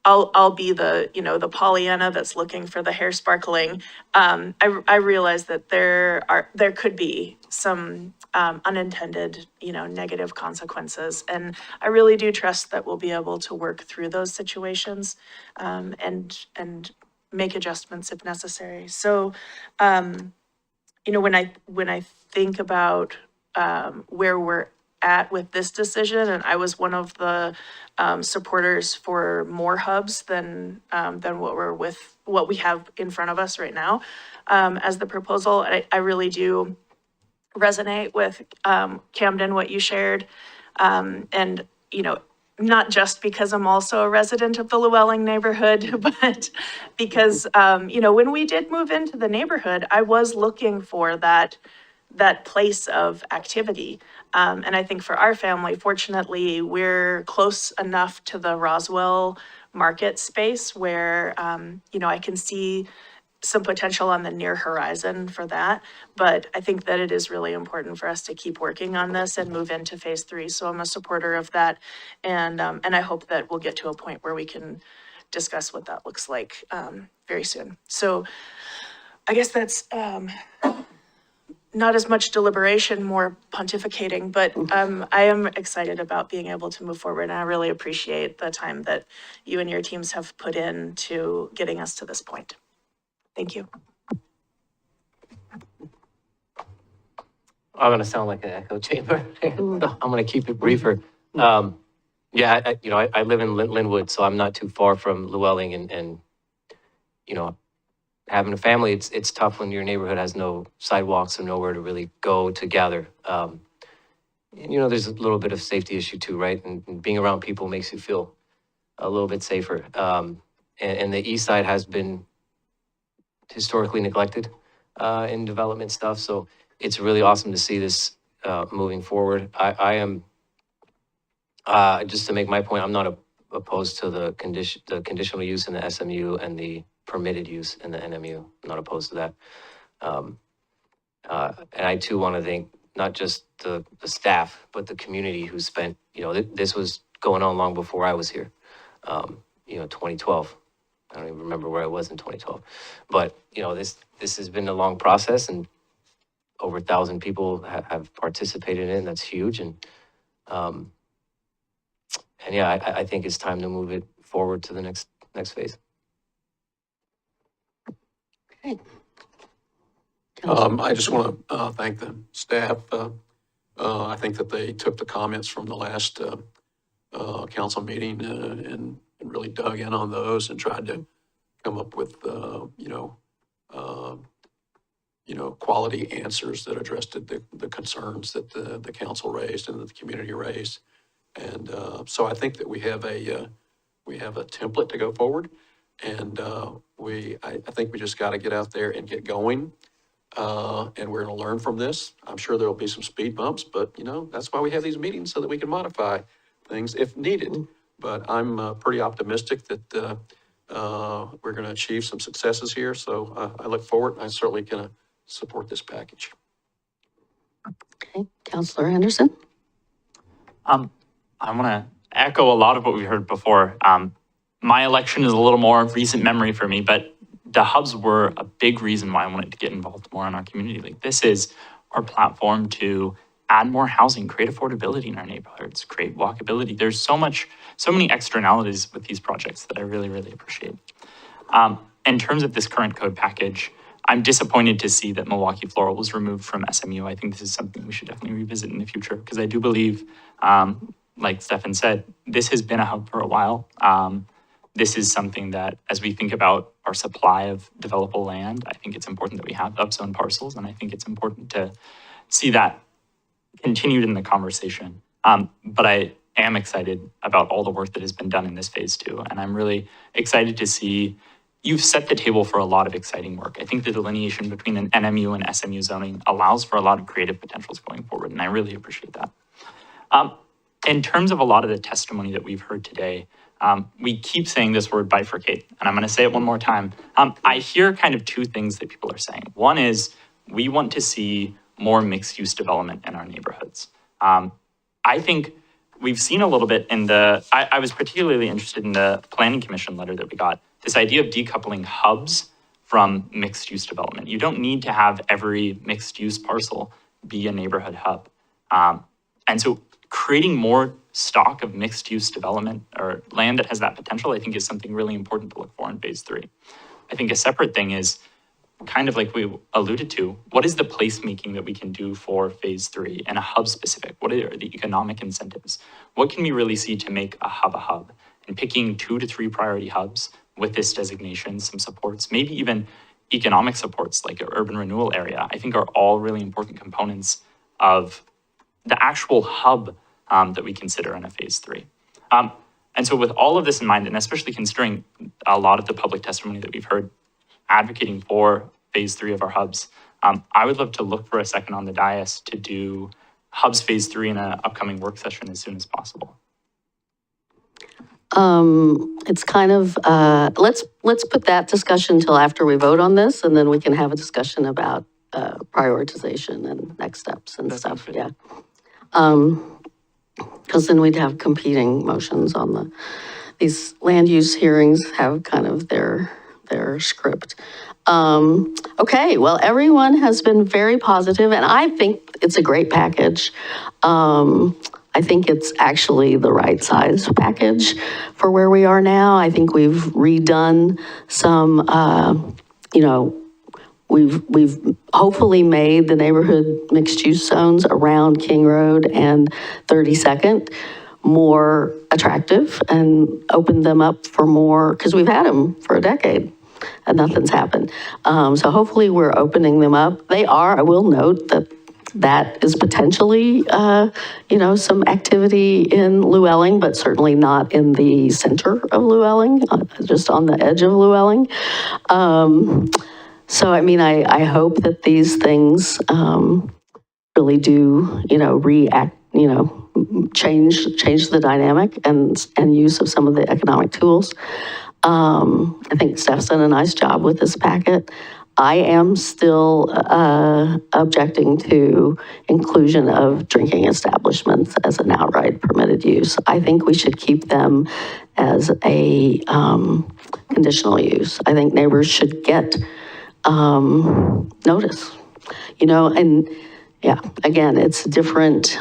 I'll be the Pollyanna that's looking for the hair sparkling. I realize that there could be some unintended, negative consequences. And I really do trust that we'll be able to work through those situations and make adjustments if necessary. So, when I think about where we're at with this decision, and I was one of the supporters for more hubs than what we have in front of us right now as the proposal. I really do resonate with Camden, what you shared, and not just because I'm also a resident of the Llewellyn neighborhood, but because when we did move into the neighborhood, I was looking for that place of activity. And I think for our family, fortunately, we're close enough to the Roswell market space where, I can see some potential on the near horizon for that. But I think that it is really important for us to keep working on this and move into phase 3. So I'm a supporter of that. And I hope that we'll get to a point where we can discuss what that looks like very soon. So I guess that's not as much deliberation, more pontificating, but I am excited about being able to move forward. And I really appreciate the time that you and your teams have put into getting us to this point. Thank you. I'm going to sound like an echo chamber. I'm going to keep it briefer. I live in Linwood, so I'm not too far from Llewellyn, and having a family, it's tough when your neighborhood has no sidewalks or nowhere to really go to gather. And, you know, there's a little bit of safety issue too, right? And being around people makes you feel a little bit safer. And the east side has been historically neglected in development stuff. So it's really awesome to see this moving forward. I am, just to make my point, I'm not opposed to the conditional use in the SMU and the permitted use in the NMU. I'm not opposed to that. And I too want to thank not just the staff, but the community who spent, you know, this was going on long before I was here. 2012. I don't even remember where I was in 2012. But, you know, this has been a long process, and over 1,000 people have participated in it, and that's huge. And yeah, I think it's time to move it forward to the next phase. Okay. I just want to thank the staff. I think that they took the comments from the last council meeting and really dug in on those and tried to come up with, quality answers that addressed the concerns that the council raised and that the community raised. And so I think that we have a template to go forward, and I think we just got to get out there and get going. And we're going to learn from this. I'm sure there'll be some speed bumps, but that's why we have these meetings, so that we can modify things if needed. But I'm pretty optimistic that we're going to achieve some successes here. So I look forward, and I certainly can support this package. Okay, Councilor Henderson. I want to echo a lot of what we heard before. My election is a little more recent memory for me, but the hubs were a big reason why I wanted to get involved more in our community. Like, this is our platform to add more housing, create affordability in our neighborhoods, create walkability. There's so many externalities with these projects that I really, really appreciate. In terms of this current code package, I'm disappointed to see that Milwaukie Floral was removed from SMU. I think this is something we should definitely revisit in the future, because I do believe, like Stefan said, this has been a hub for a while. This is something that, as we think about our supply of developable land, I think it's important that we have upzone parcels, and I think it's important to see that continued in the conversation. But I am excited about all the work that has been done in this phase 2, and I'm really excited to see you've set the table for a lot of exciting work. I think the delineation between an NMU and SMU zoning allows for a lot of creative potentials going forward, and I really appreciate that. In terms of a lot of the testimony that we've heard today, we keep saying this word bifurcate, and I'm going to say it one more time. I hear kind of two things that people are saying. One is we want to see more mixed-use development in our neighborhoods. I think we've seen a little bit in I was particularly interested in the Planning Commission letter that we got, this idea of decoupling hubs from mixed-use development. You don't need to have every mixed-use parcel be a neighborhood hub. And so creating more stock of mixed-use development or land that has that potential, I think, is something really important to look for in phase 3. I think a separate thing is, kind of like we alluded to, what is the placemaking that we can do for phase 3 and a hub specific? What are the economic incentives? What can we really see to make a hub? And picking 2 to 3 priority hubs with this designation, some supports, maybe even economic supports like an urban renewal area, I think are all really important components of the actual hub that we consider in a phase 3. And so with all of this in mind, and especially considering a lot of the public testimony that we've heard advocating for phase 3 of our hubs, I would love to look for a second on the dais to do hubs phase 3 in an upcoming work session as soon as possible. It's kind of, let's put that discussion till after we vote on this, and then we can have a discussion about prioritization and next steps and stuff, yeah. Because then we'd have competing motions on these land use hearings have kind of their script. Okay, well, everyone has been very positive, and I think it's a great package. I think it's actually the right size package for where we are now. I think we've redone some, we've hopefully made the neighborhood mixed-use zones around King Road and 32nd more attractive and opened them up for more, because we've had them for a decade. and nothing's happened. So hopefully we're opening them up. They are, I will note that that is potentially, some activity in Llewellyn, but certainly not in the center of Llewellyn, just on the edge of Llewellyn. So, I mean, I hope that these things really do, react, change the dynamic and use of some of the economic tools. I think Steph's done a nice job with this packet. I am still objecting to inclusion of drinking establishments as an outright permitted use. I think we should keep them as a conditional use. I think neighbors should get notice, and yeah, again, it's different.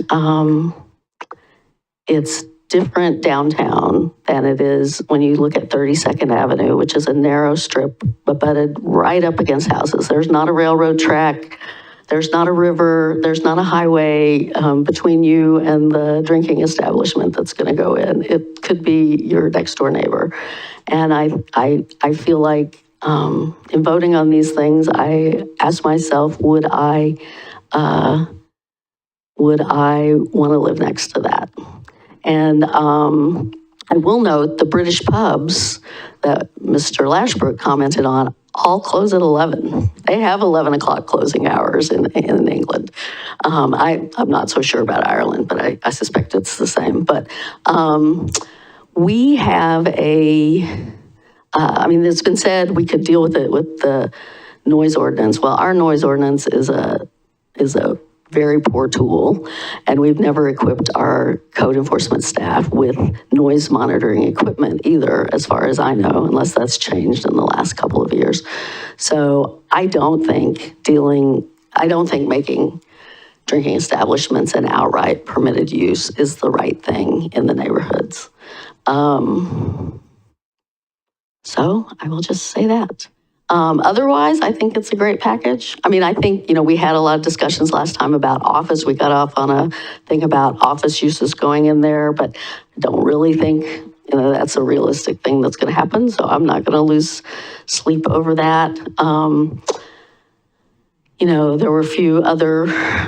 It's different downtown than it is when you look at 32nd Avenue, which is a narrow strip abutted right up against houses. There's not a railroad track. There's not a river. There's not a highway between you and the drinking establishment that's going to go in. It could be your next door neighbor. And I feel like in voting on these things, I ask myself, would I want to live next to that? And I will note the British pubs that Mr. Lashbrook commented on all close at 11. They have 11 o'clock closing hours in England. I'm not so sure about Ireland, but I suspect it's the same. But we have it's been said we could deal with it with the noise ordinance. Well, our noise ordinance is a very poor tool, and we've never equipped our code enforcement staff with noise monitoring equipment either, as far as I know, unless that's changed in the last couple of years. So I don't think making drinking establishments an outright permitted use is the right thing in the neighborhoods. So I will just say that. Otherwise, I think it's a great package. I mean, I think, we had a lot of discussions last time about office. We got off on a thing about office uses going in there, but I don't really think, that's a realistic thing that's going to happen. So I'm not going to lose sleep over that. There were a few other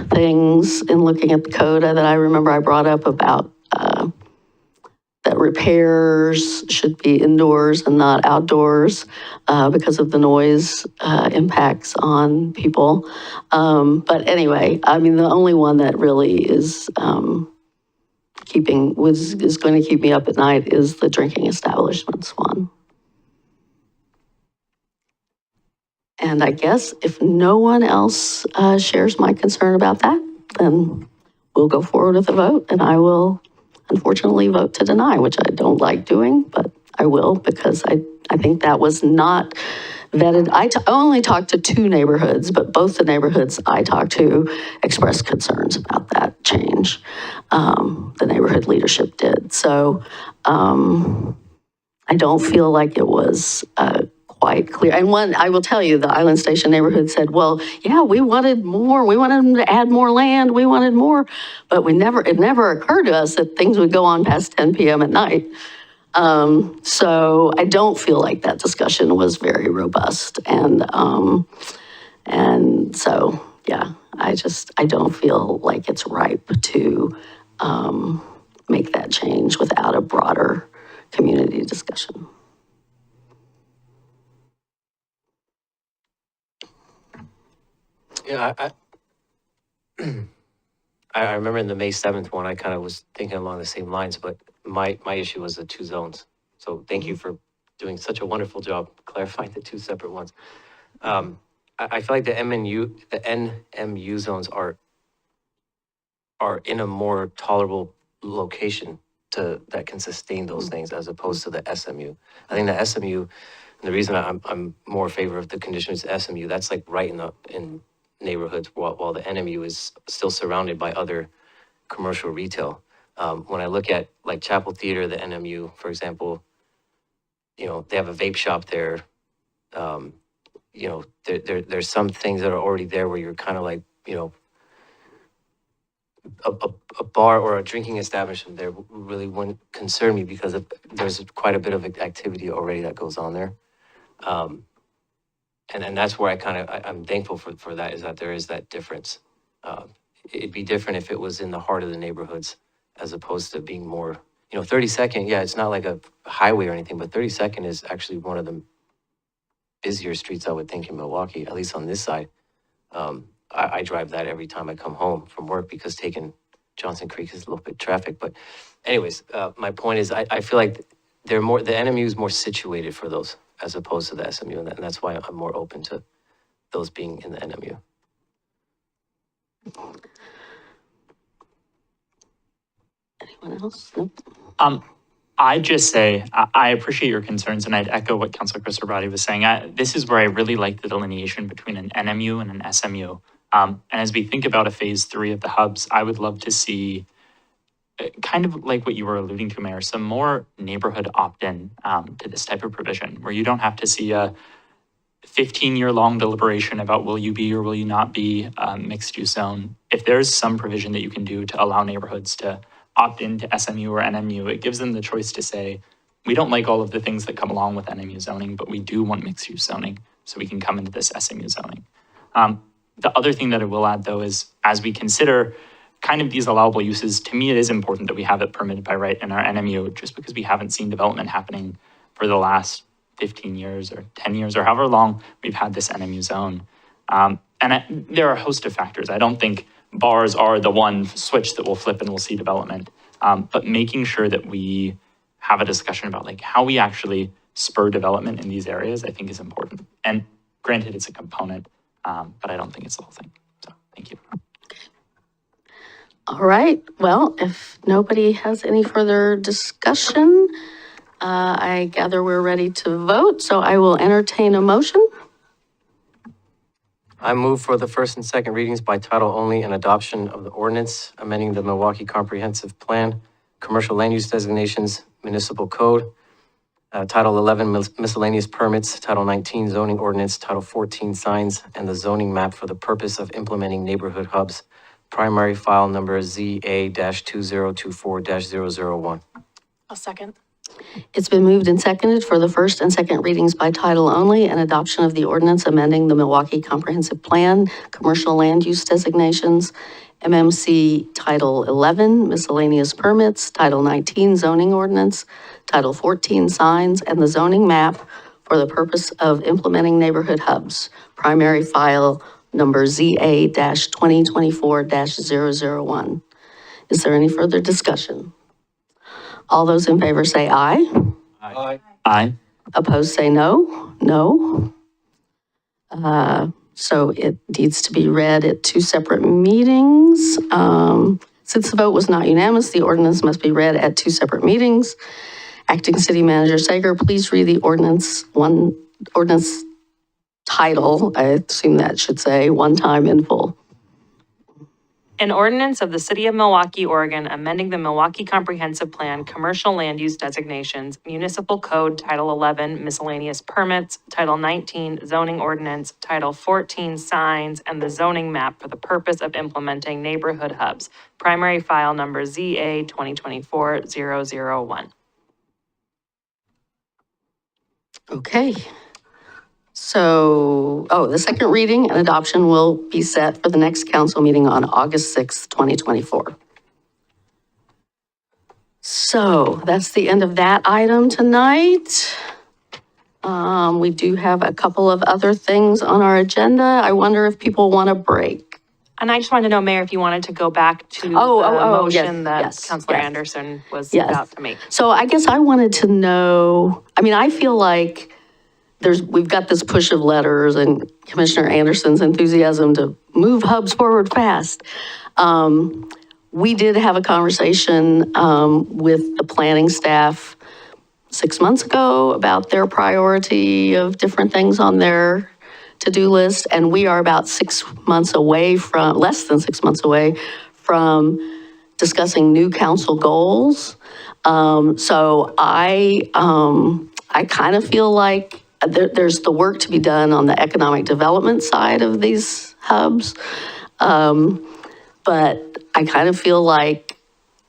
things in looking at the code that I remember I brought up about that repairs should be indoors and not outdoors because of the noise impacts on people. But anyway, the only one that really is going to keep me up at night is the drinking establishments one. And I guess if no one else shares my concern about that, then we'll go forward with the vote, and I will unfortunately vote to deny, which I don't like doing, but I will, because I think that was not vetted. I only talked to 2 neighborhoods, but both the neighborhoods I talked to expressed concerns about that change. The neighborhood leadership did. So I don't feel like it was quite clear. And one, I will tell you, the Island Station neighborhood said, well, yeah, we wanted more. We wanted them to add more land. We wanted more. But it never occurred to us that things would go on past 10 p.m. at night. So I don't feel like that discussion was very robust. And so, yeah, I don't feel like it's ripe to make that change without a broader community discussion. Yeah, I remember in the May 7th one, I kind of was thinking along the same lines, but my issue was the 2 zones. So thank you for doing such a wonderful job clarifying the 2 separate ones. I feel like the NMU zones are in a more tolerable location that can sustain those things as opposed to the SMU. I think the SMU, and the reason I'm more in favor of the condition is the SMU, that's like right in neighborhoods, while the NMU is still surrounded by other commercial retail. When I look at like Chapel Theater, the NMU, for example, they have a vape shop there. There's some things that are already there where you're kind of like, a bar or a drinking establishment there really wouldn't concern me because there's quite a bit of activity already that goes on there. And that's where I'm thankful for that, is that there is that difference. It'd be different if it was in the heart of the neighborhoods as opposed to being more, 32nd, yeah, it's not like a highway or anything, but 32nd is actually one of the busier streets, I would think, in Milwaukee, at least on this side. I drive that every time I come home from work because taking Johnson Creek is a little bit traffic. But anyways, my point is I feel like the NMU is more situated for those as opposed to the SMU. And that's why I'm more open to those being in the NMU. Anyone else? Nope. I'd just say, I appreciate your concerns, and I'd echo what Councilor Christopher was saying. This is where I really like the delineation between an NMU and an SMU. And as we think about a phase 3 of the hubs, I would love to see, kind of like what you were alluding to, Mayor, some more neighborhood opt-in to this type of provision, where you don't have to see a 15-year-long deliberation about will you be or will you not be a mixed-use zone. If there's some provision that you can do to allow neighborhoods to opt into SMU or NMU, it gives them the choice to say, we don't like all of the things that come along with NMU zoning, but we do want mixed-use zoning, so we can come into this SMU zoning. The other thing that I will add, though, is as we consider kind of these allowable uses, to me, it is important that we have it permitted by right in our NMU, just because we haven't seen development happening for the last 15 years or 10 years or however long we've had this NMU zone. There are a host of factors. I don't think bars are the one switch that will flip and we'll see development. But making sure that we have a discussion about like how we actually spur development in these areas, I think is important. And granted, it's a component, but I don't think it's the whole thing. So thank you. All right. Well, if nobody has any further discussion, I gather we're ready to vote. So I will entertain a motion. I move for the first and second readings by title only and adoption of the ordinance amending the Milwaukie Comprehensive Plan, Commercial Land Use Designations, Municipal Code, Title 11 Miscellaneous Permits, Title 19 Zoning Ordinance, Title 14 Signs, and the zoning map for the purpose of implementing neighborhood hubs. Primary file number ZA-2024-001. I'll second. It's been moved and seconded for the first and second readings by title only and adoption of the ordinance amending the Milwaukie Comprehensive Plan, Commercial Land Use Designations, MMC Title 11, Miscellaneous Permits, Title 19 Zoning Ordinance, Title 14 Signs, and the zoning map for the purpose of implementing neighborhood hubs. Primary file number ZA-2024-001. Is there any further discussion? All those in favor say aye. Aye. Aye. Opposed say no. No. So it needs to be read at two separate meetings. Since the vote was not unanimous, the ordinance must be read at two separate meetings. Acting City Manager Sager, please read the ordinance title. I assume that should say one time in full. An ordinance of the City of Milwaukie, Oregon, amending the Milwaukie Comprehensive Plan, Commercial Land Use Designations, Municipal Code, Title 11, Miscellaneous Permits, Title 19, Zoning Ordinance, Title 14, Signs, and the zoning map for the purpose of implementing neighborhood hubs. Primary file number ZA-2024-001. Okay. So, the second reading and adoption will be set for the next council meeting on August 6th, 2024. So that's the end of that item tonight. We do have a couple of other things on our agenda. I wonder if people want a break. And I just wanted to know, Mayor, if you wanted to go back to the motion that Councilor Anderson was about to make. So I guess I wanted to know, I feel like we've got this push of letters and Commissioner Anderson's enthusiasm to move hubs forward fast. We did have a conversation with the planning staff 6 months ago about their priority of different things on their to-do list, and we are about 6 months away from, less than 6 months away from discussing new council goals. So I kind of feel like there's the work to be done on the economic development side of these hubs. But I kind of feel like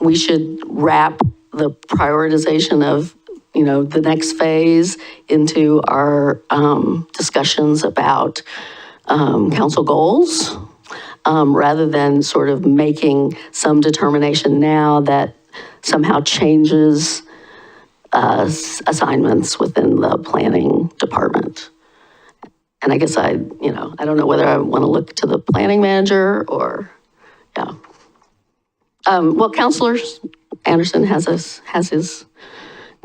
we should wrap the prioritization of the next phase into our discussions about council goals, rather than sort of making some determination now that somehow changes assignments within the planning department. And I guess I don't know whether I want to look to the planning manager or, yeah. Well, Councilor Anderson has his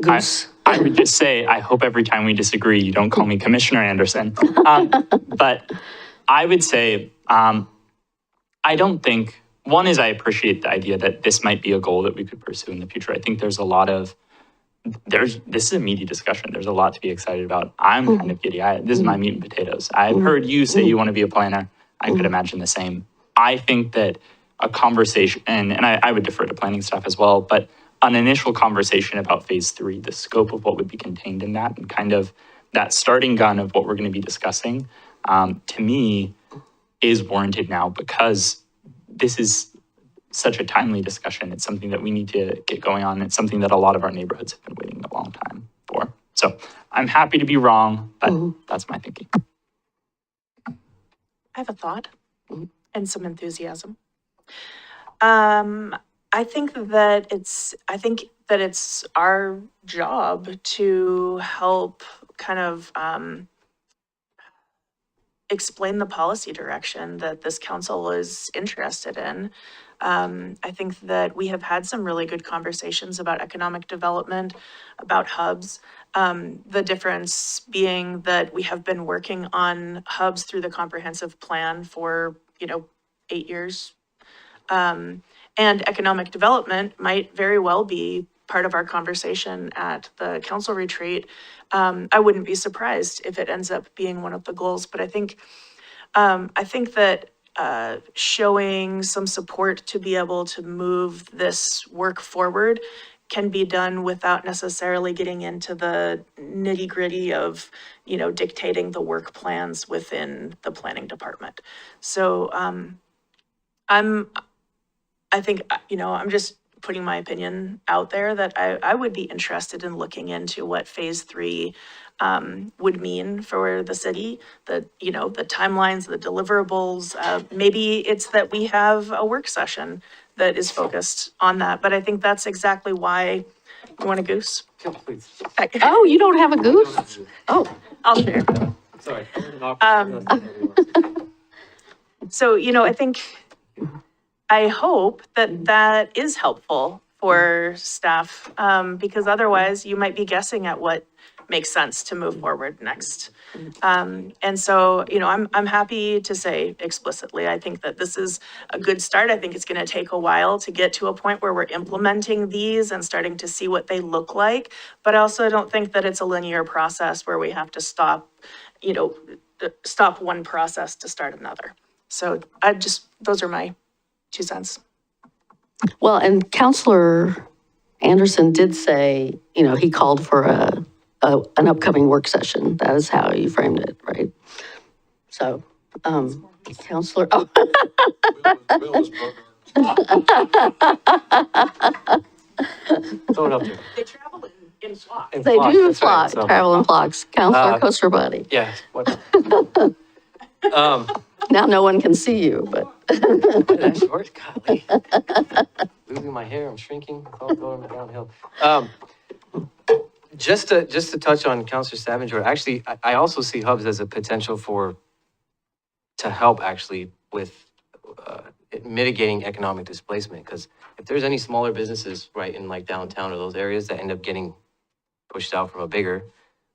goose. I would just say, I hope every time we disagree, you don't call me Commissioner Anderson. But I would say, I don't think, one is I appreciate the idea that this might be a goal that we could pursue in the future. I think there's a lot of, this is a meaty discussion. There's a lot to be excited about. I'm kind of giddy. This is my meat and potatoes. I've heard you say you want to be a planner. I could imagine the same. I think that a conversation, and I would defer to planning staff as well, but an initial conversation about phase 3, the scope of what would be contained in that, and kind of that starting gun of what we're going to be discussing, to me, is warranted now, because this is such a timely discussion. It's something that we need to get going on. It's something that a lot of our neighborhoods have been waiting a long time for. So I'm happy to be wrong, but that's my thinking. I have a thought and some enthusiasm. I think that it's our job to help kind of explain the policy direction that this council is interested in. I think that we have had some really good conversations about economic development, about hubs. The difference being that we have been working on hubs through the comprehensive plan for, 8 years. And economic development might very well be part of our conversation at the council retreat. I wouldn't be surprised if it ends up being one of the goals, but I think that showing some support to be able to move this work forward can be done without necessarily getting into the nitty gritty of, dictating the work plans within the planning department. So I'm just putting my opinion out there that I would be interested in looking into what phase 3 would mean for the city, the timelines, the deliverables. Maybe it's that we have a work session that is focused on that, but I think that's exactly why. You want a goose? Please. Oh, you don't have a goose? Oh, I'll share. Sorry. So, I hope that is helpful for staff, because otherwise you might be guessing at what makes sense to move forward next. And so, I'm happy to say explicitly, I think that this is a good start. I think it's going to take a while to get to a point where we're implementing these and starting to see what they look like. But I also don't think that it's a linear process where we have to stop one process to start another. So those are my 2 cents. well, and Councilor Anderson did say, he called for an upcoming work session. That is how you framed it, right? So, Councilor, oh. Throw it up there. They travel in flocks. They do That's right, so- travel in flocks. Councilor Koster-Buddy. Yeah. What? Now no one can see you, but. That short, golly. Losing my hair, I'm shrinking, it's all going downhill. Just to touch on Councilor Stavanger, actually, I also see hubs as a potential to help actually with mitigating economic displacement. Because if there's any smaller businesses right in like downtown or those areas that end up getting pushed out from a bigger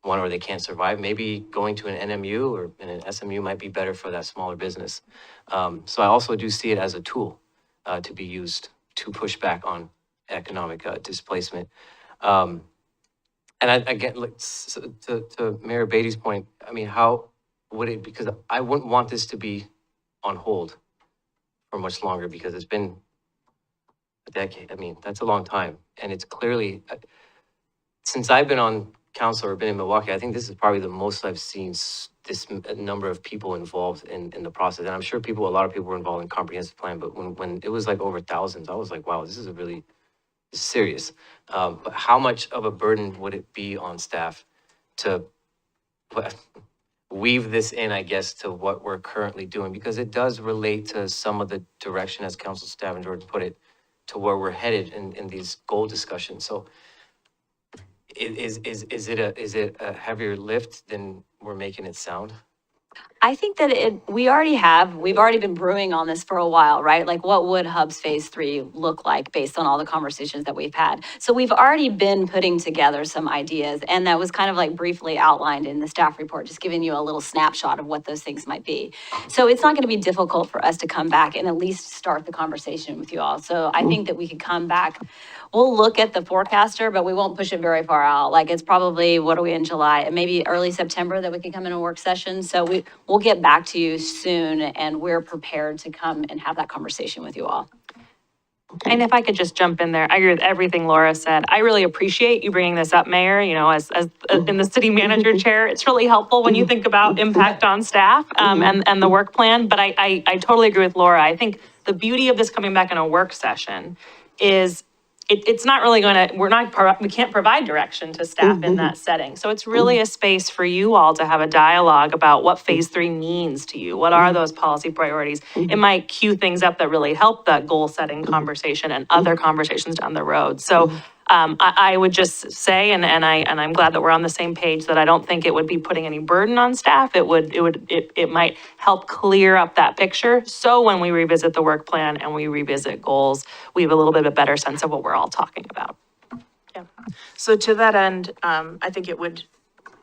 one, or they can't survive, maybe going to an NMU or an SMU might be better for that smaller business. So I also do see it as a tool to be used to push back on economic displacement. And again, to Mayor Beatty's point, I mean, how would it, because I wouldn't want this to be on hold for much longer, because it's been a decade. I mean, that's a long time. And it's clearly, since I've been on council or been in Milwaukie, I think this is probably the most I've seen this number of people involved in the process. And I'm sure a lot of people were involved in comprehensive plan, but when it was like over thousands, I was like, wow, this is a really is serious. But how much of a burden would it be on staff to weave this in, I guess, to what we're currently doing? Because it does relate to some of the direction, as Council Staff and Jordan put it, to where we're headed in these goal discussions. So is it a heavier lift than we're making it sound? I think that we've already been brewing on this for a while, right? Like, what would Hubs Phase 3 look like based on all the conversations that we've had? So we've already been putting together some ideas, and that was kind of like briefly outlined in the staff report, just giving you a little snapshot of what those things might be. So it's not going to be difficult for us to come back and at least start the conversation with you all. So I think that we could come back. We'll look at the forecaster, but we won't push it very far out. Like, it's probably, what are we in July? And maybe early September that we can come in a work session. So we'll get back to you soon, and we're prepared to come and have that conversation with you all. And if I could just jump in there, I agree with everything Laura said. I really appreciate you bringing this up, Mayor, you know, as in the city manager chair. It's really helpful when you think about impact on staff and the work plan. But I totally agree with Laura. I think the beauty of this coming back in a work session is it's not really we can't provide direction to staff in that setting. So it's really a space for you all to have a dialogue about what Phase 3 means to you. What are those policy priorities? It might cue things up that really help that goal setting conversation and other conversations down the road. So I would just say, and I'm glad that we're on the same page, that I don't think it would be putting any burden on staff. It might help clear up that picture. So when we revisit the work plan and we revisit goals, we have a little bit of a better sense of what we're all talking about. Yeah. So to that end, I think it would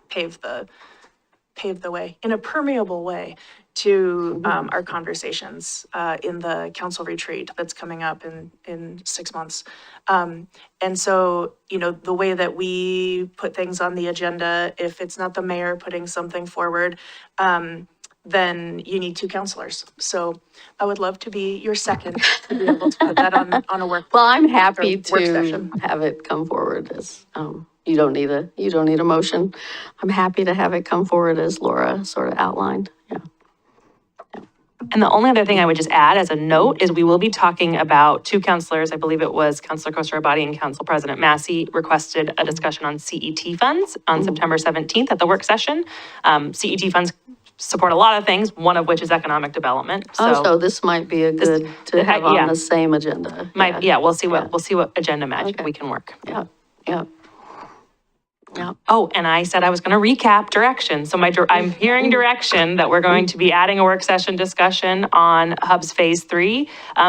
pave the way in a permeable way to our conversations in the council retreat that's coming up in 6 months. And so, you know, the way that we put things on the agenda, if it's not the mayor putting something forward, then you need 2 counselors. So I would love to be your second to be able to put that on a work. Well, I'm happy work to session. have it come forward as, you don't need a motion. I'm happy to have it come forward as Laura sort of outlined, yeah. And the only other thing I would just add as a note is we will be talking about 2 counselors. I believe it was Councilor Koster-Abadi and Council President Massey requested a discussion on CET funds on September 17th at the work session. CET funds support a lot of things, one of which is economic development. So this might be a good to have on the same agenda. We'll see what agenda magic we can work. Yeah. Oh, and I said I was going to recap direction. So I'm hearing direction that we're going to be adding a work session discussion on Hubs Phase 3.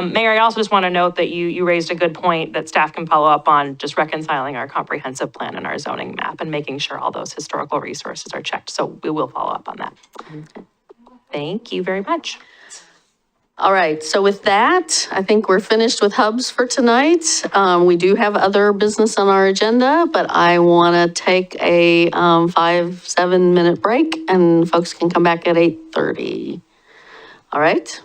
Mayor, I also just want to note that you raised a good point that staff can follow up on, just reconciling our comprehensive plan and our zoning map and making sure all those historical resources are checked. So we will follow up on that. Thank you very much. All right, so with that, I think we're finished with Hubs for tonight. We do have other business on our agenda, but I want to take a 5-7 minute break and folks can come back at 8:30. All right?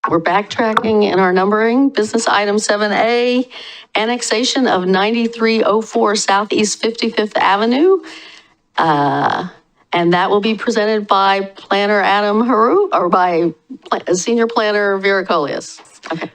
we're backtracking in our numbering. Business item 7A, annexation of 9304 Southeast 55th Avenue. And that will be presented by Planner Adam Haru, or by Senior Planner Vera Colias. Okay.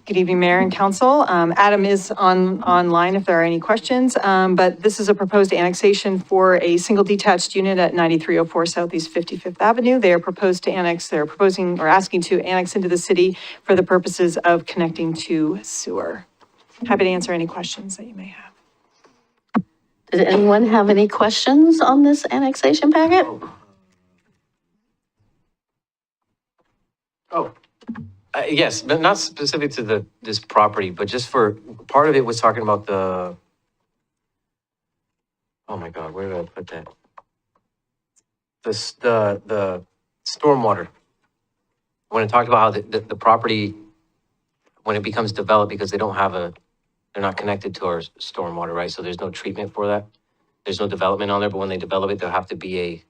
Good evening, Mayor and Council. Adam is online if there are any questions, but this is a proposed annexation for a single detached unit at 9304 Southeast 55th Avenue. They are proposing or asking to annex into the city for the purposes of connecting to sewer. Happy to answer any questions that you may have. Does anyone have any questions on this annexation packet? Yes, but not specific to this property, but just for, part of it was talking about oh my God, where did I put that? The stormwater. When it talked about how the property, when it becomes developed, because they're not connected to our stormwater, right? So there's no treatment for that. There's no development on there, but when they develop it, there'll have to be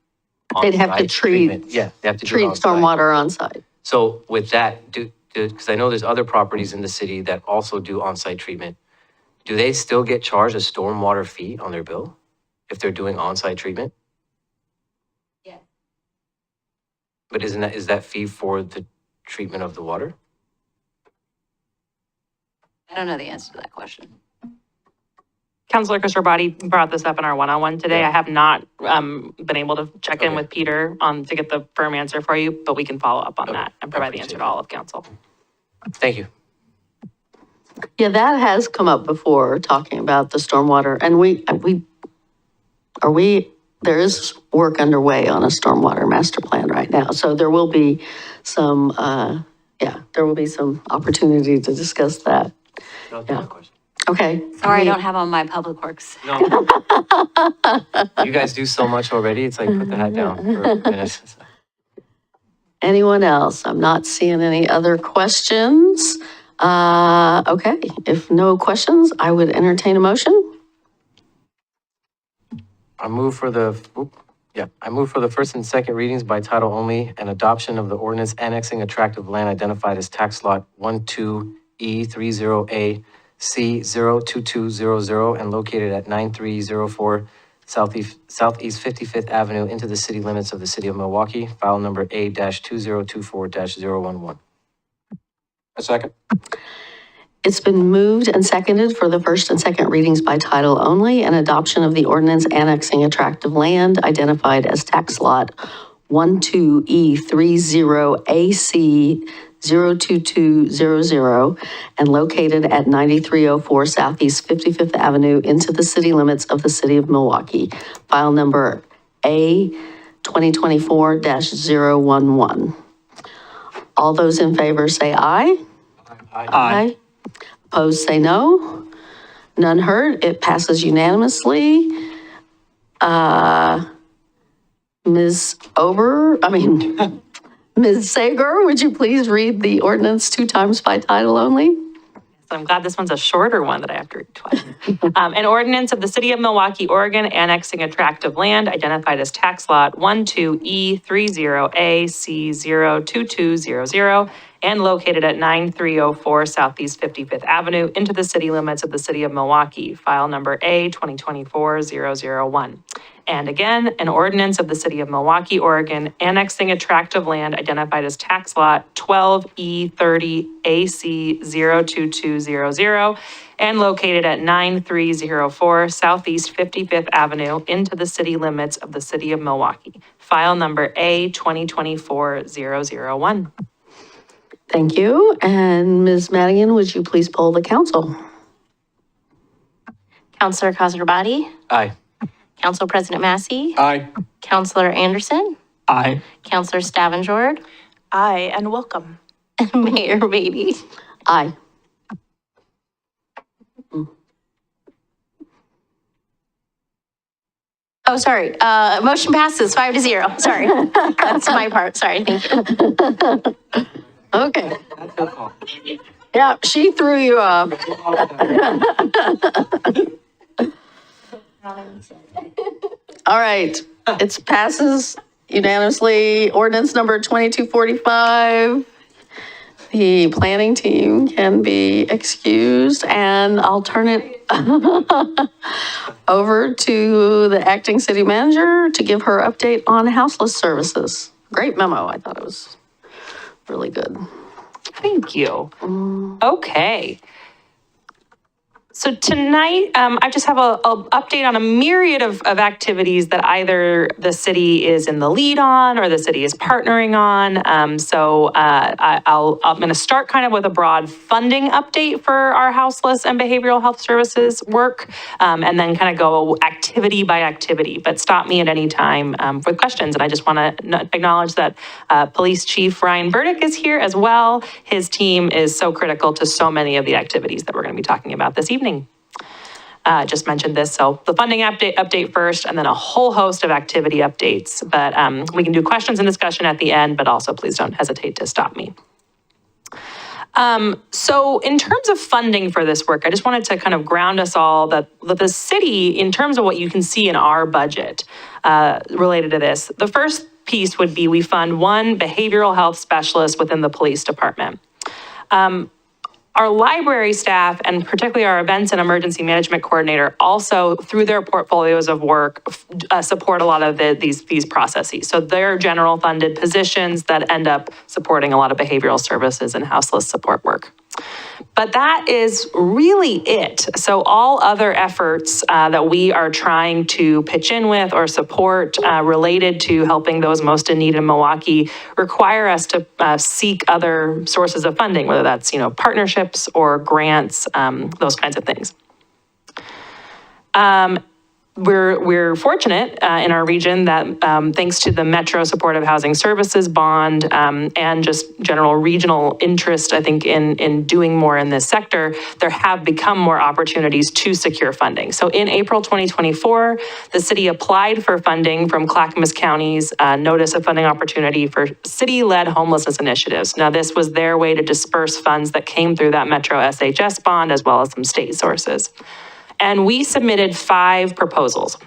They'd have to on-site treatment. treat, Yeah, they have to do it treat on-site. stormwater on site. So with that, because I know there's other properties in the city that also do on-site treatment, do they still get charged a stormwater fee on their bill if they're doing on-site treatment? Yeah. But is that fee for the treatment of the water? I don't know the answer to that question. Councilor Kusterbadi brought this up in our one-on-one today. I have not been able to check in with Peter to get the firm answer for you, but we can follow up on that and provide the answer to all of council. Thank you. Yeah, that has come up before, talking about the stormwater, and there is work underway on a stormwater master plan right now, so there will be some, there will be some opportunity to discuss that. Yeah. Okay. Sorry, I don't have on my public works. No. You guys do so much already. It's like, put the hat down for a minute. Anyone else? I'm not seeing any other questions. Okay, if no questions, I would entertain a motion. I move for the first and second readings by title only and adoption of the ordinance annexing a tract of land identified as tax lot 12E30A C02200 and located at 9304 Southeast 55th Avenue into the city limits of the city of Milwaukie, file number A-2024-011. A second. It's been moved and seconded for the first and second readings by title only and adoption of the ordinance annexing a tract of land identified as tax lot 12E30AC02200 and located at 9304 Southeast 55th Avenue into the city limits of the city of Milwaukie, file number A-2024-011. All those in favor say aye. Aye. Opposed, say no. None heard. It passes unanimously. Ms. Sager, would you please read the ordinance 2 times by title only? So I'm glad this one's a shorter one that I have to read twice. An ordinance of the city of Milwaukie, Oregon, annexing a tract of land identified as tax lot 12E30AC02200 and located at 9304 Southeast 55th Avenue into the city limits of the city of Milwaukie, file number A-2024-001. And again, an ordinance of the city of Milwaukie, Oregon, annexing a tract of land identified as tax lot 12E30AC02200 and located at 9304 Southeast 55th Avenue into the city limits of the city of Milwaukie, file number A-2024-001. Thank you. And Ms. Madigan, would you please poll the council? Councilor Kusterbadi, Aye. Council President Massey, Aye. Councilor Anderson, Aye. Councilor Stavengerd, Aye, and welcome. and Mayor Beatty. Aye. Oh, sorry. Motion passes 5-0. Sorry. That's my part. Sorry. Thank you. Okay. Yeah, she threw you off. All right, it passes unanimously. Ordinance number 2245 the planning team can be excused, and I'll turn it over to the acting city manager to give her update on houseless services. Great memo. I thought it was really good. Thank you. Okay. So tonight, I just have a update on a myriad of activities that either the city is in the lead on or the city is partnering on. I'm going to start kind of with a broad funding update for our houseless and behavioral health services work, and then kind of go activity by activity. But stop me at any time for questions. And I just want to acknowledge that Police Chief Ryan Burdick is here as well. His team is so critical to so many of the activities that we're going to be talking about this evening. Just mentioned this, so the funding update first, and then a whole host of activity updates. But we can do questions and discussion at the end, but also please don't hesitate to stop me. So in terms of funding for this work, I just wanted to kind of ground us all that the city, in terms of what you can see in our budget related to this, the first piece would be we fund one behavioral health specialist within the police department. Our library staff, and particularly our events and emergency management coordinator, also through their portfolios of work, support a lot of these processes. So they're general funded positions that end up supporting a lot of behavioral services and houseless support work. But that is really it. So all other efforts that we are trying to pitch in with or support related to helping those most in need in Milwaukie require us to seek other sources of funding, whether that's, partnerships or grants, those kinds of things. We're fortunate in our region that thanks to the Metro Supportive Housing Services Bond and just general regional interest, I think, in doing more in this sector, there have become more opportunities to secure funding. So in April 2024, the city applied for funding from Clackamas County's Notice of Funding Opportunity for city-led homelessness initiatives. Now, this was their way to disperse funds that came through that Metro SHS bond, as well as some state sources. And we submitted 5 proposals.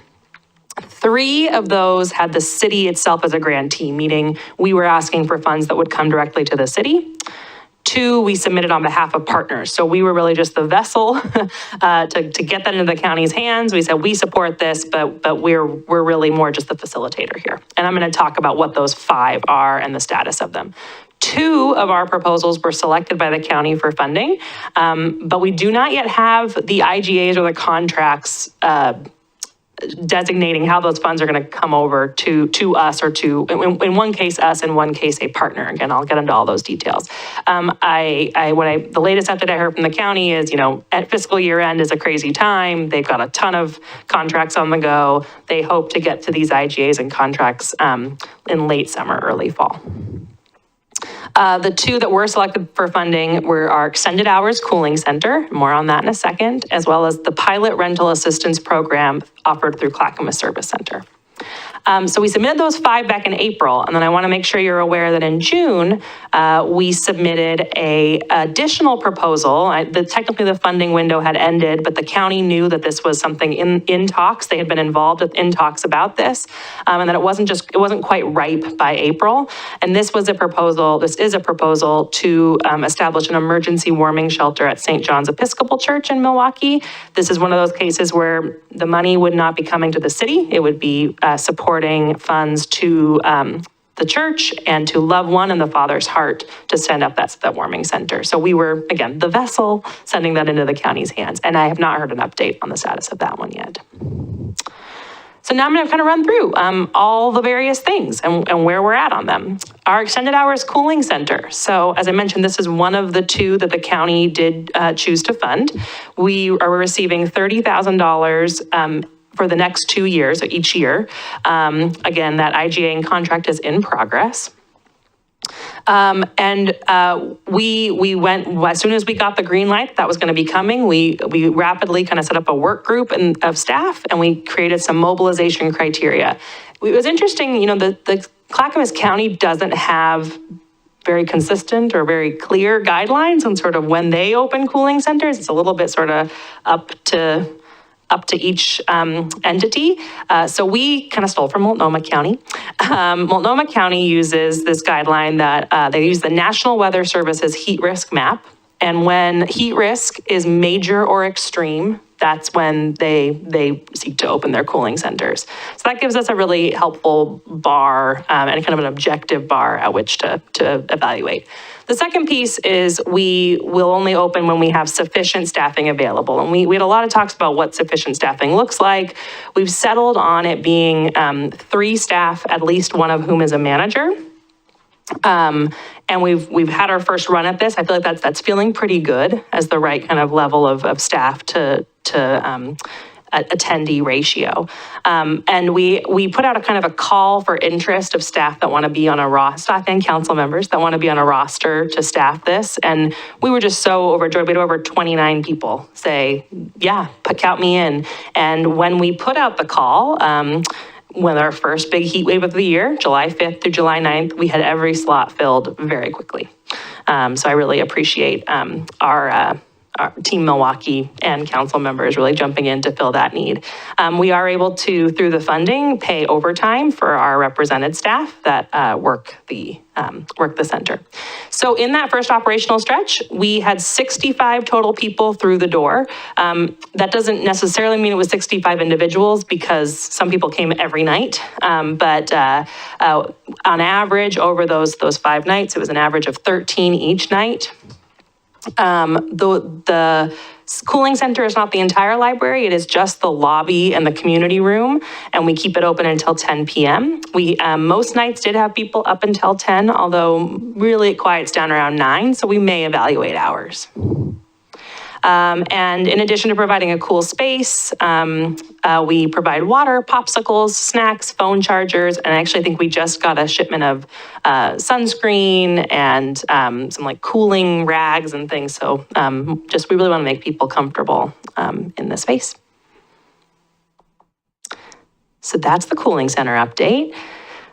3 of those had the city itself as a grantee, meaning we were asking for funds that would come directly to the city. 2, we submitted on behalf of partners. So we were really just the vessel to get that into the county's hands. We said, we support this, but we're really more just the facilitator here. And I'm going to talk about what those 5 are and the status of them. 2 of our proposals were selected by the county for funding, but we do not yet have the IGAs or the contracts designating how those funds are going to come over to us, or to, in one case, us, in one case, a partner. Again, I'll get into all those details. The latest update I heard from the county is, at fiscal year end is a crazy time. They've got a ton of contracts on the go. They hope to get to these IGAs and contracts in late summer, early fall. The 2 that were selected for funding were our Extended Hours Cooling Center, more on that in a second, as well as the Pilot Rental Assistance Program offered through Clackamas Service Center. So we submitted those 5 back in April, and then I want to make sure you're aware that in June, we submitted a additional proposal. Technically the funding window had ended, but the county knew that this was something in talks. They had been involved in talks about this, and that it wasn't quite ripe by April. And this is a proposal to establish an emergency warming shelter at St. John's Episcopal Church in Milwaukie. This is one of those cases where the money would not be coming to the city. It would be supporting funds to the church and to Love One and the Father's Heart to stand up that warming center. So we were, again, the vessel sending that into the county's hands. And I have not heard an update on the status of that one yet. So now I'm going to kind of run through all the various things and where we're at on them. Our Extended Hours Cooling Center. So as I mentioned, this is one of the 2 that the county did choose to fund. We are receiving $30,000 for the next 2 years, each year. Again, that IGA and contract is in progress. We went, as soon as we got the green light that was going to be coming, we rapidly kind of set up a work group of staff, and we created some mobilization criteria. It was interesting, the Clackamas County doesn't have very consistent or very clear guidelines on sort of when they open cooling centers. It's a little bit sort of up to up to each entity. So we kind of stole from Multnomah County. Multnomah County uses this guideline that they use the National Weather Service's heat risk map. And when heat risk is major or extreme, that's when they seek to open their cooling centers. So that gives us a really helpful bar and kind of an objective bar at which to evaluate. The second piece is we will only open when we have sufficient staffing available. And we had a lot of talks about what sufficient staffing looks like. We've settled on it being 3 staff, at least one of whom is a manager. And we've had our first run at this. I feel like that's feeling pretty good as the right kind of level of staff to attendee ratio. And we put out a kind of a call for interest of staff that want to be on a roster, staff and council members that want to be on a roster to staff this. And we were just so overjoyed. We had over 29 people say, yeah, count me in. And when we put out the call, with our first big heat wave of the year, July 5th through July 9th, we had every slot filled very quickly. So I really appreciate our Team Milwaukie and council members really jumping in to fill that need. We are able to, through the funding, pay overtime for our represented staff that work the center. So in that first operational stretch, we had 65 total people through the door. That doesn't necessarily mean it was 65 individuals because some people came every night. But on average, over those 5 nights, it was an average of 13 each night. The cooling center is not the entire library. It is just the lobby and the community room, and we keep it open until 10 p.m. We most nights did have people up until 10, although really it quiets down around 9, so we may evaluate hours. And in addition to providing a cool space, we provide water, popsicles, snacks, phone chargers, and I actually think we just got a shipment of sunscreen and some like cooling rags and things. So we really want to make people comfortable in the space. So that's the cooling center update.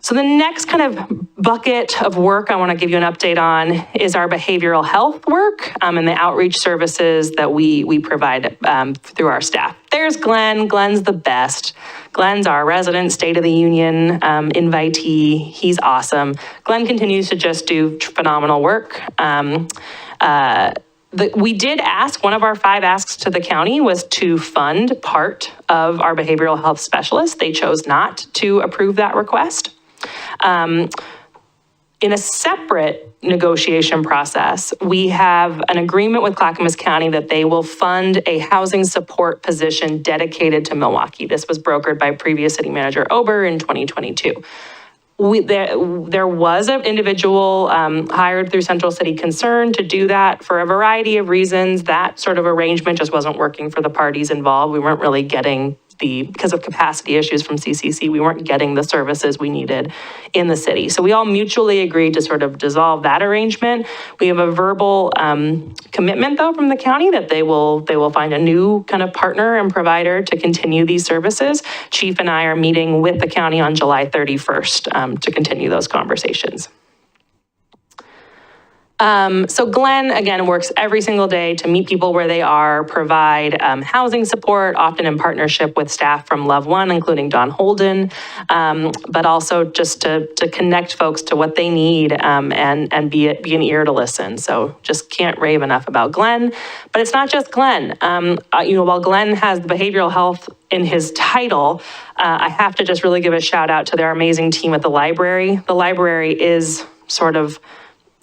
So the next kind of bucket of work I want to give you an update on is our behavioral health work and the outreach services that we provide through our staff. There's Glenn. Glenn's the best. Glenn's our resident State of the Union invitee. He's awesome. Glenn continues to just do phenomenal work. We did ask, one of our 5 asks to the county was to fund part of our behavioral health specialists. They chose not to approve that request. In a separate negotiation process, we have an agreement with Clackamas County that they will fund a housing support position dedicated to Milwaukie. This was brokered by previous city manager Ober in 2022. There was an individual hired through Central City Concern to do that for a variety of reasons. That sort of arrangement just wasn't working for the parties involved. We weren't really getting because of capacity issues from CCC, we weren't getting the services we needed in the city. So we all mutually agreed to sort of dissolve that arrangement. We have a verbal commitment though from the county that they will find a new kind of partner and provider to continue these services. Chief and I are meeting with the county on July 31st to continue those conversations. So Glenn, again, works every single day to meet people where they are, provide housing support, often in partnership with staff from Love One, including Don Holden, but also just to connect folks to what they need and be an ear to listen. So just can't rave enough about Glenn. But it's not just Glenn. While Glenn has the behavioral health in his title, I have to just really give a shout out to their amazing team at the library. The library is sort of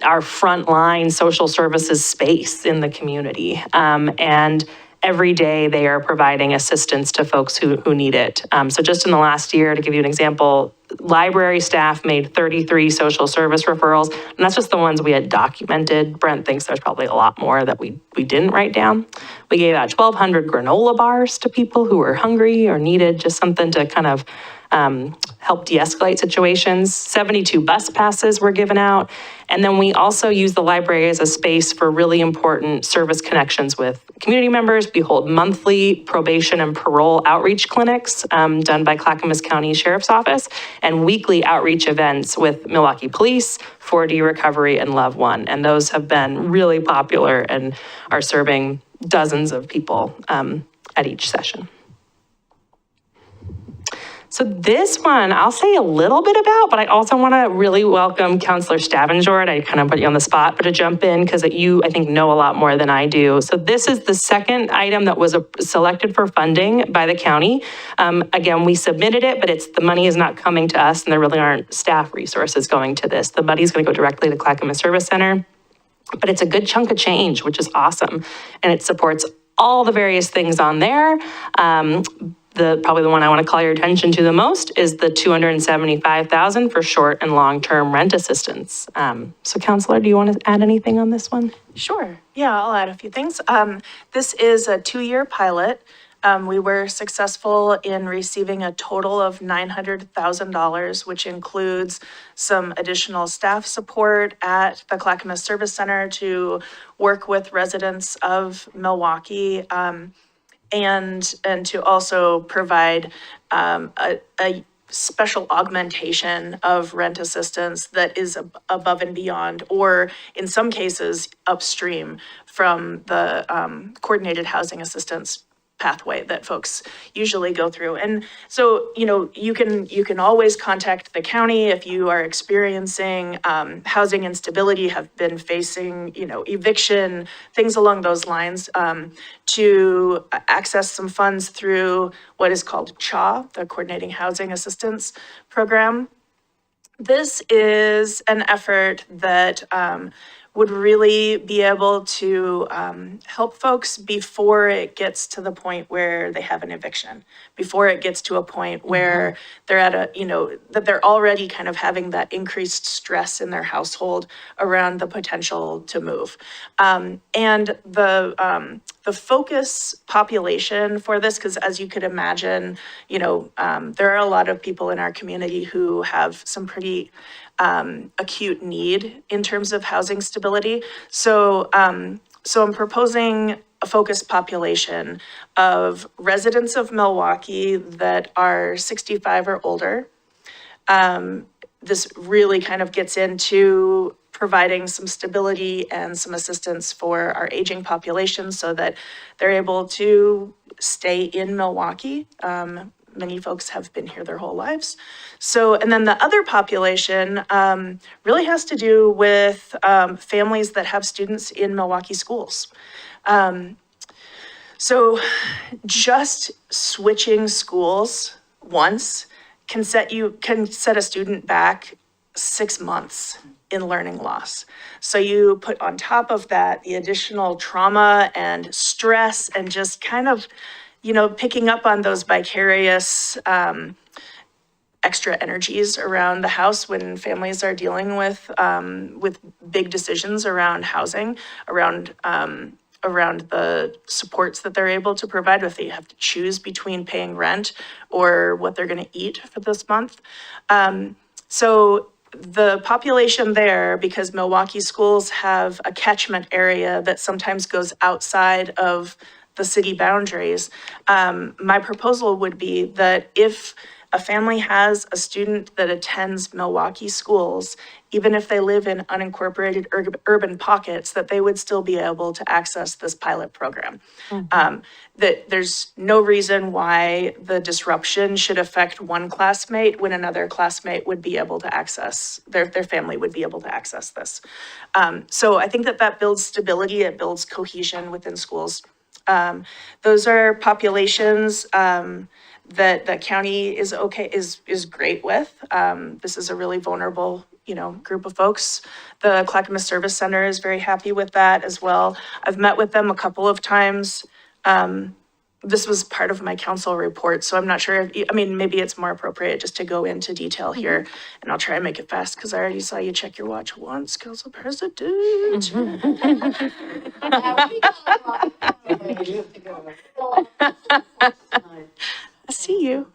our frontline social services space in the community. And every day they are providing assistance to folks who need it. So just in the last year, to give you an example, library staff made 33 social service referrals, and that's just the ones we had documented. Brent thinks there's probably a lot more that we didn't write down. We gave out 1,200 granola bars to people who were hungry or needed just something to kind of help de-escalate situations. 72 bus passes were given out. And then we also use the library as a space for really important service connections with community members. We hold monthly probation and parole outreach clinics done by Clackamas County Sheriff's Office and weekly outreach events with Milwaukie Police, 4D Recovery, and Love One. And those have been really popular and are serving dozens of people at each session. So this one, I'll say a little bit about, but I also want to really welcome Councillor Stavengert. I kind of put you on the spot, but to jump in because you, I think, know a lot more than I do. So this is the second item that was selected for funding by the county. Again, we submitted it, but the money is not coming to us, and there really aren't staff resources going to this. The money is going to go directly to Clackamas Service Center, but it's a good chunk of change, which is awesome, and it supports all the various things on there. Probably the one I want to call your attention to the most is the $275,000 for short and long-term rent assistance. So Councillor, do you want to add anything on this one? Sure. Yeah, I'll add a few things. This is a 2-year pilot. We were successful in receiving a total of $900,000, which includes some additional staff support at the Clackamas Service Center to work with residents of Milwaukie, and to also provide a special augmentation of rent assistance that is above and beyond, or in some cases upstream from the coordinated housing assistance pathway that folks usually go through. And so, you can always contact the county if you are experiencing housing instability, have been facing, eviction, things along those lines, to access some funds through what is called CHA, the Coordinating Housing Assistance Program. This is an effort that would really be able to help folks before it gets to the point where they have an eviction, before it gets to a point where they're at that they're already kind of having that increased stress in their household around the potential to move. And the focus population for this, because as you could imagine, there are a lot of people in our community who have some pretty acute need in terms of housing stability. So I'm proposing a focus population of residents of Milwaukie that are 65 or older. This really kind of gets into providing some stability and some assistance for our aging population so that they're able to stay in Milwaukie. Many folks have been here their whole lives. So, and then the other population really has to do with families that have students in Milwaukie schools. So just switching schools once can set a student back 6 months in learning loss. So you put on top of that the additional trauma and stress and just kind of picking up on those vicarious extra energies around the house when families are dealing with big decisions around housing, around the supports that they're able to provide if they have to choose between paying rent or what they're going to eat for this month. So the population there, because Milwaukie schools have a catchment area that sometimes goes outside of the city boundaries, my proposal would be that if a family has a student that attends Milwaukie schools, even if they live in unincorporated urban pockets, that they would still be able to access this pilot program. That there's no reason why the disruption should affect one classmate when another classmate would be able to access, their family would be able to access this. So I think that builds stability, it builds cohesion within schools. Those are populations that the county is great with. This is a really vulnerable, group of folks. The Clackamas Service Center is very happy with that as well. I've met with them a couple of times. This was part of my council report, so I'm not sure maybe it's more appropriate just to go into detail here, and I'll try and make it fast because I already saw you check your watch once, Council President. I see you.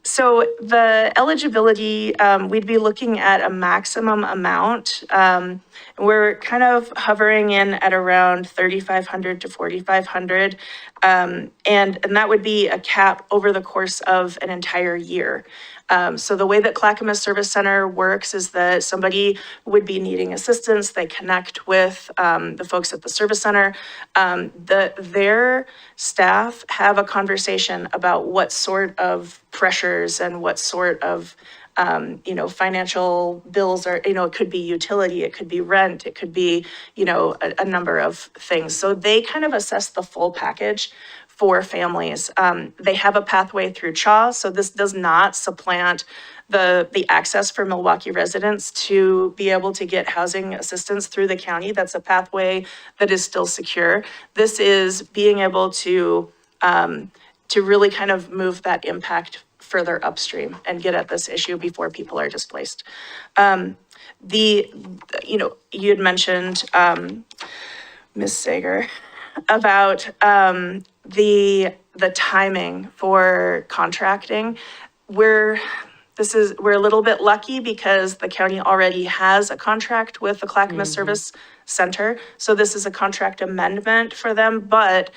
So the eligibility, we'd be looking at a maximum amount. We're kind of hovering in at around 3,500 to 4,500. And that would be a cap over the course of an entire year. So the way that Clackamas Service Center works is that somebody would be needing assistance, they connect with the folks at the service center. Their staff have a conversation about what sort of pressures and what sort of financial bills are, it could be utility, it could be rent, it could be, a number of things. So they kind of assess the full package for families. They have a pathway through CHA, so this does not supplant the access for Milwaukie residents to be able to get housing assistance through the county. That's a pathway that is still secure. This is being able to really kind of move that impact further upstream and get at this issue before people are displaced. You had mentioned, Ms. Sager, about the timing for contracting. We're a little bit lucky because the county already has a contract with the Clackamas Service Center. So this is a contract amendment for them, but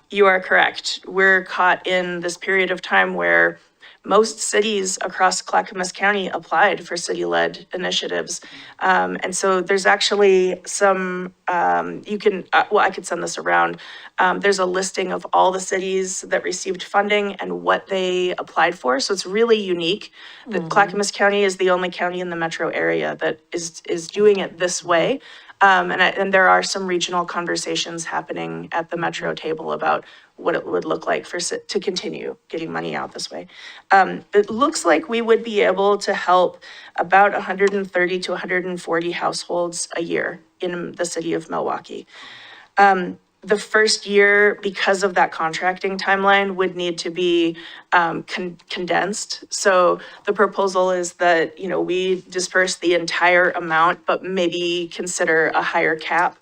you are correct. We're caught in this period of time where most cities across Clackamas County applied for city-led initiatives. And so there's actually some, I could send this around. There's a listing of all the cities that received funding and what they applied for. So it's really unique that Clackamas County is the only county in the metro area that is doing it this way. And there are some regional conversations happening at the metro table about what it would look like to continue getting money out this way. It looks like we would be able to help about 130 to 140 households a year in the city of Milwaukie. The first year, because of that contracting timeline, would need to be condensed. So the proposal is that, we disperse the entire amount, but maybe consider a higher cap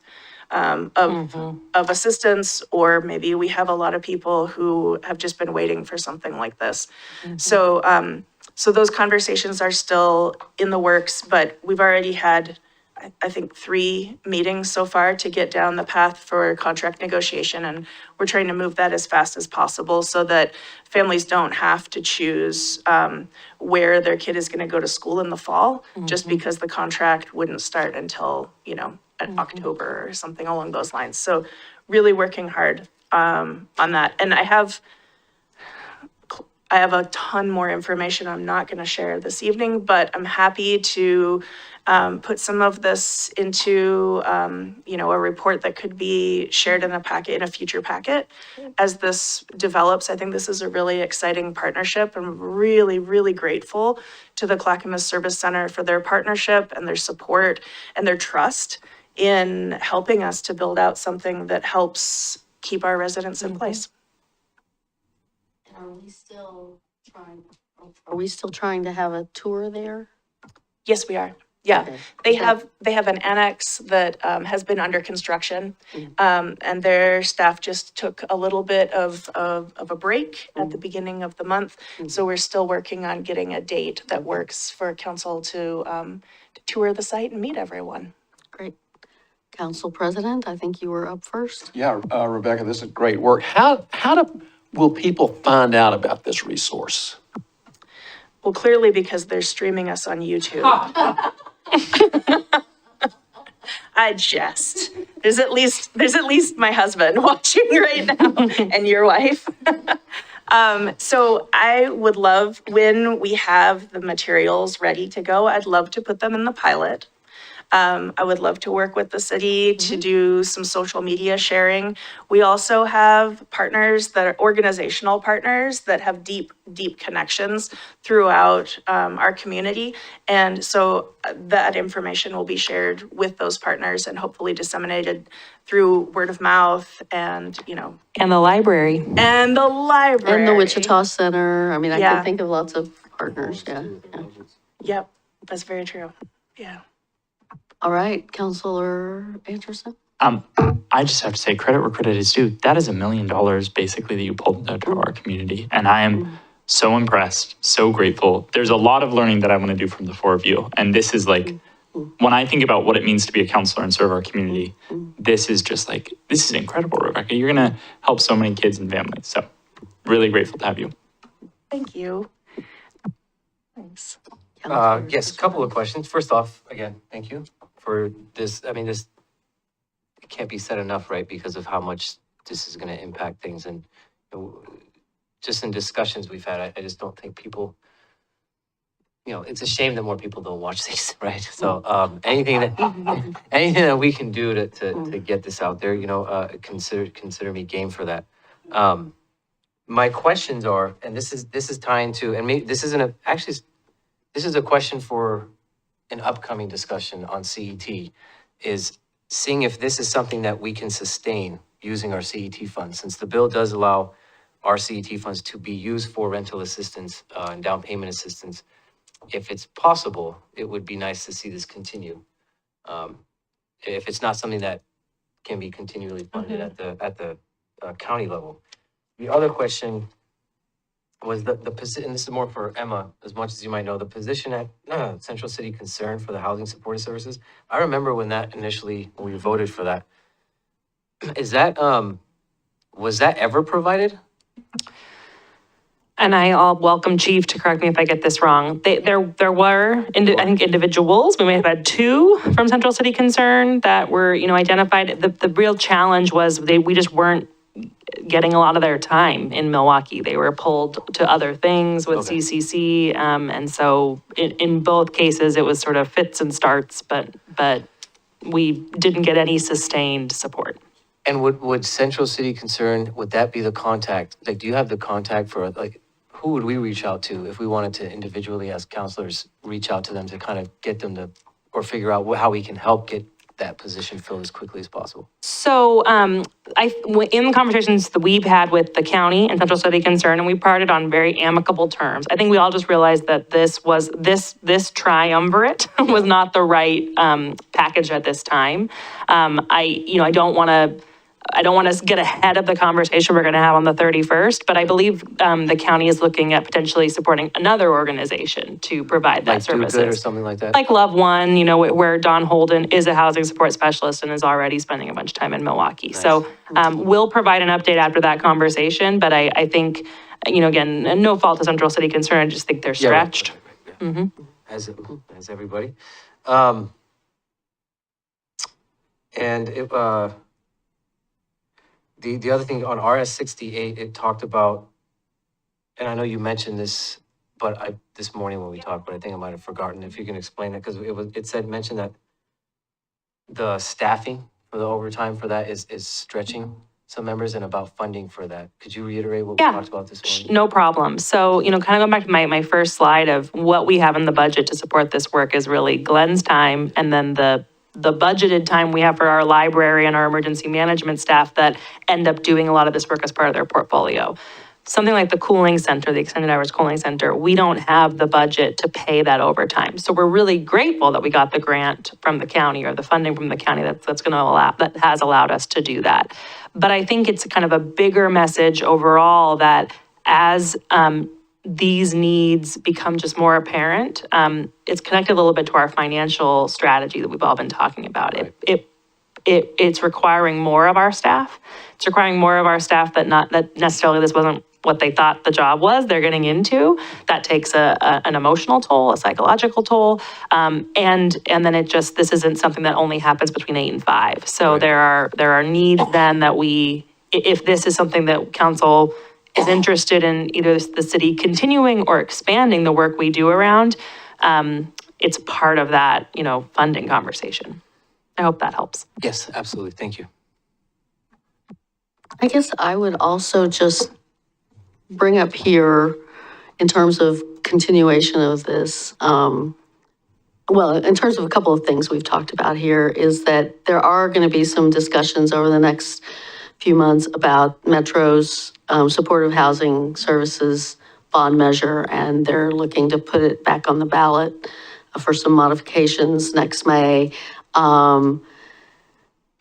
of assistance, or maybe we have a lot of people who have just been waiting for something like this. So those conversations are still in the works, but we've already had, I think, 3 meetings so far to get down the path for contract negotiation. And we're trying to move that as fast as possible so that families don't have to choose where their kid is going to go to school in the fall, just because the contract wouldn't start until, October or something along those lines. So really working hard on that. And I have a ton more information I'm not going to share this evening, but I'm happy to put some of this into, a report that could be shared in a future packet as this develops. I think this is a really exciting partnership. I'm really, really grateful to the Clackamas Service Center for their partnership and their support and their trust in helping us to build out something that helps keep our residents in place. Are we still trying to have a tour there? Yes, we are. Yeah, Okay. they have an annex that has been under construction, and their staff just took a little bit of a break at the beginning of the month. So we're still working on getting a date that works for council to tour the site and meet everyone. Great. Council President, I think you were up first. Yeah, Rebecca, this is great work. Will people find out about this resource? Well, clearly because they're streaming us on YouTube. I jest. There's at least my husband watching right now and your wife. So I would love, when we have the materials ready to go, I'd love to put them in the pilot. I would love to work with the city to do some social media sharing. We also have partners that are organizational partners that have deep connections throughout our community. And so that information will be shared with those partners and hopefully disseminated through word of mouth and, And the library. And the library. And the Wichita Center. I mean, I Yeah. can think of lots of partners, yeah. Yep, that's very true. Yeah. All right, Councilor Anderson? I just have to say, credit where credit is due. That is $1 million basically that you pulled into our community. And I am So impressed, so grateful. There's a lot of learning that I want to do from the four of you. And this is like, when I think about what it means to be a counselor and serve our community, this is just like, this is incredible, Rebecca. You're going to help so many kids and families. So really grateful to have you. Thank you. Thanks. Yes, a couple of questions. First off, again, thank you for this. I mean, this it can't be said enough, right? Because of how much this is going to impact things. And you know, just in discussions we've had, I just don't think people, it's a shame that more people don't watch these, right? So anything that we can do to get this out there, consider me game for that. My questions are, and this is tying to, and maybe this isn't this is a question for an upcoming discussion on CET, is seeing if this is something that we can sustain using our CET funds, since the bill does allow our CET funds to be used for rental assistance and down payment assistance. If it's possible, it would be nice to see this continue. If it's not something that can be continually funded at the county level. The other question was the position, and this is more for Emma, as much as you might know, the position at Central City Concern for the Housing Supportive Services. I remember when we voted for that. Is that, was that ever provided? And I'll welcome Chief to correct me if I get this wrong. There were, I think, individuals, we may have had 2 from Central City Concern that were, identified. The real challenge was we just weren't getting a lot of their time in Milwaukie. They were pulled to other things with CCC. And so in both cases, it was sort of fits and starts, but we didn't get any sustained support. And would Central City Concern, would that be the contact? Like, do you have the contact for, like, who would we reach out to if we wanted to individually, as counselors, reach out to them to kind of get them to, or figure out how we can help get that position filled as quickly as possible? So in the conversations that we've had with the county and Central City Concern, and we parted on very amicable terms, I think we all just realized that this triumvirate was not the right package at this time. I don't want to get ahead of the conversation we're going to have on the 31st, but I believe the county is looking at potentially supporting another organization to provide that Like services. Do Good or something like that? Like Love One, where Don Holden is a housing support specialist and is already spending a bunch of time in Milwaukie. Nice. So we'll provide an update after that conversation, but I think, again, no fault to Central City Concern, I just think they're stretched. Yeah, right. As everybody. And if, the other thing on RS 68, it talked about, and I know you mentioned this, but this morning when we talked, but I think I might have forgotten if you can explain it, because it mentioned that the staffing for the overtime for that is stretching some members, and about funding for that. Could you reiterate what we talked about this morning? No problem. So, kind of going back to my first slide of what we have in the budget to support this work is really Glenn's time, and then the budgeted time we have for our library and our emergency management staff that end up doing a lot of this work as part of their portfolio. Something like the cooling center, the extended hours cooling center, we don't have the budget to pay that overtime. So we're really grateful that we got the grant from the county, or the funding from the county that has allowed us to do that. But I think it's kind of a bigger message overall that as these needs become just more apparent, it's connected a little bit to our financial strategy that we've all been talking about. Right. It's requiring more of our staff. It's requiring more of our staff that necessarily this wasn't what they thought the job was they're getting into. That takes an emotional toll, a psychological toll, and then this isn't something that only happens between 8 and 5. So right. there are needs then that if this is something that council is interested in, either the city continuing or expanding the work we do around, it's part of that, funding conversation. I hope that helps. Yes, absolutely. Thank you. I guess I would also just bring up here, in terms of continuation of this, in terms of a couple of things we've talked about here, is that there are going to be some discussions over the next few months about Metro's supportive housing services bond measure, and they're looking to put it back on the ballot for some modifications next May.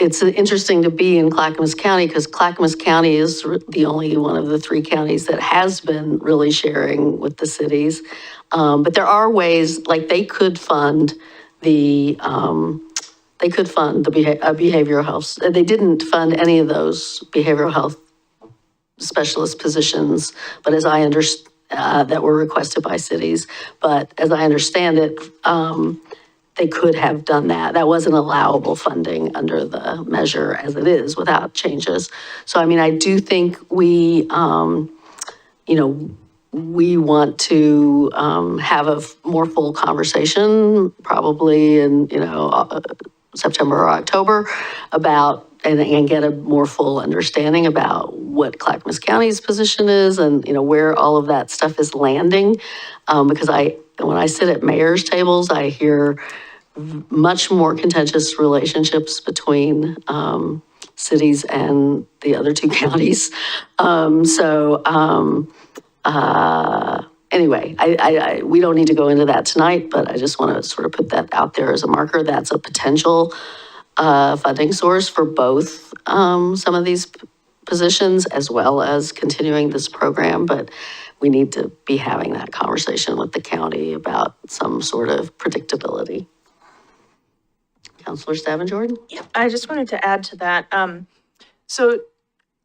it's interesting to be in Clackamas County because Clackamas County is the only one of the 3 counties that has been really sharing with the cities. But there are ways, like they could fund the behavioral health. They didn't fund any of those behavioral health specialist positions, but as I understand, that were requested by cities. But as I understand it, they could have done that. That wasn't allowable funding under the measure as it is without changes. So, I mean, I do think we, we want to have a more full conversation, probably in, September or October, about and get a more full understanding about what Clackamas County's position is and, where all of that stuff is landing. Because when I sit at mayor's tables, I hear much more contentious relationships between cities and the other 2 counties. Anyway, we don't need to go into that tonight, but I just want to sort of put that out there as a marker. That's a potential funding source for both some of these positions as well as continuing this program. But we need to be having that conversation with the county about some sort of predictability. Councilor Stavin-Jordan? Yeah, I just wanted to add to that. So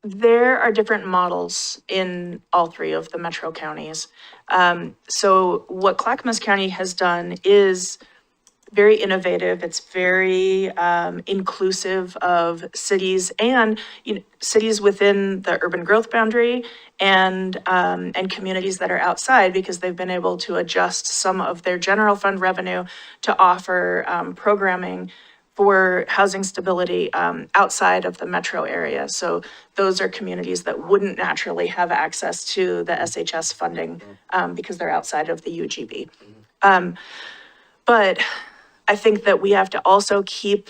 there are different models in all 3 of the metro counties. So what Clackamas County has done is very innovative. It's very inclusive of cities and cities within the urban growth boundary and communities that are outside, because they've been able to adjust some of their general fund revenue to offer programming for housing stability outside of the metro area. So those are communities that wouldn't naturally have access to the SHS funding because they're outside of the UGB. But I think that we have to also keep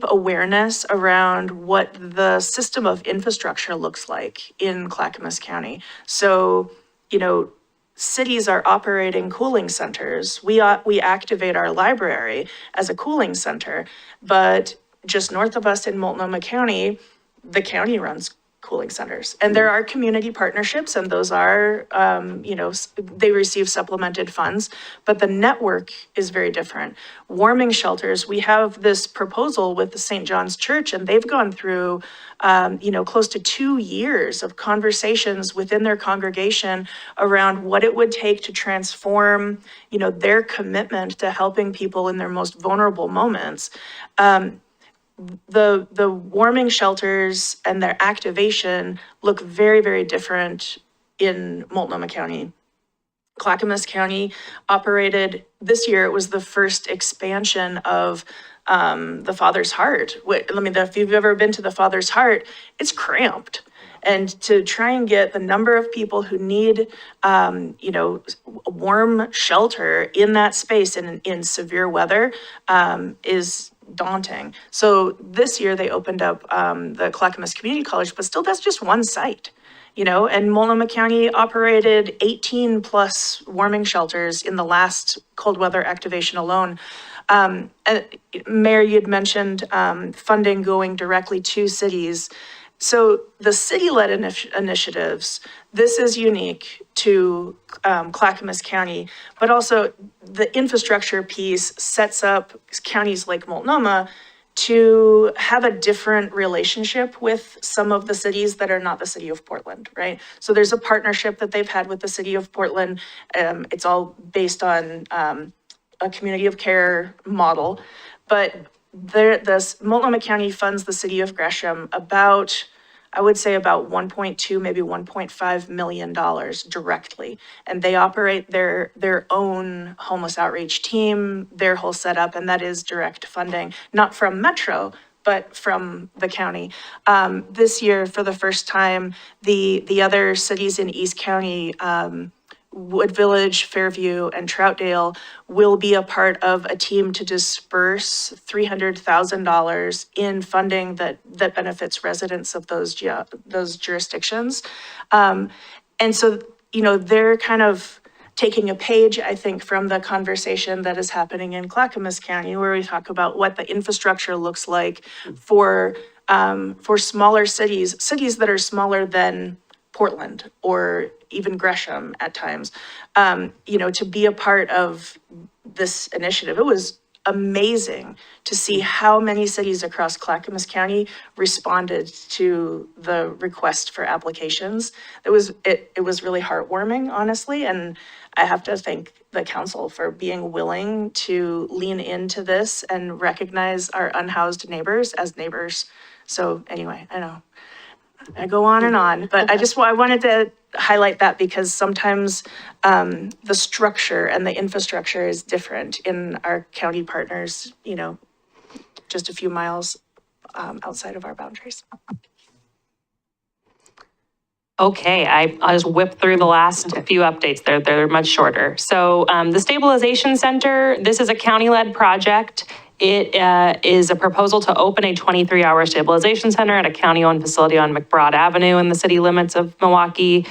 awareness around what the system of infrastructure looks like in Clackamas County. So, cities are operating cooling centers. We activate our library as a cooling center, but just north of us in Multnomah County, the county runs cooling centers. And there are community partnerships, and those are, they receive supplemented funds, but the network is very different. Warming shelters, we have this proposal with the St. John's Church, and they've gone through, close to 2 years of conversations within their congregation around what it would take to transform, their commitment to helping people in their most vulnerable moments. The warming shelters and their activation look very, very different in Multnomah County. Clackamas County operated, this year it was the first expansion of the Father's Heart. If you've ever been to the Father's Heart, it's cramped. And to try and get the number of people who need, a warm shelter in that space in severe weather is daunting. So this year they opened up the Clackamas Community College, but still that's just one site, and Multnomah County operated 18 plus warming shelters in the last cold weather activation alone. Mayor, you'd mentioned funding going directly to cities. So the city-led initiatives, this is unique to Clackamas County, but also the infrastructure piece sets up counties like Multnomah to have a different relationship with some of the cities that are not the city of Portland, right? So there's a partnership that they've had with the city of Portland. It's all based on a community of care model, but Multnomah County funds the city of Gresham about, I would say about 1.2, maybe $1.5 million directly. And they operate their own homeless outreach team, their whole setup, and that is direct funding, not from Metro, but from the county. This year, for the first time, the other cities in East County, Wood Village, Fairview, and Troutdale will be a part of a team to disperse $300,000 in funding that benefits residents of those jurisdictions. And so, they're kind of taking a page, I think, from the conversation that is happening in Clackamas County, where we talk about what the infrastructure looks like for smaller cities, cities that are smaller than Portland or even Gresham at times, to be a part of this initiative. It was amazing to see how many cities across Clackamas County responded to the request for applications. It was really heartwarming, honestly, and I have to thank the council for being willing to lean into this and recognize our unhoused neighbors as neighbors. So anyway, I know I go on, but I wanted to highlight that because sometimes the structure and the infrastructure is different in our county partners, just a few miles outside of our boundaries. Okay, I'll just whip through the last few updates. They're much shorter. So the Stabilization Center, this is a county-led project. It is a proposal to open a 23-hour stabilization center at a county-owned facility on McBride Avenue in the city limits of Milwaukee.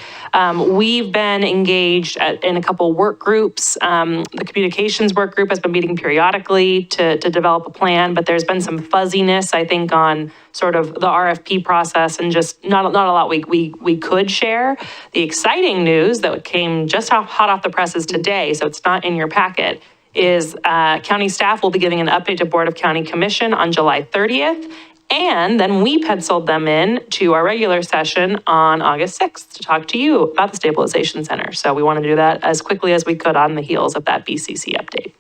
We've been engaged in a couple work groups. The communications work group has been meeting periodically to develop a plan, but there's been some fuzziness, I think, on sort of the RFP process and just not a lot we could share. The exciting news that came just hot off the presses today, so it's not in your packet, is county staff will be giving an update to Board of County Commission on July 30th. And then we penciled them in to our regular session on August 6th to talk to you about the Stabilization Center. So we want to do that as quickly as we could on the heels of that BCC update.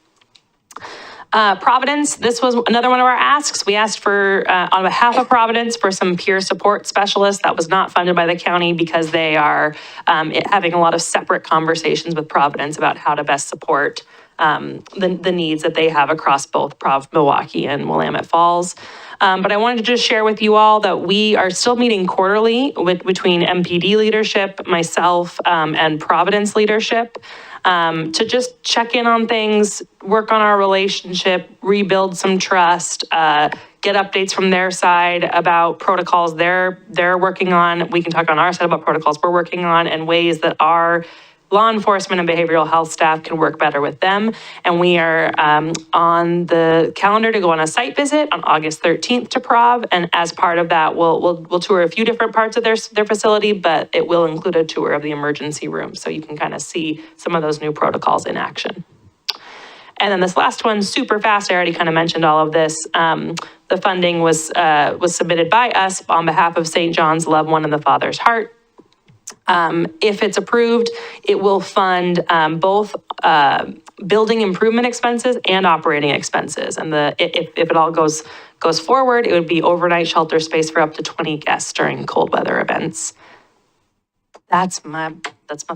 Providence, this was another one of our asks. We asked for, on behalf of Providence, for some peer support specialists. That was not funded by the county because they are having a lot of separate conversations with Providence about how to best support the needs that they have across both Milwaukee and Willamette Falls. But I wanted to just share with you all that we are still meeting quarterly between MPD leadership, myself, and Providence leadership to just check in on things, work on our relationship, rebuild some trust, get updates from their side about protocols they're working on. We can talk on our side about protocols we're working on and ways that our law enforcement and behavioral health staff can work better with them. And we are on the calendar to go on a site visit on August 13th to Prov. And as part of that, we'll tour a few different parts of their facility, but it will include a tour of the emergency room. So you can kind of see some of those new protocols in action. And then this last one, super fast, I already kind of mentioned all of this. The funding was submitted by us on behalf of St. John's Love One and the Father's Heart. If it's approved, it will fund both building improvement expenses and operating expenses. And if it all goes forward, it would be overnight shelter space for up to 20 guests during cold weather events. That's my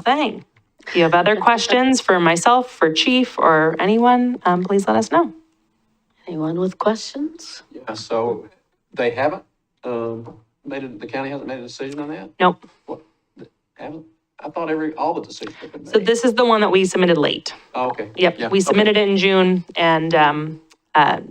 thing. If you have other questions for myself, for Chief, or anyone, please let us know. Anyone with questions? Yeah, so they haven't the county hasn't made a decision on that? Nope. What? Haven't? I thought all the decisions have been made. So this is the one that we submitted late. Oh, okay. Yep, Yeah, we submitted it in June and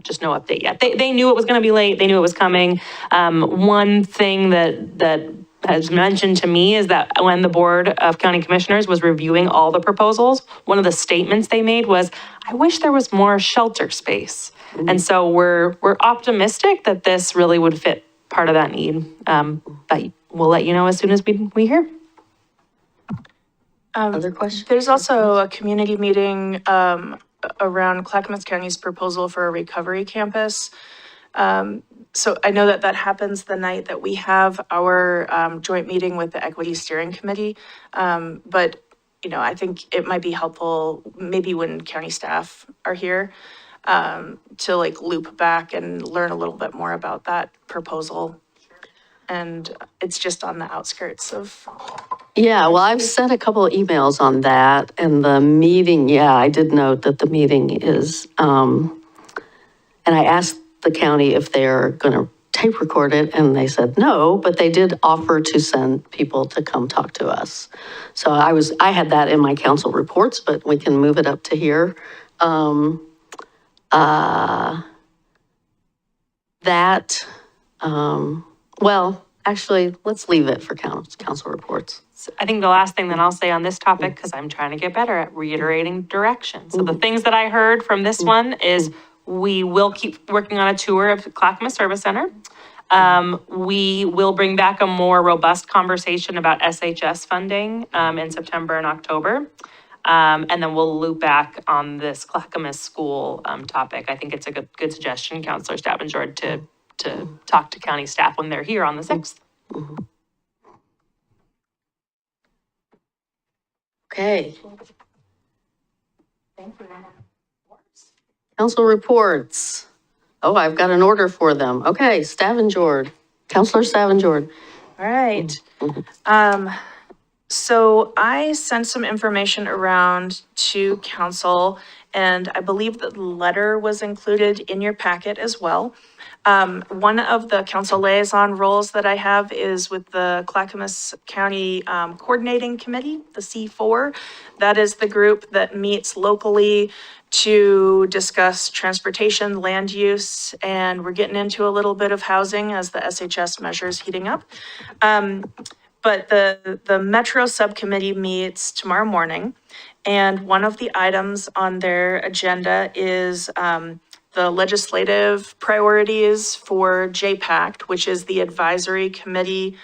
just no update yet. They knew it was gonna be late, they knew it was coming. One thing that has mentioned to me is that when the Board of County Commissioners was reviewing all the proposals, one of the statements they made was, I wish there was more shelter space. And so we're optimistic that this really would fit part of that need. But we'll let you know as soon as we hear. Other questions? There's also a community meeting around Clackamas County's proposal for a recovery campus. So I know that happens the night that we have our joint meeting with the Equity Steering Committee. But, I think it might be helpful maybe when county staff are here to loop back and learn a little bit more about that proposal. And it's just on the outskirts of. Yeah, well, I've sent a couple of emails on that, and the meeting, I did note that the meeting is, and I asked the county if they're going to tape record it, and they said no, but they did offer to send people to come talk to us. So I had that in my council reports, but we can move it up to here. Actually, let's leave it for council reports. I think the last thing that I'll say on this topic, because I'm trying to get better at reiterating direction. So the things that I heard from this one is we will keep working on a tour of Clackamas Service Center. We will bring back a more robust conversation about SHS funding in September and October. And then we'll loop back on this Clackamas school topic. I think it's a good suggestion, Councilor Stafford, to talk to county staff when they're here on the 6th. Okay. Council reports. Oh, I've got an order for them. Okay, Stavanger, Councilor Stavanger. All right. So I sent some information around to council, and I believe that the letter was included in your packet as well. One of the council liaison roles that I have is with the Clackamas County Coordinating Committee, the C4. That is the group that meets locally to discuss transportation, land use, and we're getting into a little bit of housing as the SHS measures heating up. But the Metro Subcommittee meets tomorrow morning, and one of the items on their agenda is the legislative priorities for JPACT, which is the Advisory Committee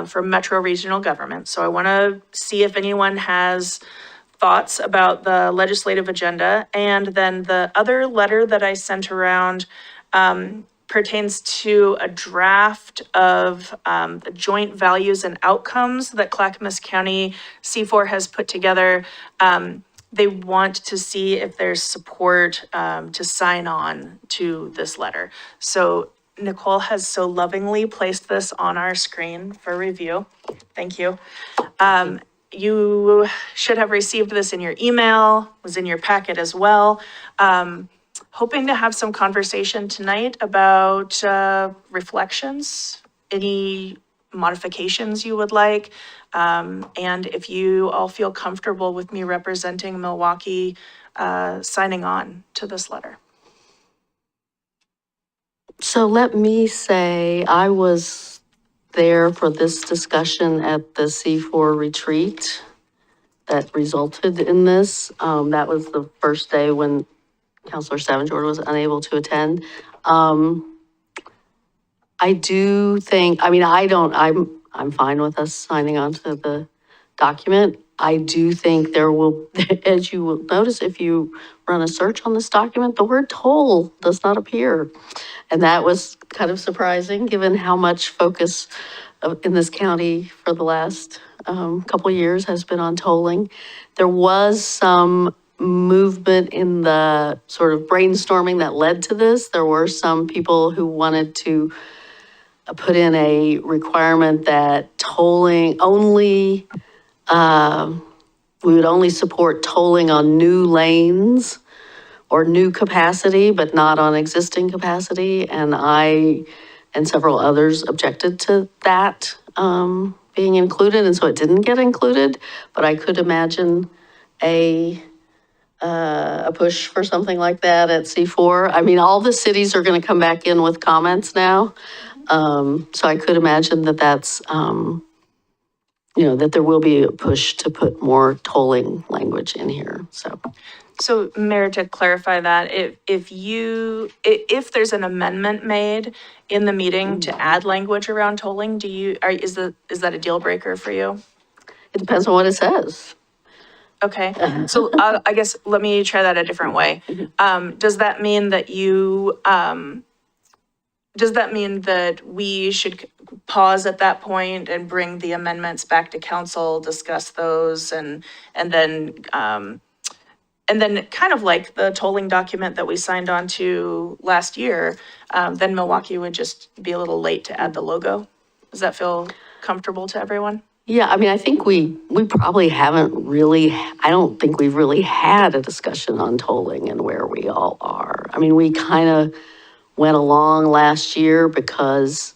for Metro Regional Government. So I want to see if anyone has thoughts about the legislative agenda. And then the other letter that I sent around pertains to a draft of the joint values and outcomes that Clackamas County C4 has put together. They want to see if there's support to sign on to this letter. So Nicole has so lovingly placed this on our screen for review. Thank you. You should have received this in your email, was in your packet as well. Hoping to have some conversation tonight about reflections, any modifications you would like. And if you all feel comfortable with me representing Milwaukie, signing on to this letter. So let me say, I was there for this discussion at the C4 retreat that resulted in this. That was the first day when Councilor Stavanger was unable to attend. I do think, I mean, I'm fine with us signing on to the document. I do think there will, as you will notice, if you run a search on this document, the word toll does not appear. And that was kind of surprising, given how much focus in this county for the last couple of years has been on tolling. There was some movement in the sort of brainstorming that led to this. There were some people who wanted to put in a requirement that tolling only, we would only support tolling on new lanes or new capacity, but not on existing capacity. And I and several others objected to that being included, and so it didn't get included. But I could imagine a push for something like that at C4. I mean, all the cities are going to come back in with comments now. So I could imagine that that's, that there will be a push to put more tolling language in here, so. So Mayor, to clarify that, if there's an amendment made in the meeting to add language around tolling, is that a deal breaker for you? It depends on what it says. Okay, so I guess let me try that a different way. Does that mean that we should pause at that point and bring the amendments back to council, discuss those, and then kind of like the tolling document that we signed on to last year, then Milwaukie would just be a little late to add the logo? Does that feel comfortable to everyone? Yeah, I mean, I think we probably haven't really, I don't think we've really had a discussion on tolling and where we all are. I mean, we kind of went along last year because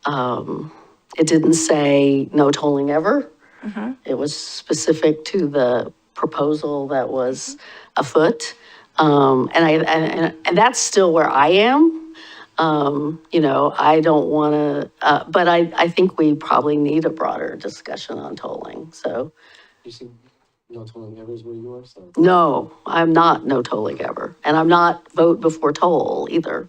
it didn't say no tolling ever. Mm-hmm. It was specific to the proposal that was afoot. And that's still where I am. You know, I don't want to, but I think we probably need a broader discussion on tolling, so. You see, no tolling ever is where you are, so. No, I'm not no tolling ever, and I'm not vote before toll either.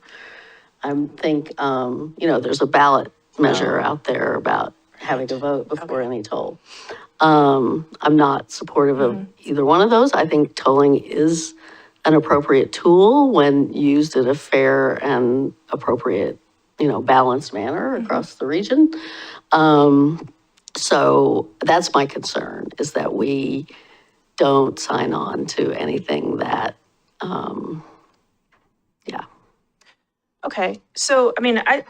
I think, you know, there's a ballot measure out there about having to vote before any toll. I'm not supportive of either one of those. I think tolling is an appropriate tool when used in a fair and appropriate, you know, balanced manner across the region. So that's my concern, is that we don't sign on to anything that, yeah. Okay, so, I mean, I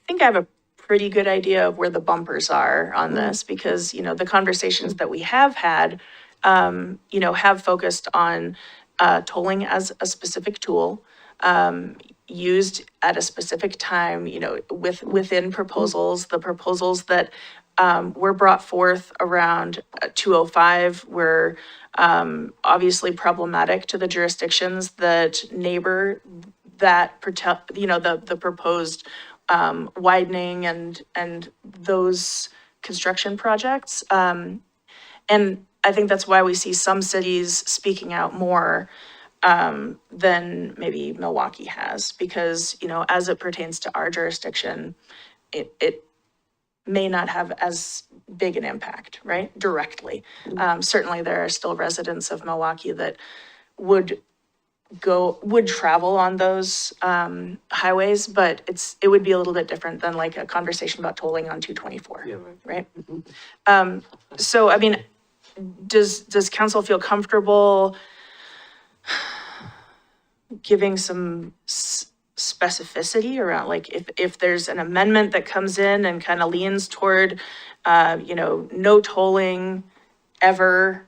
think I have a pretty good idea of where the bumpers are on this, because, you know, the conversations that we have had, you know, have focused on tolling as a specific tool, used at a specific time, you know, within proposals. The proposals that were brought forth around 205 were obviously problematic to the jurisdictions that neighbor that protect, you know, the proposed widening and those construction projects. And I think that's why we see some cities speaking out more than maybe Milwaukee has, because, you know, as it pertains to our jurisdiction, it may not have as big an impact, right, directly. Certainly there are still residents of Milwaukee that would travel on those highways, but it would be a little bit different than like a conversation about tolling on 224, right? So, I mean, does council feel comfortable giving some specificity around, like, if there's an amendment that comes in and kind of leans toward, you know, no tolling ever,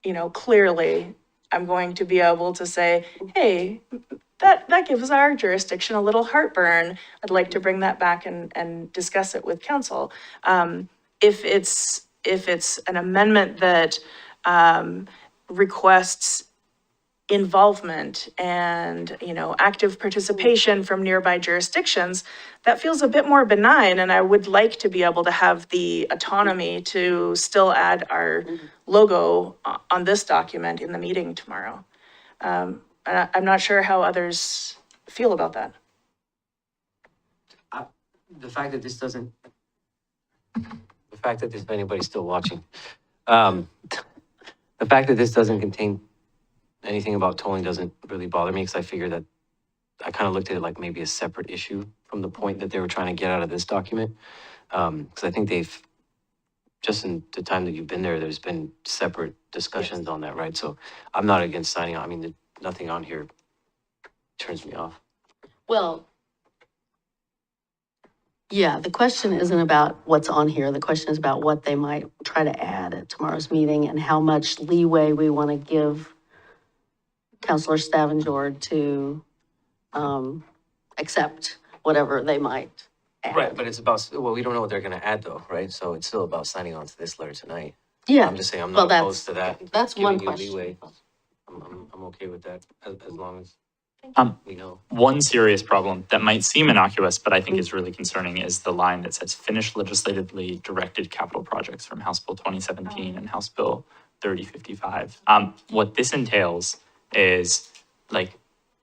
you know, clearly I'm going to be able to say, hey, that gives our jurisdiction a little heartburn. I'd like to bring that back and discuss it with council. If it's an amendment that requests involvement and, you know, active participation from nearby jurisdictions, that feels a bit more benign, and I would like to be able to have the autonomy to still add our logo on this document in the meeting tomorrow. And I'm not sure how others feel about that. The fact that if anybody's still watching, the fact that this doesn't contain anything about tolling doesn't really bother me, because I figure that I kind of looked at it like maybe a separate issue from the point that they were trying to get out of this document. Because I think just in the time that you've been there, there's been separate discussions on that, right? So I'm not against signing on. I mean, nothing on here turns me off. Well, yeah, the question isn't about what's on here. The question is about what they might try to add at tomorrow's meeting and how much leeway we want to give Councilor Stavengard to accept whatever they might add. Right, but it's about, well, we don't know what they're going to add though, right? So it's still about signing on to this letter tonight. Yeah. I'm just saying, I'm not opposed to that. That's one Giving you question. leeway. I'm okay with that as long as we know. One serious problem that might seem innocuous, but I think is really concerning, is the line that says finish legislatively directed capital projects from House Bill 2017 and House Bill 3055. What this entails is like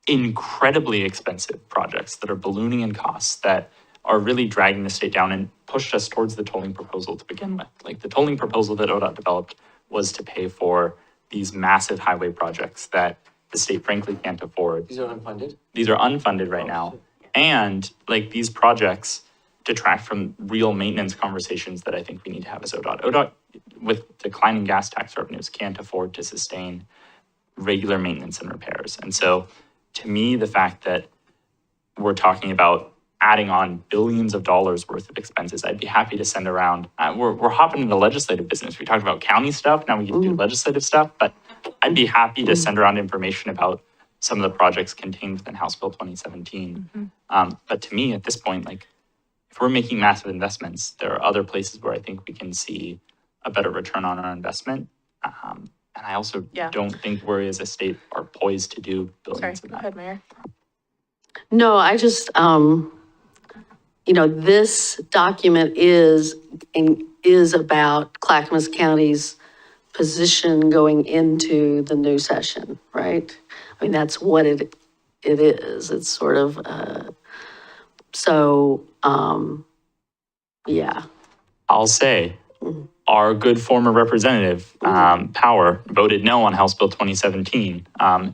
incredibly expensive projects that are ballooning in costs, that are really dragging the state down and pushed us towards the tolling proposal to begin with. Like the tolling proposal that ODOT developed was to pay for these massive highway projects that the state frankly can't afford. These are unfunded? These are unfunded right now. And like these projects detract from real maintenance conversations that I think we need to have as ODOT. ODOT, with declining gas tax revenues, can't afford to sustain regular maintenance and repairs. And so to me, the fact that we're talking about adding on billions of dollars worth of expenses, I'd be happy to send around. We're hopping into legislative business. We talked about county stuff, now we can do legislative stuff, but I'd be happy to send around information about some of the projects contained within House Bill 2017. But to me, at this point, like if we're making massive investments, there are other places where I think we can see a better return on our investment. And I also don't think we as a state are poised to do billions of that. Go ahead, Mayor. No, I just, this document is about Clackamas County's position going into the new session, right? I mean, that's what it is. It's sort of, yeah. I'll say, our good former representative, Power, voted no on House Bill 2017,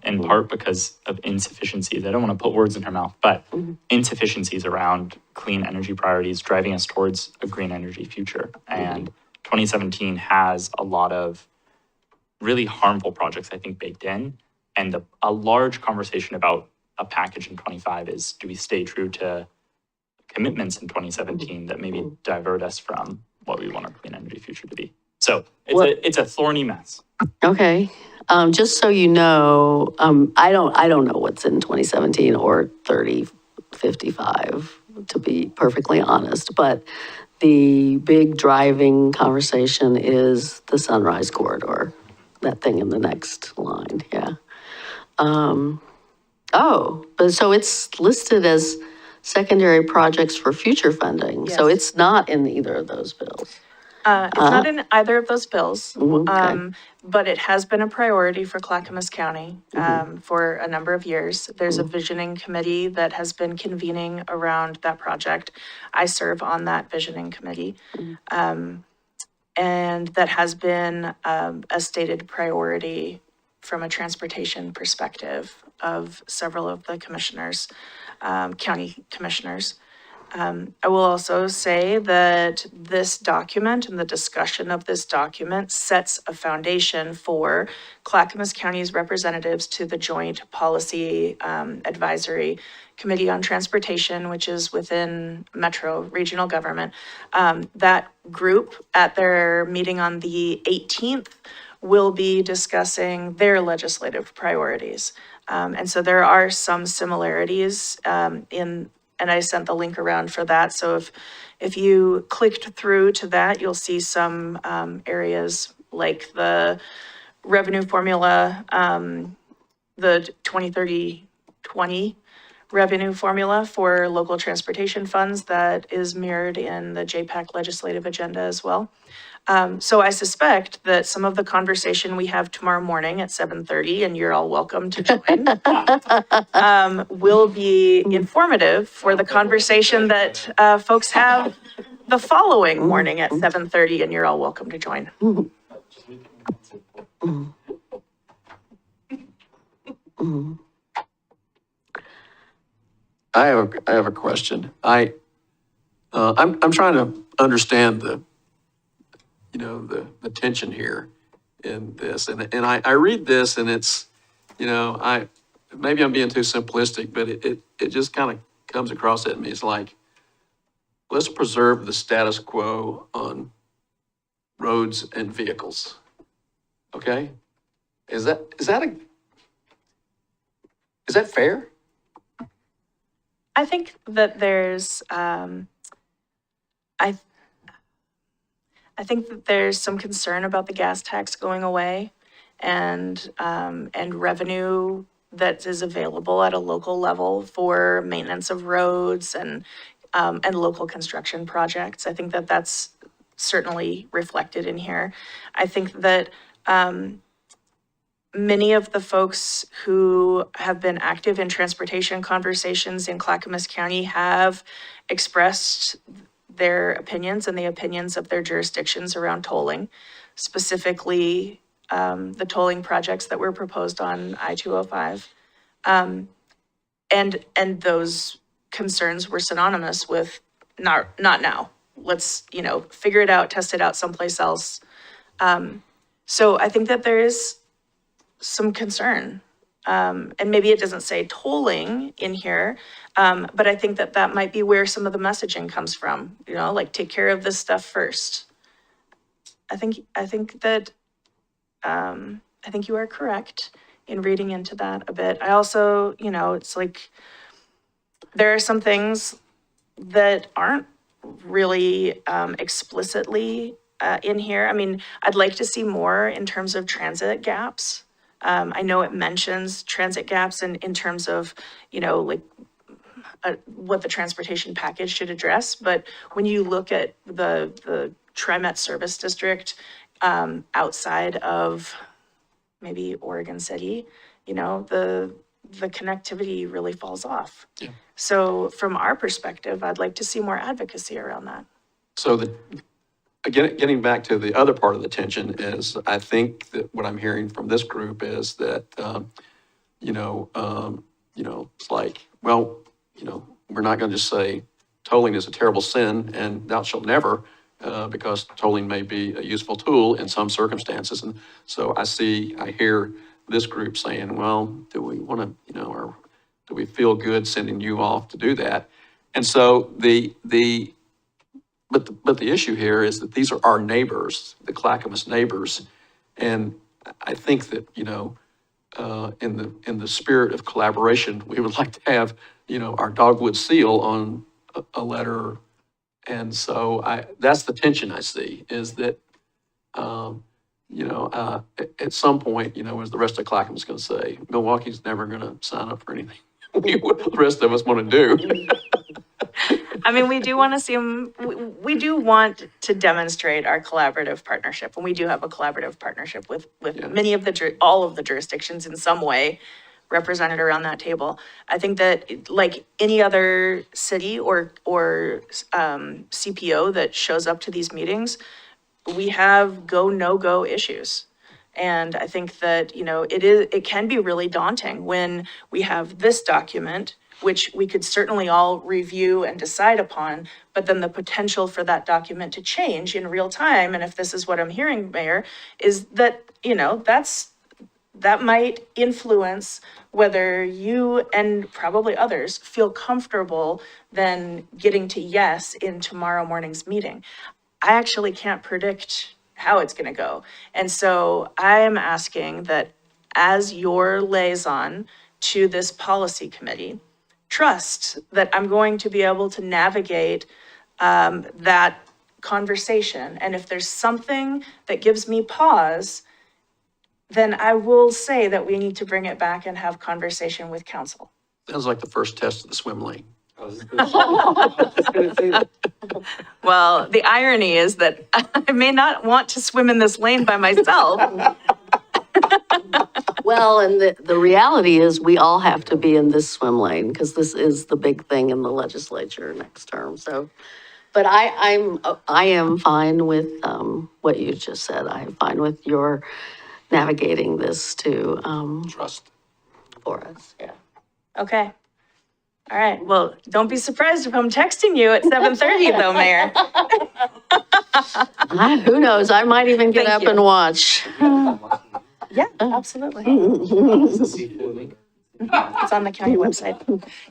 in part because of insufficiencies. I don't want to put words in her mouth, but insufficiencies around clean energy priorities driving us towards a green energy future. And 2017 has a lot of really harmful projects, I think, baked in. And a large conversation about a package in 25 is, do we stay true to commitments in 2017 that maybe divert us from what we want our clean energy future to be? So it's a thorny mess. Okay. Just so you know, I don't know what's in 2017 or 3055, to be perfectly honest, but the big driving conversation is the Sunrise Corridor, that thing in the next line, yeah. But so it's listed as secondary projects for future funding, so it's not in either of those bills. It's not in either of those bills, Okay. but it has been a priority for Clackamas County for a number of years. There's a visioning committee that has been convening around that project. I serve on that visioning committee. And that has been a stated priority from a transportation perspective of several of the commissioners, county commissioners. I will also say that this document and the discussion of this document sets a foundation for Clackamas County's representatives to the Joint Policy Advisory Committee on Transportation, which is within Metro Regional Government. That group at their meeting on the 18th will be discussing their legislative priorities. And so there are some similarities and I sent the link around for that. So if you clicked through to that, you'll see some areas like the revenue formula, the 2030-20 revenue formula for local transportation funds that is mirrored in the JPAC legislative agenda as well. So I suspect that some of the conversation we have tomorrow morning at 7:30, and you're all welcome to join, will be informative for the conversation that folks have the following morning at 7:30, and you're all welcome to join. I have a question. I'm trying to understand the tension here in this, and I read this and it's, maybe I'm being too simplistic, but it just kind of comes across at me. It's like, let's preserve the status quo on roads and vehicles. Okay? Is that fair? I think that there's, I think that there's some concern about the gas tax going away and revenue that is available at a local level for maintenance of roads and local construction projects. I think that that's certainly reflected in here. I think that many of the folks who have been active in transportation conversations in Clackamas County have expressed their opinions and the opinions of their jurisdictions around tolling, specifically the tolling projects that were proposed on I-205. And those concerns were synonymous with not now. Let's, figure it out, test it out someplace else. So I think that there is some concern. And maybe it doesn't say tolling in here, but I think that that might be where some of the messaging comes from, like take care of this stuff first. I think that you are correct in reading into that a bit. I also, it's like, there are some things that aren't really explicitly in here. I mean, I'd like to see more in terms of transit gaps. I know it mentions transit gaps in terms of, like what the transportation package should address. But when you look at the TriMet service district, outside of maybe Oregon City, you know, the connectivity really falls off. Yeah. So from our perspective, I'd like to see more advocacy around that. So getting back to the other part of the tension is, I think that what I'm hearing from this group is that, it's like, well, we're not going to just say tolling is a terrible sin and thou shalt never, because tolling may be a useful tool in some circumstances. And so I hear this group saying, well, do we want to, or do we feel good sending you off to do that? And so but the issue here is that these are our neighbors, the Clackamas neighbors. And I think that, in the spirit of collaboration, we would like to have, our dogwood seal on a letter. And so that's the tension I see, is that, at some point, as the rest of Clackamas going to say, Milwaukee's never going to sign up for anything the rest of us want to do. I mean, we do want to see them, we do want to demonstrate our collaborative partnership, and we do have a collaborative partnership with many of all of the jurisdictions in some way represented around that table. I think that, like any other city or CPO that shows up to these meetings, we have go, no-go issues. And I think that, it can be really daunting when we have this document, which we could certainly all review and decide upon, but then the potential for that document to change in real time, and if this is what I'm hearing, Mayor, is that, that might influence whether you and probably others feel comfortable then getting to yes in tomorrow morning's meeting. I actually can't predict how it's going to go. And so I am asking that as your liaison to this policy committee, trust that I'm going to be able to navigate that conversation. And if there's something that gives me pause, then I will say that we need to bring it back and have conversation with council. Sounds like the first test of the swim lane. Well, the irony is that I may not want to swim in this lane by myself. Well, and the reality is we all have to be in this swim lane because this is the big thing in the legislature next term. So, but I am fine with what you just said. I am fine with your navigating this to Trust. for us. Yeah. Okay. All right. Well, don't be surprised if I'm texting you at 7:30 though, Mayor. Who knows? I might even get Thank up and watch. Yeah, absolutely. It's on the county website.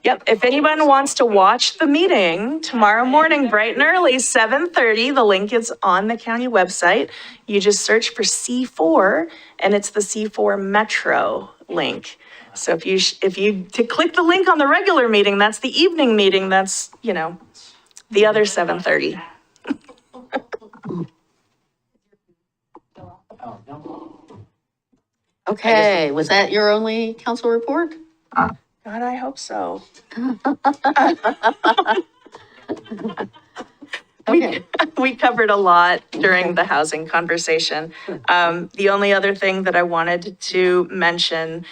Yep, if anyone wants to watch the meeting tomorrow morning, bright and early, 7:30, the link is on the county website. You just search for C4, and it's the C4 Metro link. So if you to click the link on the regular meeting, that's the evening meeting, that's, the other 7:30. Okay, was that your only council report? God, I hope so. We covered a lot during the housing conversation. The only other thing that I wanted to mention,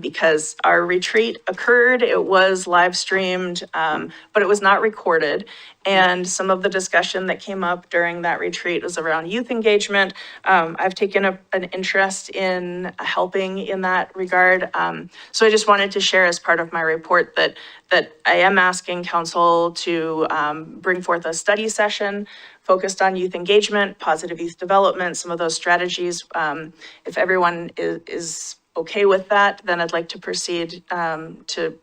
because our retreat occurred, it was live streamed, but it was not recorded. And some of the discussion that came up during that retreat was around youth engagement. I've taken an interest in helping in that regard. So I just wanted to share as part of my report that I am asking council to bring forth a study session focused on youth engagement, positive youth development, some of those strategies. If everyone is okay with that, then I'd like to proceed to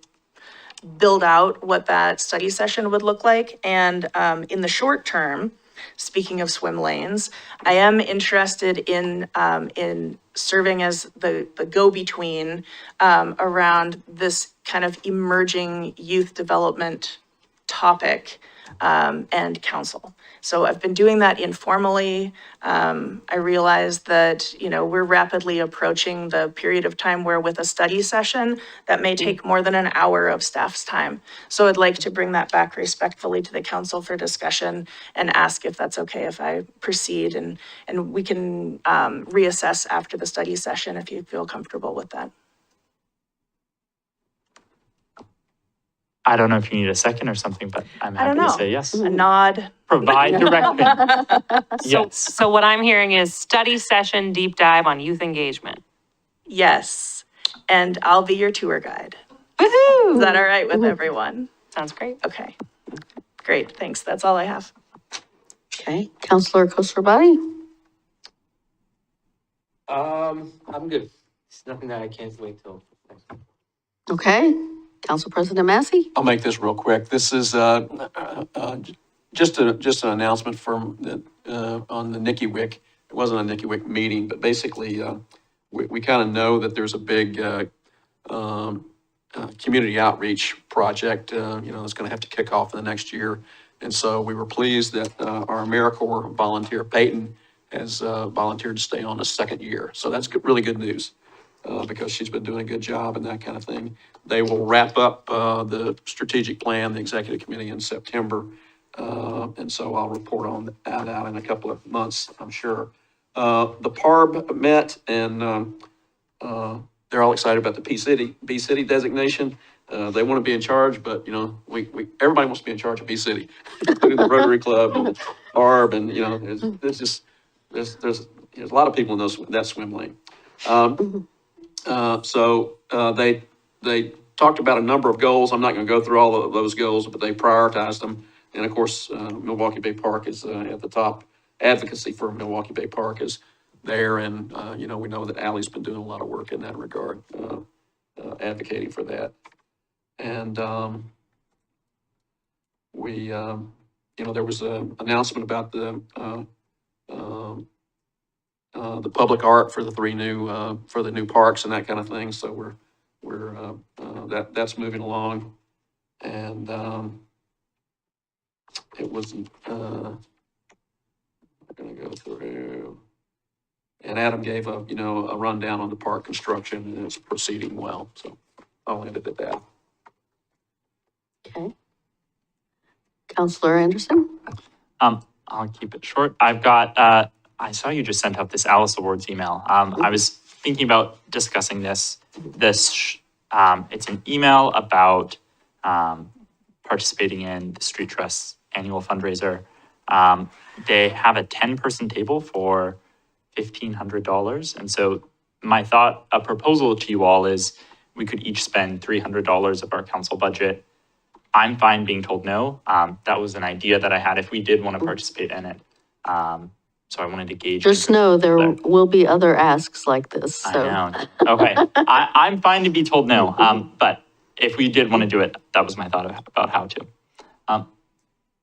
build out what that study session would look like. And in the short term, speaking of swim lanes, I am interested in serving as the go-between around this kind of emerging youth development topic and council. So I've been doing that informally. I realize that, we're rapidly approaching the period of time where with a study session, that may take more than an hour of staff's time. So I'd like to bring that back respectfully to the council for discussion and ask if that's okay if I proceed, and we can reassess after the study session if you feel comfortable with that. I don't know if you need a second or something, but I'm I don't happy to know. say yes. A nod. Provide direction. Yes. So what I'm hearing is study session, deep dive on youth engagement. Yes. And I'll be your tour guide. Woohoo! Is that all right with everyone? Sounds great. Okay. Great, thanks. That's all I have. Okay, Counselor Khosrowbadi? I'm good. It's nothing that I can't wait till. Okay, Council President Massey? I'll make this real quick. This is just an announcement from on the Nikiwick. It wasn't a Nikiwick meeting, but basically we kind of know that there's a big community outreach project, that's going to have to kick off in the next year. And so we were pleased that our AmeriCorps volunteer, Peyton, has volunteered to stay on a second year. So that's really good news because she's been doing a good job and that kind of thing. They will wrap up the strategic plan, the executive committee in September. And so I'll report on that out in a couple of months, I'm sure. The PARB met and they're all excited about the B City designation. They want to be in charge, but everybody wants to be in charge of B City, including the Rotary Club and the ARB, and there's a lot of people in that swim lane. So they talked about a number of goals. I'm not going to go through all of those goals, but they prioritized them. And of course, Milwaukie Bay Park is at the top. Advocacy for Milwaukie Bay Park is there, and we know that Allie's been doing a lot of work in that regard, advocating for that. And there was an announcement about the public art for the new parks and that kind of thing. So that's moving along, and it wasn't. I'm going to go through. And Adam gave a rundown on the park construction, and it's proceeding well. So I'll end it at that. Okay. Counselor Anderson? I'll keep it short. I've got, I saw you just sent out this Alice Awards email. I was thinking about discussing this. It's an email about participating in the Street Trust annual fundraiser. They have a 10-person table for $1,500. And so my thought, a proposal to you all is we could each spend $300 of our council budget. I'm fine being told no. That was an idea that I had if we did want to participate in it. So I wanted to gauge. Just know there will be other asks like this. So. I know. Okay. I'm fine to be told no. But if we did want to do it, that was my thought about how to.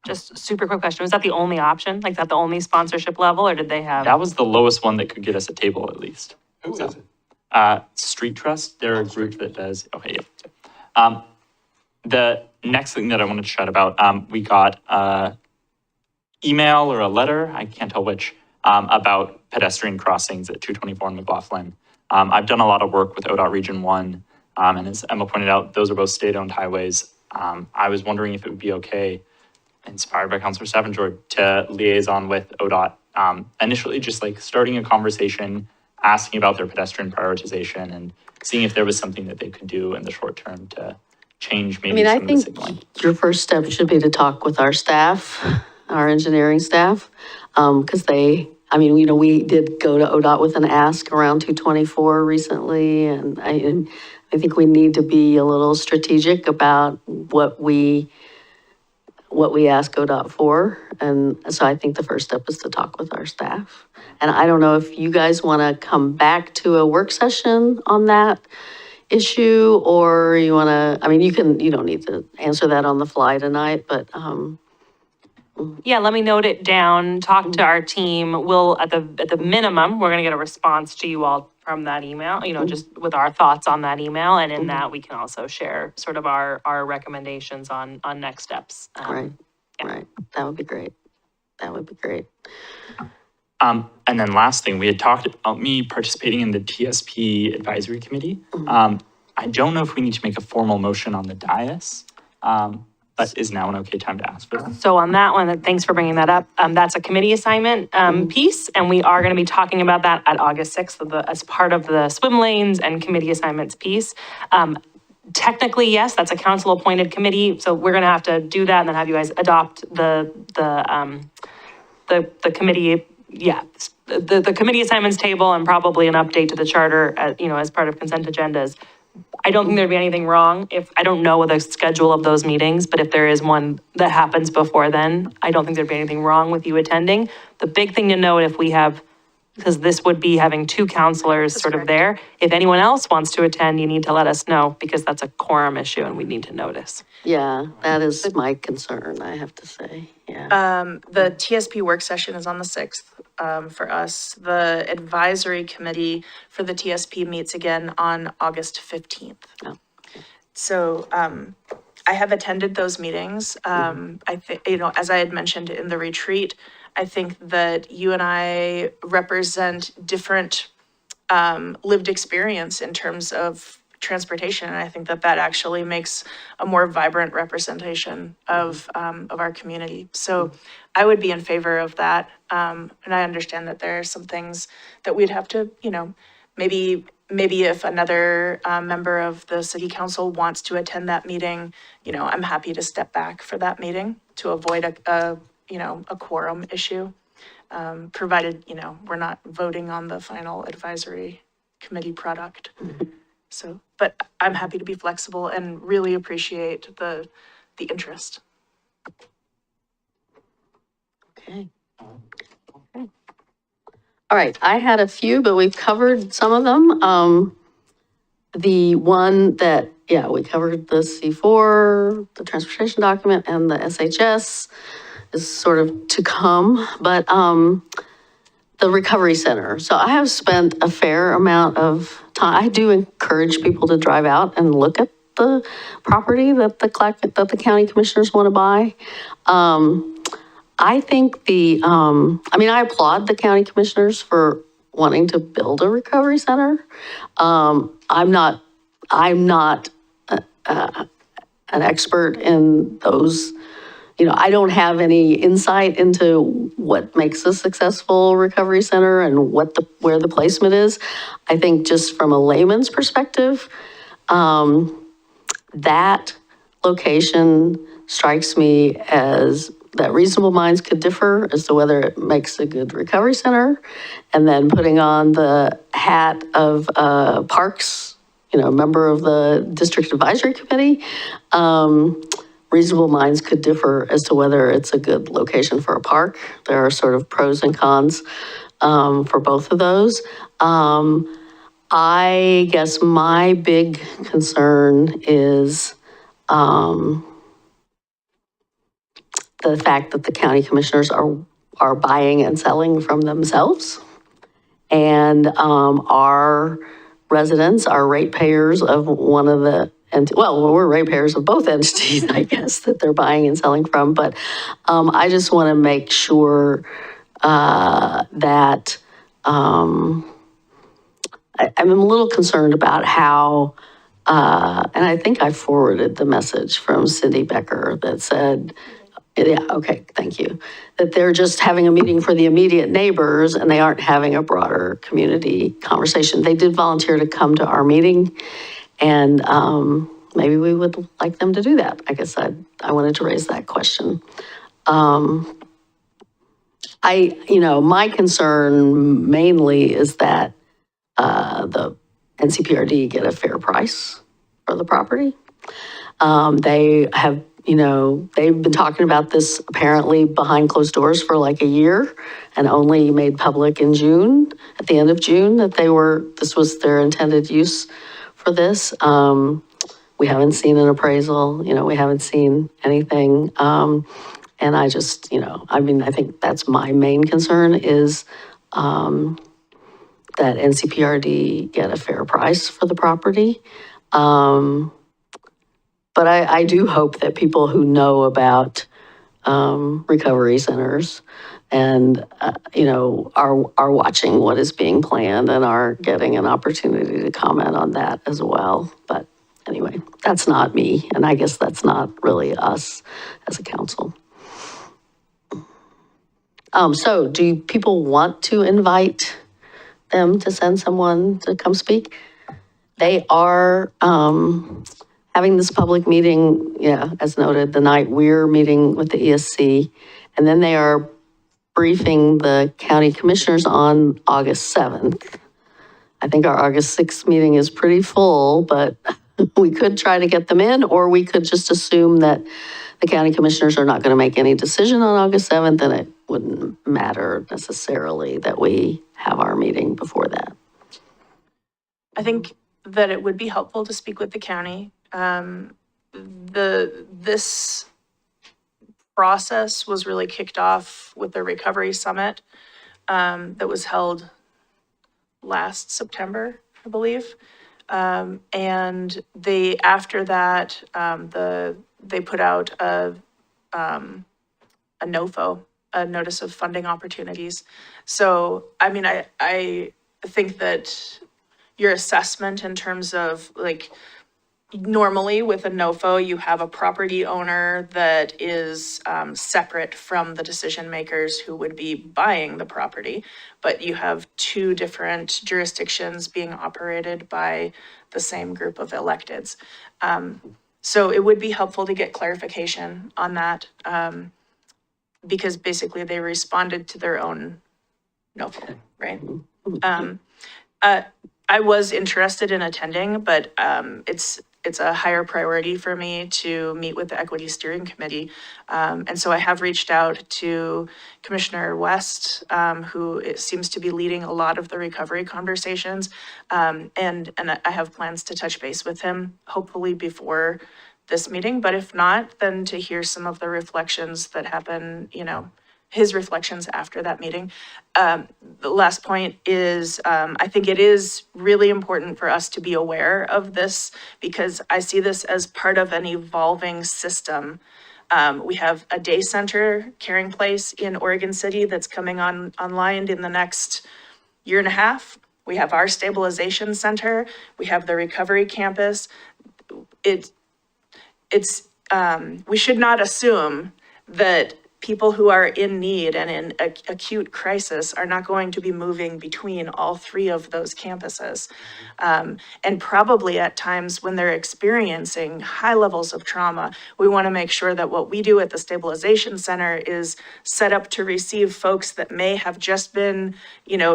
Just super quick question. Was that the only option? Like, that the only sponsorship level, or did they have? That was the lowest one that could get us a table at least. Who is it? Street Trust. They're a group that does. Okay. Yeah. The next thing that I wanted to chat about, we got email or a letter, I can't tell which, about pedestrian crossings at 224 and McLaughlin. I've done a lot of work with ODOT Region 1, and as Emma pointed out, those are both state-owned highways. I was wondering if it would be okay, inspired by Councilor Stavanger, to liaison with ODOT, initially just like starting a conversation, asking about their pedestrian prioritization and seeing if there was something that they could do in the short term to change maybe some of the signaling. I think your first step should be to talk with our staff, our engineering staff, because we did go to ODOT with an ask around 224 recently, and I think we need to be a little strategic about what we ask ODOT for. And so I think the first step is to talk with our staff. And I don't know if you guys want to come back to a work session on that issue, or you want to, you don't need to answer that on the fly tonight, but. Yeah, let me note it down, talk to our team. We'll, at the minimum, we're going to get a response to you all from that email, just with our thoughts on that email. And in that, we can also share sort of our recommendations on next steps. Right. Right, that would be great. That would be great. And then last thing, we had talked about me participating in the TSP advisory committee. I don't know if we need to make a formal motion on the dais, but is now an okay time to ask for that? So on that one, thanks for bringing that up. That's a committee assignment piece, and we are going to be talking about that at August 6th as part of the swim lanes and committee assignments piece. Technically, yes, that's a council-appointed committee, so we're going to have to do that and then have you guys adopt the committee. Yeah, the committee assignments table and probably an update to the charter, as part of consent agendas. I don't think there'd be anything wrong if, I don't know the schedule of those meetings, but if there is one that happens before then, I don't think there'd be anything wrong with you attending. The big thing to note, if we have, because this would be having two counselors sort of there, if anyone else wants to attend, you need to let us know, because that's a quorum issue and we need to notice. Yeah, that is my concern, I have to say, yeah. The TSP work session is on the 6th for us. The advisory committee for the TSP meets again on August 15th. Oh. So I have attended those meetings. I think, as I had mentioned in the retreat, I think that you and I represent different lived experience in terms of transportation. And I think that that actually makes a more vibrant representation of our community. So I would be in favor of that. And I understand that there are some things that we'd have to, maybe if another member of the city council wants to attend that meeting, I'm happy to step back for that meeting to avoid a quorum issue, provided, we're not voting on the final advisory committee product. So, but I'm happy to be flexible and really appreciate the interest. Okay. All right, I had a few, but we've covered some of them. The one that, we covered the C4, the transportation document, and the SHS is sort of to come, but the recovery center. So I have spent a fair amount of time. I do encourage people to drive out and look at the property that the county commissioners want to buy. I think I applaud the county commissioners for wanting to build a recovery center. I'm not an expert in those. I don't have any insight into what makes a successful recovery center and where the placement is. I think just from a layman's perspective, that location strikes me as that reasonable minds could differ as to whether it makes a good recovery center. And then putting on the hat of parks, member of the district advisory committee, reasonable minds could differ as to whether it's a good location for a park. There are sort of pros and cons for both of those. I guess my big concern is the fact that the county commissioners are buying and selling from themselves. And our residents are ratepayers of one of the, we're ratepayers of both entities, I guess, that they're buying and selling from. But I just want to make sure that I'm a little concerned about how, and I think I forwarded the message from Cindy Becker that said, thank you, that they're just having a meeting for the immediate neighbors and they aren't having a broader community conversation. They did volunteer to come to our meeting, and maybe we would like them to do that. I guess I wanted to raise that question. My concern mainly is that the NCPRD get a fair price for the property. They have, they've been talking about this apparently behind closed doors for like a year, and only made public in June, at the end of June, that this was their intended use for this. We haven't seen an appraisal, we haven't seen anything. And I just, I think that's my main concern is that NCPRD get a fair price for the property. But I do hope that people who know about recovery centers and, are watching what is being planned and are getting an opportunity to comment on that as well. But anyway, that's not me, and I guess that's not really us as a council. So do people want to invite them to send someone to come speak? They are having this public meeting, as noted, the night we're meeting with the ESC, and then they are briefing the county commissioners on August 7th. I think our August 6th meeting is pretty full, but we could try to get them in, or we could just assume that the county commissioners are not going to make any decision on August 7th, and it wouldn't matter necessarily that we have our meeting before that. I think that it would be helpful to speak with the county. This process was really kicked off with the Recovery Summit that was held last September, I believe. And they, after that, they put out a NOFO, a Notice of Funding Opportunities. So, I mean, I think that your assessment in terms of like, normally with a NOFO, you have a property owner that is separate from the decision makers who would be buying the property, but you have two different jurisdictions being operated by the same group of electeds. So it would be helpful to get clarification on that because basically they responded to their own NOFO, right? I was interested in attending, but it's a higher priority for me to meet with the Equity Steering Committee. And so I have reached out to Commissioner West, who seems to be leading a lot of the recovery conversations. And I have plans to touch base with him, hopefully before this meeting. But if not, then to hear some of the reflections that happen, his reflections after that meeting. The last point is, I think it is really important for us to be aware of this because I see this as part of an evolving system. We have a day center caring place in Oregon City that's coming online in the next year and a half. We have our stabilization center. We have the recovery campus. We should not assume that people who are in need and in acute crisis are not going to be moving between all three of those campuses. And probably at times when they're experiencing high levels of trauma, we want to make sure that what we do at the stabilization center is set up to receive folks that may have just been,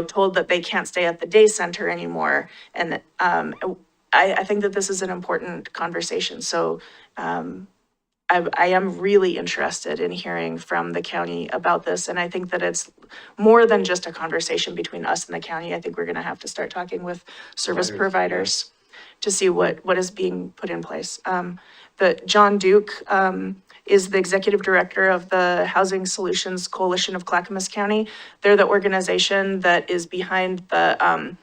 told that they can't stay at the day center anymore. And I think that this is an important conversation. So I am really interested in hearing from the county about this. And I think that it's more than just a conversation between us and the county. I think we're going to have to start talking with service providers to see what is being put in place. John Duke is the executive director of the Housing Solutions Coalition of Clackamas County. They're the organization that is behind the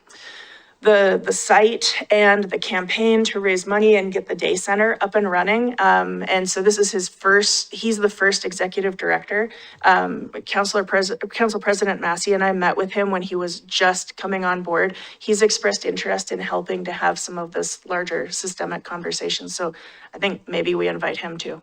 site and the campaign to raise money and get the day center up and running. And so this is he's the first executive director. Council President Massey and I met with him when he was just coming on board. He's expressed interest in helping to have some of this larger systemic conversation. So I think maybe we invite him too.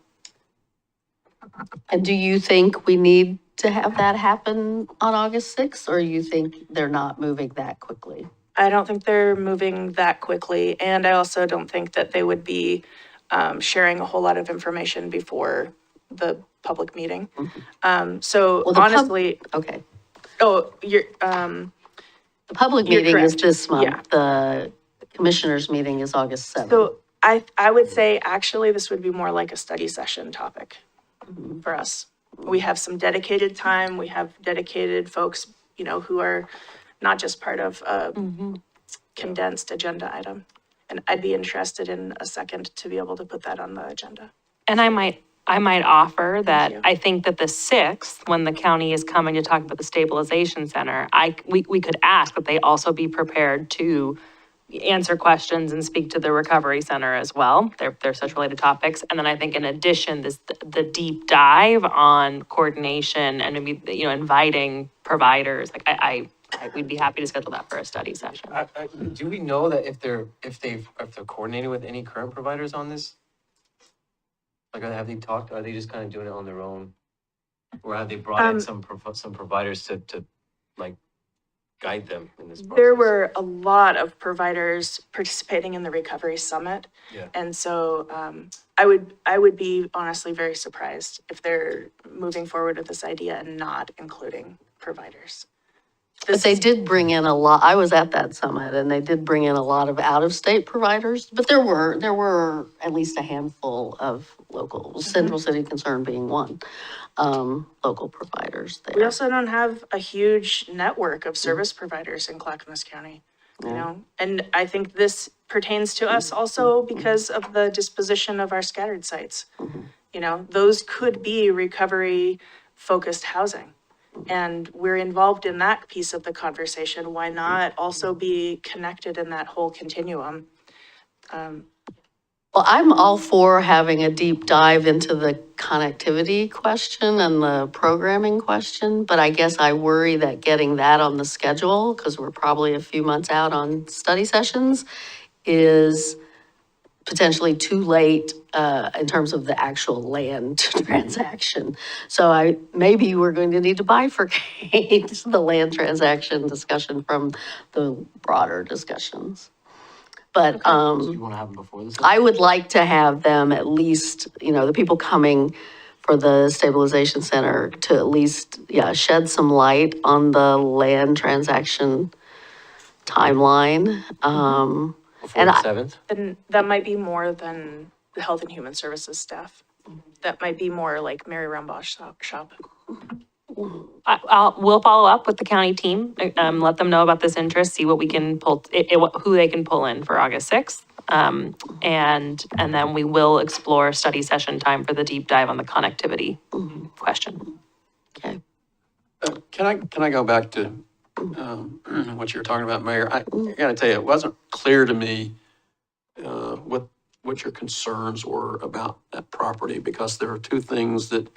And do you think we need to have that happen on August 6th, or you think they're not moving that quickly? I don't think they're moving that quickly. And I also don't think that they would be sharing a whole lot of information before the public meeting. So Well, honestly. Okay. Oh, you're. The public You're meeting is correct. this month. Yeah. The commissioners meeting is August 7th. So I would say actually this would be more like a study session topic for us. We have some dedicated time. We have dedicated folks, who are not just part of a condensed agenda item. And I'd be interested in a second to be able to put that on the agenda. And I might offer that I think that the 6th, when the county is coming to talk about the stabilization center, we could ask that they also be prepared to answer questions and speak to the recovery center as well. They're such related topics. And then I think in addition, the deep dive on coordination and maybe, you know, inviting providers, like we'd be happy to schedule that for a study session. Do we know that if they're coordinating with any current providers on this? Like, have they talked, are they just kind of doing it on their own? Or have they brought in some providers to like guide them in this process? There were a lot of providers participating in the Recovery Summit. Yeah. And so I would be honestly very surprised if they're moving forward with this idea and not including providers. But they did bring in a lot, I was at that summit, and they did bring in a lot of out-of-state providers, but there were at least a handful of local, Central City Concern being one, local providers there. We also don't have a huge network of service providers in Clackamas County, you know? And I think this pertains to us also because of the disposition of our scattered sites. You know, those could be recovery-focused housing. And we're involved in that piece of the conversation. Why not also be connected in that whole continuum? Well, I'm all for having a deep dive into the connectivity question and the programming question, but I guess I worry that getting that on the schedule, because we're probably a few months out on study sessions, is potentially too late in terms of the actual land transaction. So maybe we're going to need to bifurcate the land transaction discussion from the broader discussions. But So you want to have them before this? I would like to have them at least, you know, the people coming for the stabilization center to at least, shed some light on the land transaction timeline. Before the 7th? And that might be more than the Health and Human Services staff. That might be more like Mary Rumbaugh shop. We'll follow up with the county team, let them know about this interest, see what we can pull, who they can pull in for August 6th. And then we will explore study session time for the deep dive on the connectivity question. Okay. Can I go back to what you were talking about, Mayor? I got to tell you, it wasn't clear to me what your concerns were about that property, because there are two things that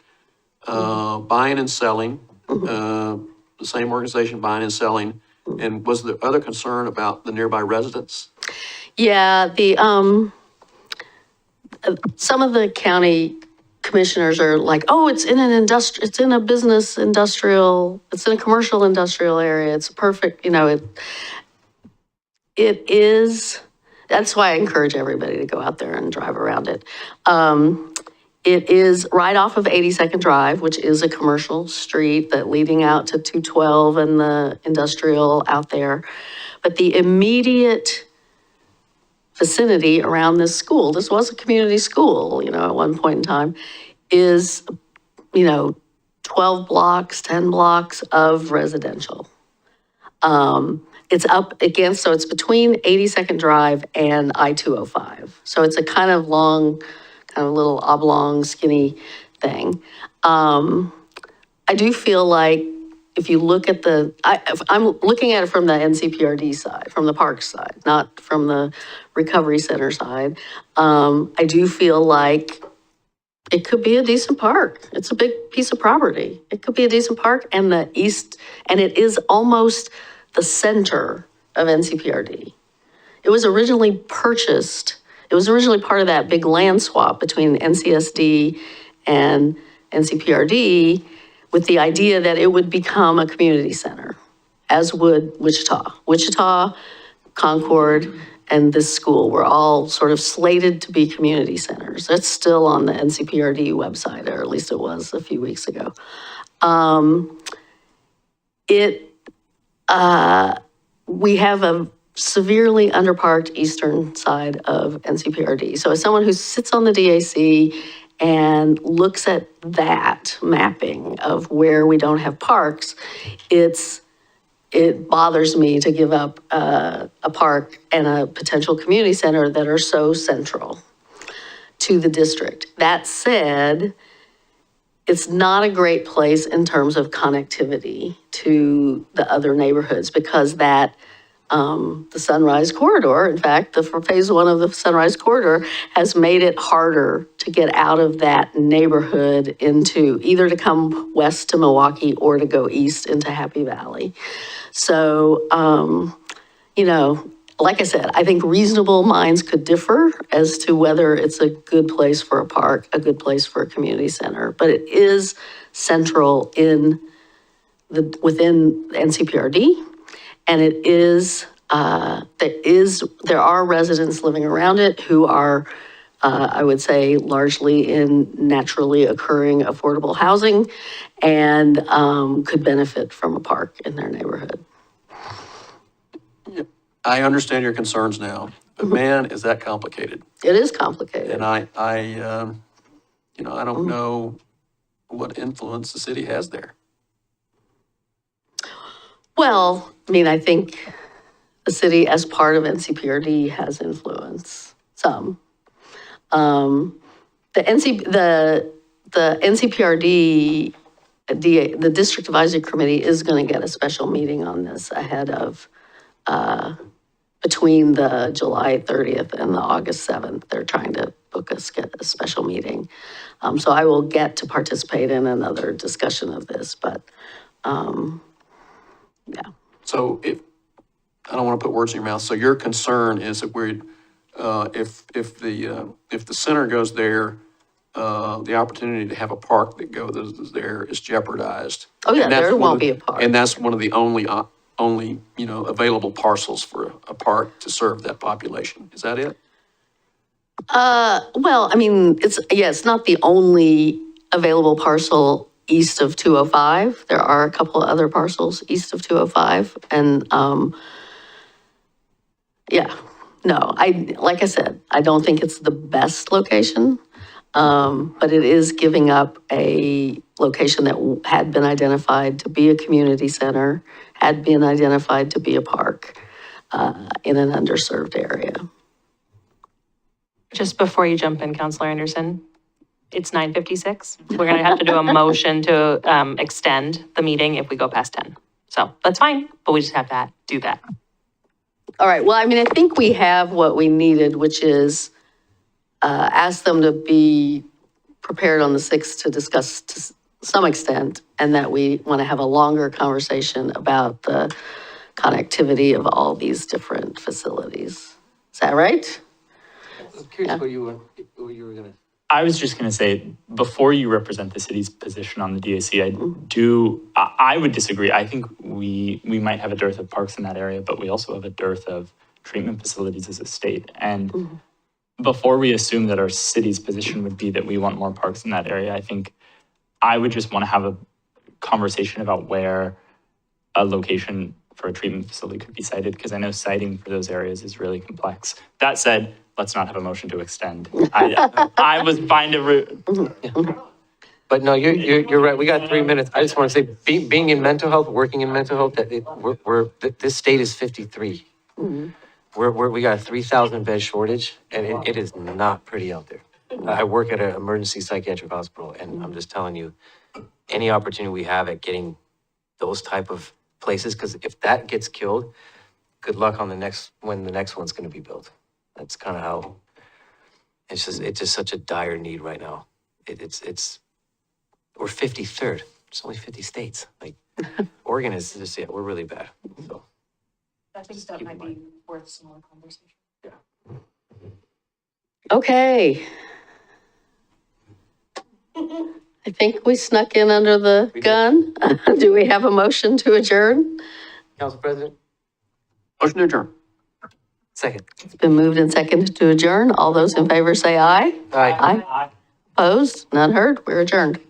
buying and selling, the same organization buying and selling, and was there other concern about the nearby residents? Yeah, some of the county commissioners are like, oh, it's in a business industrial, it's in a commercial industrial area. It's perfect, you know, it is, that's why I encourage everybody to go out there and drive around it. It is right off of 82nd Drive, which is a commercial street that leading out to 212 and the industrial out there. But the immediate vicinity around this school, this was a community school, you know, at one point in time, is, you know, 12 blocks, 10 blocks of residential. It's up against, so it's between 82nd Drive and I-205. So it's a kind of long, kind of little oblong, skinny thing. I do feel like if you look at I'm looking at it from the NCPRD side, from the park side, not from the recovery center side. I do feel like it could be a decent park. It's a big piece of property. It could be a decent park, and and it is almost the center of NCPRD. It was originally purchased. It was originally part of that big land swap between NCSD and NCPRD with the idea that it would become a community center, as would Wichita. Wichita, Concord, and this school were all sort of slated to be community centers. That's still on the NCPRD website, or at least it was a few weeks ago. We have a severely underparked eastern side of NCPRD. So as someone who sits on the DAC and looks at that mapping of where we don't have parks, it bothers me to give up a park and a potential community center that are so central to the district. That said, it's not a great place in terms of connectivity to the other neighborhoods, because that the Sunrise Corridor. In fact, for phase one of the Sunrise Corridor has made it harder to get out of that neighborhood into either to come west to Milwaukie or to go east into Happy Valley. So, you know, like I said, I think reasonable minds could differ as to whether it's a good place for a park, a good place for a community center, but it is central within NCPRD. And it is, there are residents living around it who are, I would say, largely in naturally occurring affordable housing and could benefit from a park in their neighborhood. I understand your concerns now, but man, is that complicated. It is complicated. And I don't know what influence the city has there. Well, I mean, I think the city as part of NCPRD has influence, some. The NCPRD, the District Advisory Committee is going to get a special meeting on this ahead of, between the July 30th and the August 7th. They're trying to get a special meeting. So I will get to participate in another discussion of this, but yeah. So I don't want to put words in your mouth. So your concern is that if the center goes there, the opportunity to have a park that goes there is jeopardized. Oh yeah, there won't be a park. And that's one of the only available parcels for a park to serve that population. Is that it? Well, I mean, it's not the only available parcel east of 205. There are a couple of other parcels east of 205. And like I said, I don't think it's the best location, but it is giving up a location that had been identified to be a community center, had been identified to be a park in an underserved area. Just before you jump in, Councilor Anderson, it's 9:56. We're going to have to do a motion to extend the meeting if we go past 10. So that's fine, but we just have to do that. All right, well, I mean, I think we have what we needed, which is ask them to be prepared on the 6th to discuss to some extent, and that we want to have a longer conversation about the connectivity of all these different facilities. Is that right? I'm curious what you were going to. I was just going to say, before you represent the city's position on the DAC, I would disagree. I think we might have a dearth of parks in that area, but we also have a dearth of treatment facilities as a state. And before we assume that our city's position would be that we want more parks in that area, I think I would just want to have a conversation about where a location for a treatment facility could be cited, because I know citing for those areas is really complex. That said, let's not have a motion to extend. I was fine to. But no, you're right. We got 3 minutes. I just want to say, being in mental health, working in mental health, this state is 53. We got a 3,000 bed shortage, and it is not pretty out there. I work at an emergency psychiatric hospital, and I'm just telling you, any opportunity we have at getting those type of places, because if that gets killed, good luck on when the next one's going to be built. That's kind of how it's just such a dire need right now. We're 53rd. There's only 50 states. Like Oregon is just, we're really bad. So I think that might be worth some more conversation. Yeah. Okay. I think we snuck in under the gun. Do we have a motion to adjourn? Council President? Motion to adjourn. Second. It's been moved and seconded to adjourn. All those in favor say aye. Aye. Aye. Opposed? None heard. We're adjourned.